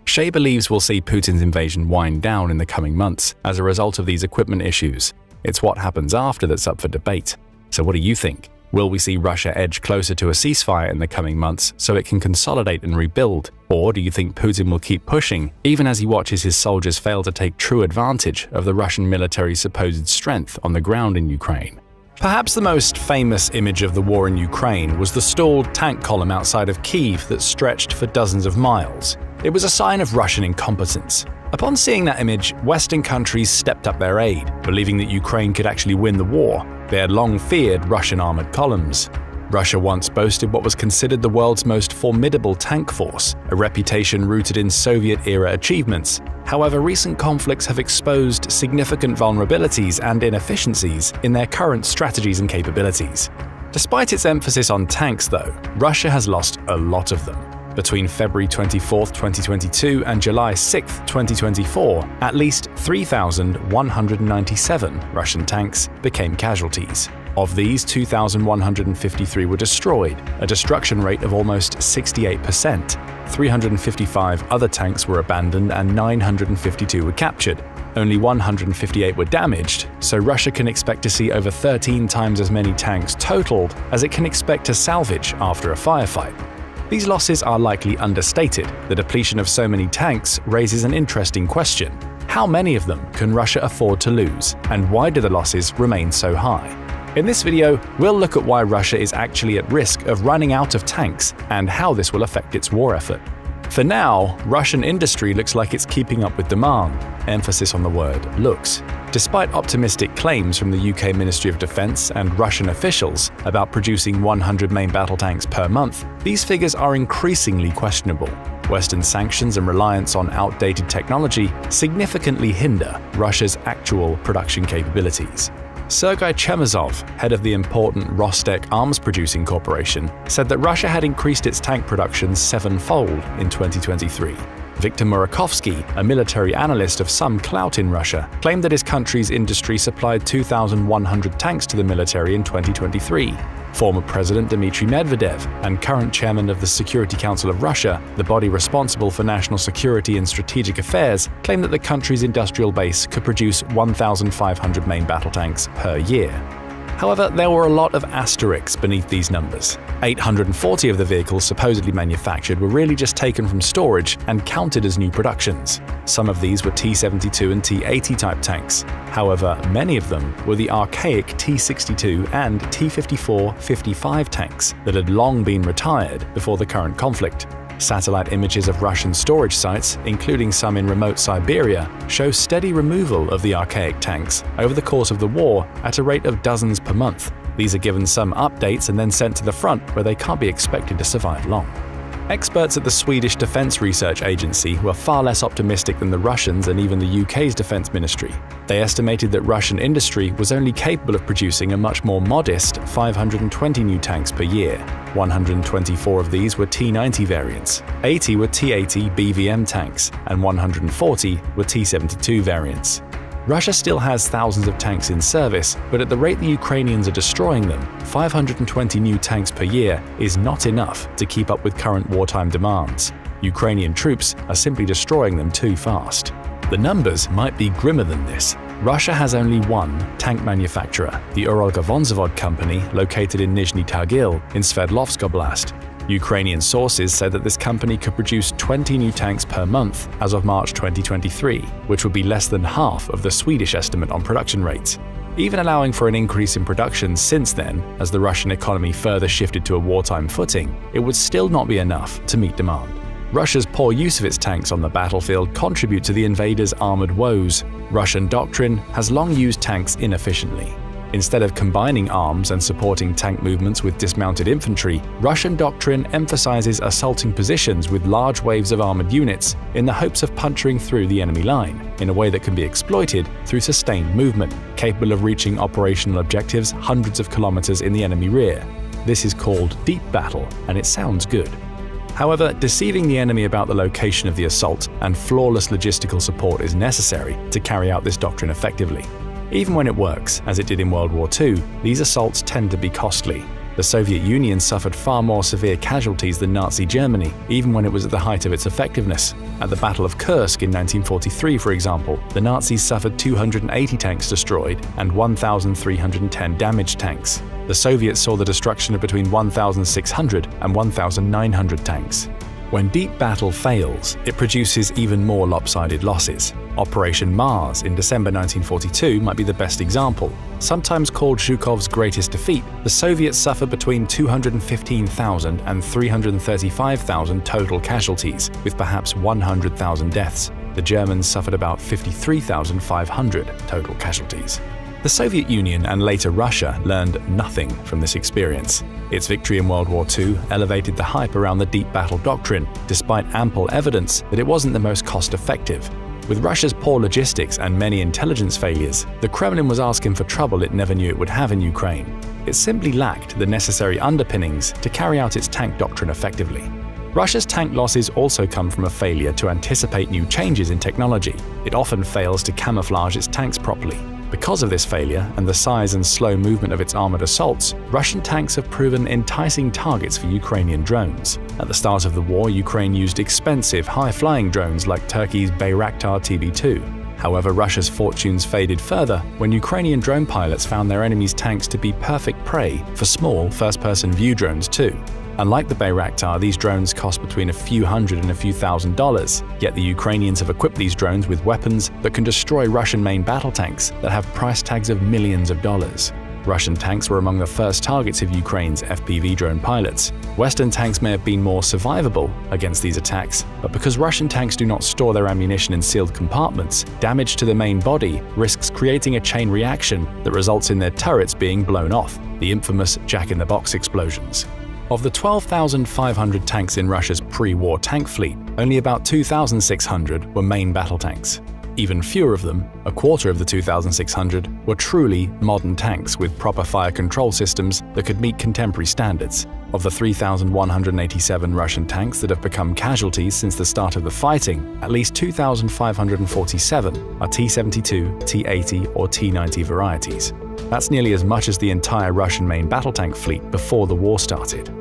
Shea believes we'll see Putin's invasion wind down in the coming months as a result of these equipment issues. It's what happens after that's up for debate. So what do you think? Will we see Russia edge closer to a ceasefire in the coming months so it can consolidate and rebuild? Or do you think Putin will keep pushing, even as he watches his soldiers fail to take true advantage of the Russian military's supposed strength on the ground in Ukraine? Perhaps the most famous image of the war in Ukraine was the stalled tank column outside of Kyiv that stretched for dozens of miles. It was a sign of Russian incompetence. Upon seeing that image, Western countries stepped up their aid, believing that Ukraine could actually win the war. They had long feared Russian armored columns. Russia once boasted what was considered the world's most formidable tank force, a reputation rooted in Soviet-era achievements. However, recent conflicts have exposed significant vulnerabilities and inefficiencies in their current strategies and capabilities. Despite its emphasis on tanks, though, Russia has lost a lot of them. Between February 24, 2022 and July 6, 2024, at least 3,197 Russian tanks became casualties. Of these, 2,153 were destroyed, a destruction rate of almost 68%. 355 other tanks were abandoned and 952 were captured. Only 158 were damaged, so Russia can expect to see over 13 times as many tanks totaled as it can expect to salvage after a firefight. These losses are likely understated. The depletion of so many tanks raises an interesting question. How many of them can Russia afford to lose, and why do the losses remain so high? In this video, we'll look at why Russia is actually at risk of running out of tanks and how this will affect its war effort. For now, Russian industry looks like it's keeping up with demand, emphasis on the word looks. Despite optimistic claims from the UK Ministry of Defence and Russian officials about producing 100 main battle tanks per month, these figures are increasingly questionable. Western sanctions and reliance on outdated technology significantly hinder Russia's actual production capabilities. Sergei Chemezov, head of the important Rostec arms-producing corporation, said that Russia had increased its tank production sevenfold in 2023. Viktor Murakovsky, a military analyst of some clout in Russia, claimed that his country's industry supplied 2,100 tanks to the military in 2023. Former President Dmitry Medvedev and current chairman of the Security Council of Russia, the body responsible for national security and strategic affairs, claimed that the country's industrial base could produce 1,500 main battle tanks per year. However, there were a lot of asterisks beneath these numbers. 840 of the vehicles supposedly manufactured were really just taken from storage and counted as new productions. Some of these were T-72 and T-80 type tanks. However, many of them were the archaic T-62 and T-54-55 tanks that had long been retired before the current conflict. Satellite images of Russian storage sites, including some in remote Siberia, show steady removal of the archaic tanks over the course of the war at a rate of dozens per month. These are given some updates and then sent to the front, where they can't be expected to survive long. Experts at the Swedish Defence Research Agency were far less optimistic than the Russians and even the UK's defence ministry. They estimated that Russian industry was only capable of producing a much more modest 520 new tanks per year. 124 of these were T-90 variants, 80 were T-80 BVM tanks, and 140 were T-72 variants. Russia still has thousands of tanks in service, but at the rate the Ukrainians are destroying them, 520 new tanks per year is not enough to keep up with current wartime demands. Ukrainian troops are simply destroying them too fast. The numbers might be grimmer than this. Russia has only one tank manufacturer, the Uralgovonzavod company located in Nizhny Tagil in Sverdlovsk Oblast. Ukrainian sources said that this company could produce 20 new tanks per month as of March 2023, which would be less than half of the Swedish estimate on production rates. Even allowing for an increase in production since then, as the Russian economy further shifted to a wartime footing, it would still not be enough to meet demand. Russia's poor use of its tanks on the battlefield contribute to the invaders' armored woes. Russian doctrine has long used tanks inefficiently. Instead of combining arms and supporting tank movements with dismounted infantry, Russian doctrine emphasizes assaulting positions with large waves of armored units in the hopes of puncturing through the enemy line, in a way that can be exploited through sustained movement, capable of reaching operational objectives hundreds of kilometers in the enemy rear. This is called deep battle, and it sounds good. However, deceiving the enemy about the location of the assault and flawless logistical support is necessary to carry out this doctrine effectively. Even when it works, as it did in World War II, these assaults tend to be costly. The Soviet Union suffered far more severe casualties than Nazi Germany, even when it was at the height of its effectiveness. At the Battle of Kursk in 1943, for example, the Nazis suffered 280 tanks destroyed and 1,310 damaged tanks. The Soviets saw the destruction of between 1,600 and 1,900 tanks. When deep battle fails, it produces even more lopsided losses. Operation Mars in December 1942 might be the best example. Sometimes called Zhukov's greatest defeat, the Soviets suffered between 215,000 and 335,000 total casualties, with perhaps 100,000 deaths. The Germans suffered about 53,500 total casualties. The Soviet Union and later Russia learned nothing from this experience. Its victory in World War II elevated the hype around the deep battle doctrine, despite ample evidence that it wasn't the most cost-effective. With Russia's poor logistics and many intelligence failures, the Kremlin was asking for trouble it never knew it would have in Ukraine. It simply lacked the necessary underpinnings to carry out its tank doctrine effectively. Russia's tank losses also come from a failure to anticipate new changes in technology. It often fails to camouflage its tanks properly. Because of this failure and the size and slow movement of its armored assaults, Russian tanks have proven enticing targets for Ukrainian drones. At the start of the war, Ukraine used expensive, high-flying drones like Turkey's Bayraktar TB2. However, Russia's fortunes faded further when Ukrainian drone pilots found their enemies' tanks to be perfect prey for small first-person view drones too. Unlike the Bayraktar, these drones cost between a few hundred and a few $1,000s, yet the Ukrainians have equipped these drones with weapons that can destroy Russian main battle tanks that have price tags of millions of dollars. Russian tanks were among the first targets of Ukraine's FPV drone pilots. Western tanks may have been more survivable against these attacks, but because Russian tanks do not store their ammunition in sealed compartments, damage to the main body risks creating a chain reaction that results in their turrets being blown off, the infamous jack-in-the-box explosions. Of the 12,500 tanks in Russia's pre-war tank fleet, only about 2,600 were main battle tanks. Even fewer of them, a quarter of the 2,600, were truly modern tanks with proper fire control systems that could meet contemporary standards. Of the 3,187 Russian tanks that have become casualties since the start of the fighting, at least 2,547 are T-72, T-80 or T-90 varieties. That's nearly as much as the entire Russian main battle tank fleet before the war started.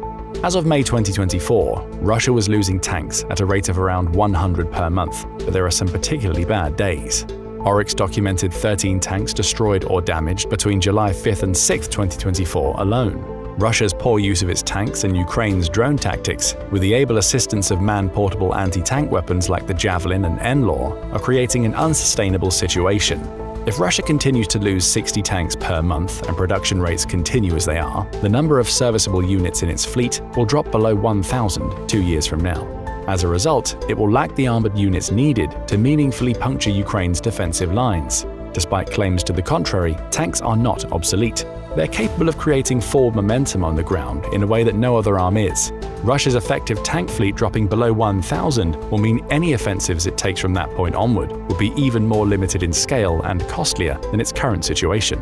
As of May 2024, Russia was losing tanks at a rate of around 100 per month, but there are some particularly bad days. Oryx documented 13 tanks destroyed or damaged between July 5th and 6th, 2024 alone. Russia's poor use of its tanks and Ukraine's drone tactics, with the able assistance of man-portable anti-tank weapons like the Javelin and NLAW, are creating an unsustainable situation. If Russia continues to lose 60 tanks per month and production rates continue as they are, the number of serviceable units in its fleet will drop below 1,000 2 years from now. As a result, it will lack the armored units needed to meaningfully puncture Ukraine's defensive lines. Despite claims to the contrary, tanks are not obsolete. They're capable of creating forward momentum on the ground in a way that no other arm is. Russia's effective tank fleet dropping below 1,000 will mean any offensives it takes from that point onward will be even more limited in scale and costlier than its current situation.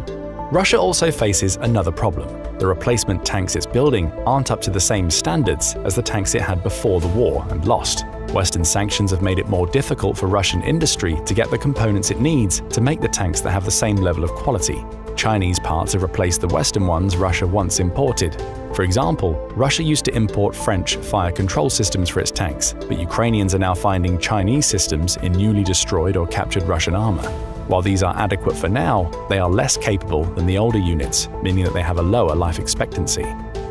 Russia also faces another problem. The replacement tanks it's building aren't up to the same standards as the tanks it had before the war and lost. Western sanctions have made it more difficult for Russian industry to get the components it needs to make the tanks that have the same level of quality. Chinese parts have replaced the Western ones Russia once imported. For example, Russia used to import French fire control systems for its tanks, but Ukrainians are now finding Chinese systems in newly destroyed or captured Russian armor. While these are adequate for now, they are less capable than the older units, meaning that they have a lower life expectancy.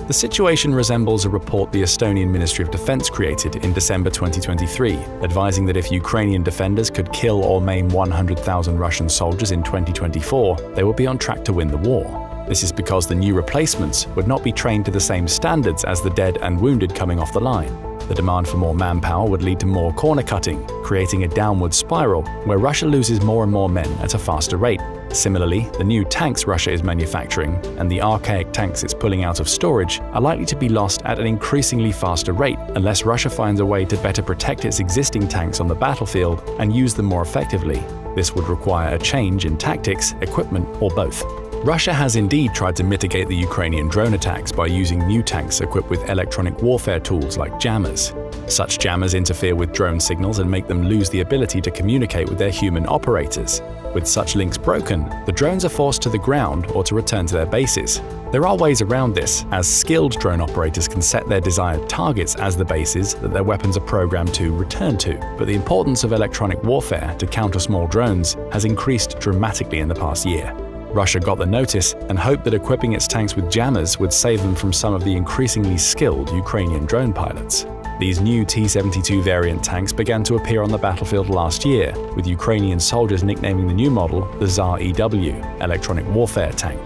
The situation resembles a report the Estonian Ministry of Defense created in December 2023, advising that if Ukrainian defenders could kill or maim 100,000 Russian soldiers in 2024, they would be on track to win the war. This is because the new replacements would not be trained to the same standards as the dead and wounded coming off the line. The demand for more manpower would lead to more corner cutting, creating a downward spiral where Russia loses more and more men at a faster rate. Similarly, the new tanks Russia is manufacturing and the archaic tanks it's pulling out of storage are likely to be lost at an increasingly faster rate unless Russia finds a way to better protect its existing tanks on the battlefield and use them more effectively. This would require a change in tactics, equipment, or both. Russia has indeed tried to mitigate the Ukrainian drone attacks by using new tanks equipped with electronic warfare tools like jammers. Such jammers interfere with drone signals and make them lose the ability to communicate with their human operators. With such links broken, the drones are forced to the ground or to return to their bases. There are ways around this, as skilled drone operators can set their desired targets as the bases that their weapons are programmed to return to, but the importance of electronic warfare to counter small drones has increased dramatically in the past year. Russia got the notice and hoped that equipping its tanks with jammers would save them from some of the increasingly skilled Ukrainian drone pilots. These new T-72 variant tanks began to appear on the battlefield last year, with Ukrainian soldiers nicknaming the new model the Tsar EW, Electronic Warfare Tank.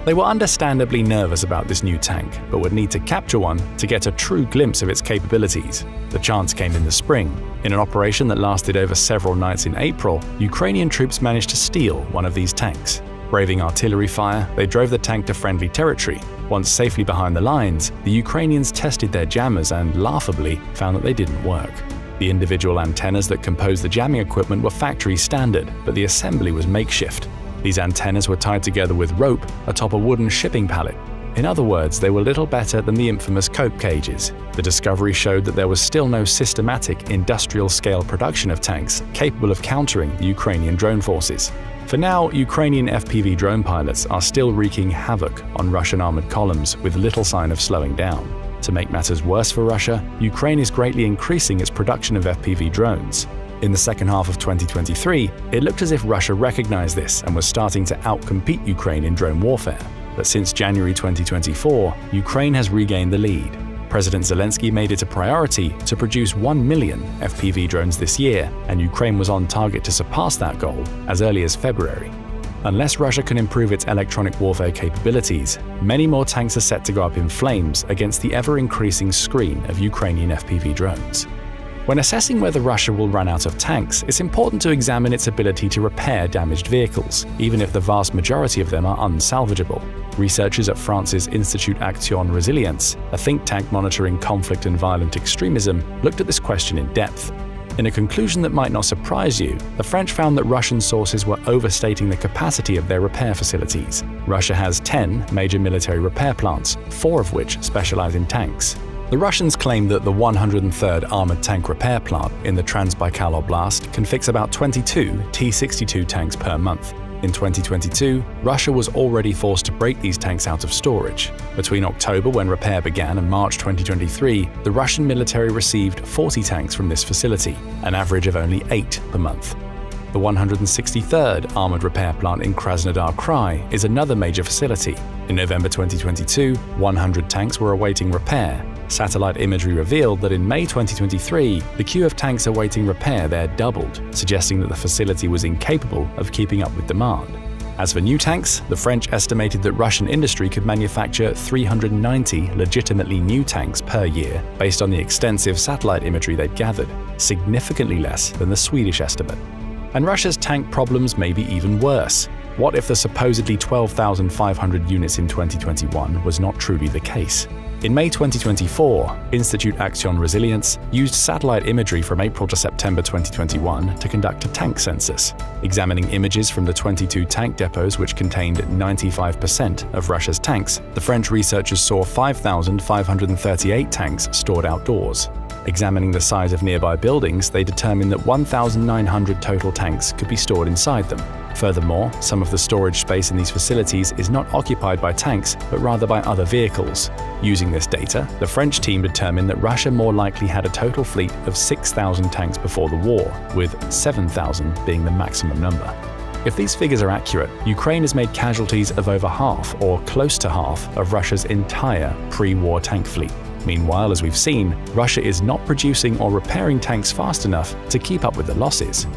They were understandably nervous about this new tank, but would need to capture one to get a true glimpse of its capabilities. The chance came in the spring. In an operation that lasted over several nights in April, Ukrainian troops managed to steal one of these tanks. Braving artillery fire, they drove the tank to friendly territory. Once safely behind the lines, the Ukrainians tested their jammers and, laughably, found that they didn't work. The individual antennas that composed the jamming equipment were factory standard, but the assembly was makeshift. These antennas were tied together with rope atop a wooden shipping pallet. In other words, they were little better than the infamous coke cages. The discovery showed that there was still no systematic industrial-scale production of tanks capable of countering the Ukrainian drone forces. For now, Ukrainian FPV drone pilots are still wreaking havoc on Russian armored columns with little sign of slowing down. To make matters worse for Russia, Ukraine is greatly increasing its production of FPV drones. In the second half of 2023, it looked as if Russia recognized this and was starting to outcompete Ukraine in drone warfare. But since January 2024, Ukraine has regained the lead. President Zelensky made it a priority to produce 1 million FPV drones this year, and Ukraine was on target to surpass that goal as early as February. Unless Russia can improve its electronic warfare capabilities, many more tanks are set to go up in flames against the ever-increasing screen of Ukrainian FPV drones. When assessing whether Russia will run out of tanks, it's important to examine its ability to repair damaged vehicles, even if the vast majority of them are unsalvageable. Researchers at France's Institut Action Résilience, a think tank monitoring conflict and violent extremism, looked at this question in depth. In a conclusion that might not surprise you, the French found that Russian sources were overstating the capacity of their repair facilities. Russia has 10 major military repair plants, 4 of which specialize in tanks. The Russians claim that the 103rd Armored Tank Repair Plant in the Transbaikal Oblast can fix about 22 T-62 tanks per month. In 2022, Russia was already forced to break these tanks out of storage. Between October, when repair began, and March 2023, the Russian military received 40 tanks from this facility, an average of only 8 per month. The 163rd Armored Repair Plant in Krasnodar Krai is another major facility. In November 2022, 100 tanks were awaiting repair. Satellite imagery revealed that in May 2023, the queue of tanks awaiting repair there doubled, suggesting that the facility was incapable of keeping up with demand. As for new tanks, the French estimated that Russian industry could manufacture 390 legitimately new tanks per year based on the extensive satellite imagery they'd gathered, significantly less than the Swedish estimate. And Russia's tank problems may be even worse. What if the supposedly 12,500 units in 2021 was not truly the case? In May 2024, Institut Action Résilience used satellite imagery from April to September 2021 to conduct a tank census. Examining images from the 22 tank depots which contained 95% of Russia's tanks, the French researchers saw 5,538 tanks stored outdoors. Examining the size of nearby buildings, they determined that 1,900 total tanks could be stored inside them. Furthermore, some of the storage space in these facilities is not occupied by tanks, but rather by other vehicles. Using this data, the French team determined that Russia more likely had a total fleet of 6,000 tanks before the war, with 7,000 being the maximum number. If these figures are accurate, Ukraine has made casualties of over half, or close to half, of Russia's entire pre-war tank fleet. Meanwhile, as we've seen, Russia is not producing or repairing tanks fast enough to keep up with the losses.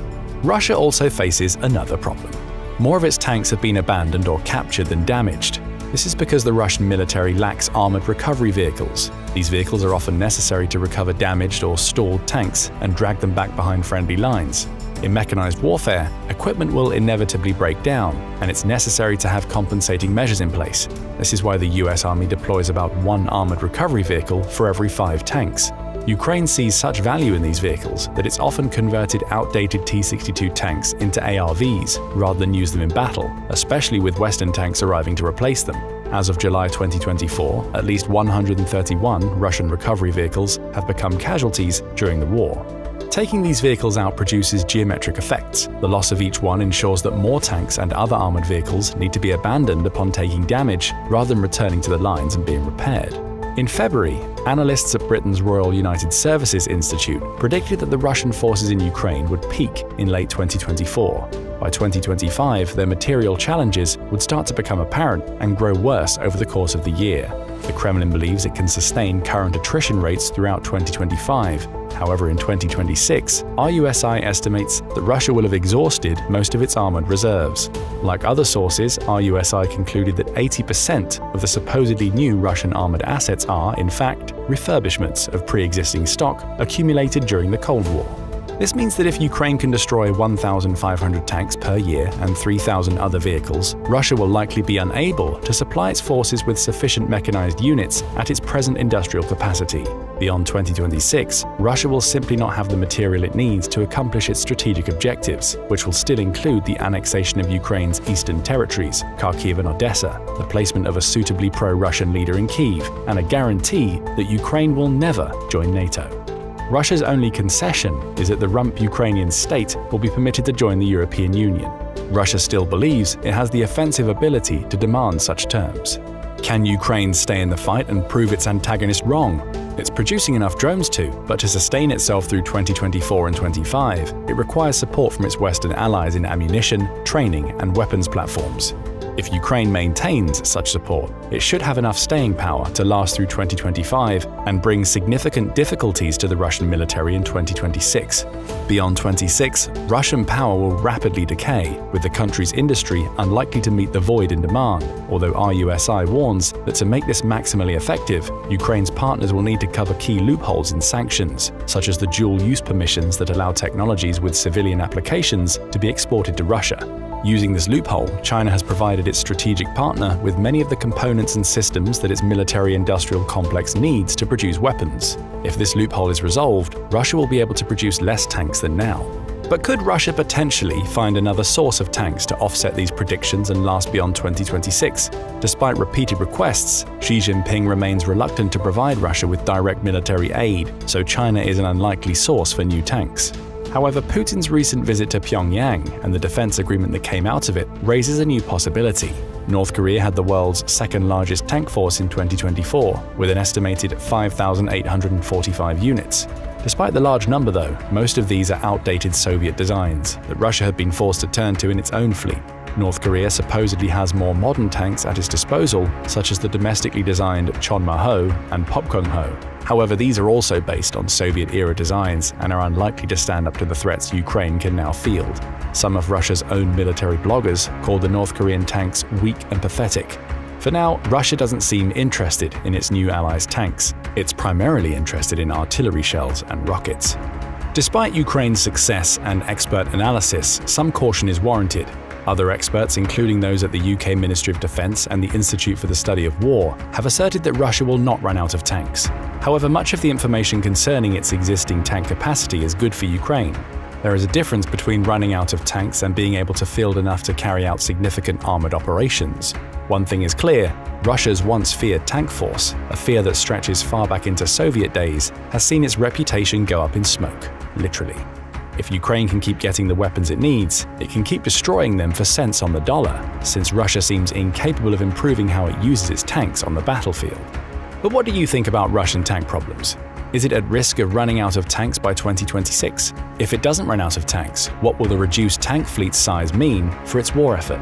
Russia also faces another problem. More of its tanks have been abandoned or captured than damaged. This is because the Russian military lacks armored recovery vehicles. These vehicles are often necessary to recover damaged or stalled tanks and drag them back behind friendly lines. In mechanized warfare, equipment will inevitably break down, and it's necessary to have compensating measures in place. This is why the US Army deploys about 1 armored recovery vehicle for every 5 tanks. Ukraine sees such value in these vehicles that it's often converted outdated T-62 tanks into ARVs rather than use them in battle, especially with Western tanks arriving to replace them. As of July 2024, at least 131 Russian recovery vehicles have become casualties during the war. Taking these vehicles out produces geometric effects. The loss of each one ensures that more tanks and other armored vehicles need to be abandoned upon taking damage rather than returning to the lines and being repaired. In February, analysts at Britain's Royal United Services Institute predicted that the Russian forces in Ukraine would peak in late 2024. By 2025, their material challenges would start to become apparent and grow worse over the course of the year. The Kremlin believes it can sustain current attrition rates throughout 2025. However, in 2026, RUSI estimates that Russia will have exhausted most of its armored reserves. Like other sources, RUSI concluded that 80% of the supposedly new Russian armored assets are, in fact, refurbishments of pre-existing stock accumulated during the Cold War. This means that if Ukraine can destroy 1,500 tanks per year and 3,000 other vehicles, Russia will likely be unable to supply its forces with sufficient mechanized units at its present industrial capacity. Beyond 2026, Russia will simply not have the material it needs to accomplish its strategic objectives, which will still include the annexation of Ukraine's eastern territories, Kharkiv and Odessa, the placement of a suitably pro-Russian leader in Kyiv, and a guarantee that Ukraine will never join NATO. Russia's only concession is that the rump Ukrainian state will be permitted to join the European Union. Russia still believes it has the offensive ability to demand such terms. Can Ukraine stay in the fight and prove its antagonist wrong? It's producing enough drones to, but to sustain itself through 2024 and 25, it requires support from its Western allies in ammunition, training, and weapons platforms. If Ukraine maintains such support, it should have enough staying power to last through 2025 and bring significant difficulties to the Russian military in 2026. Beyond 26, Russian power will rapidly decay, with the country's industry unlikely to meet the void in demand, although RUSI warns that to make this maximally effective, Ukraine's partners will need to cover key loopholes in sanctions, such as the dual-use permissions that allow technologies with civilian applications to be exported to Russia. Using this loophole, China has provided its strategic partner with many of the components and systems that its military-industrial complex needs to produce weapons. If this loophole is resolved, Russia will be able to produce less tanks than now. But could Russia potentially find another source of tanks to offset these predictions and last beyond 2026? Despite repeated requests, Xi Jinping remains reluctant to provide Russia with direct military aid, so China is an unlikely source for new tanks. However, Putin's recent visit to Pyongyang and the defense agreement that came out of it raises a new possibility. North Korea had the world's second-largest tank force in 2024, with an estimated 5,845 units. Despite the large number, though, most of these are outdated Soviet designs that Russia had been forced to turn to in its own fleet. North Korea supposedly has more modern tanks at its disposal, such as the domestically designed Chonma-ho and Popkong-ho. However, these are also based on Soviet-era designs and are unlikely to stand up to the threats Ukraine can now field. Some of Russia's own military bloggers call the North Korean tanks weak and pathetic. For now, Russia doesn't seem interested in its new allies' tanks. It's primarily interested in artillery shells and rockets. Despite Ukraine's success and expert analysis, some caution is warranted. Other experts, including those at the UK Ministry of Defence and the Institute for the Study of War, have asserted that Russia will not run out of tanks. However, much of the information concerning its existing tank capacity is good for Ukraine. There is a difference between running out of tanks and being able to field enough to carry out significant armoured operations. One thing is clear: Russia's once feared tank force, a fear that stretches far back into Soviet days, has seen its reputation go up in smoke, literally. If Ukraine can keep getting the weapons it needs, it can keep destroying them for cents on the dollar, since Russia seems incapable of improving how it uses its tanks on the battlefield. But what do you think about Russian tank problems? Is it at risk of running out of tanks by 2026? If it doesn't run out of tanks, what will the reduced tank fleet size mean for its war effort?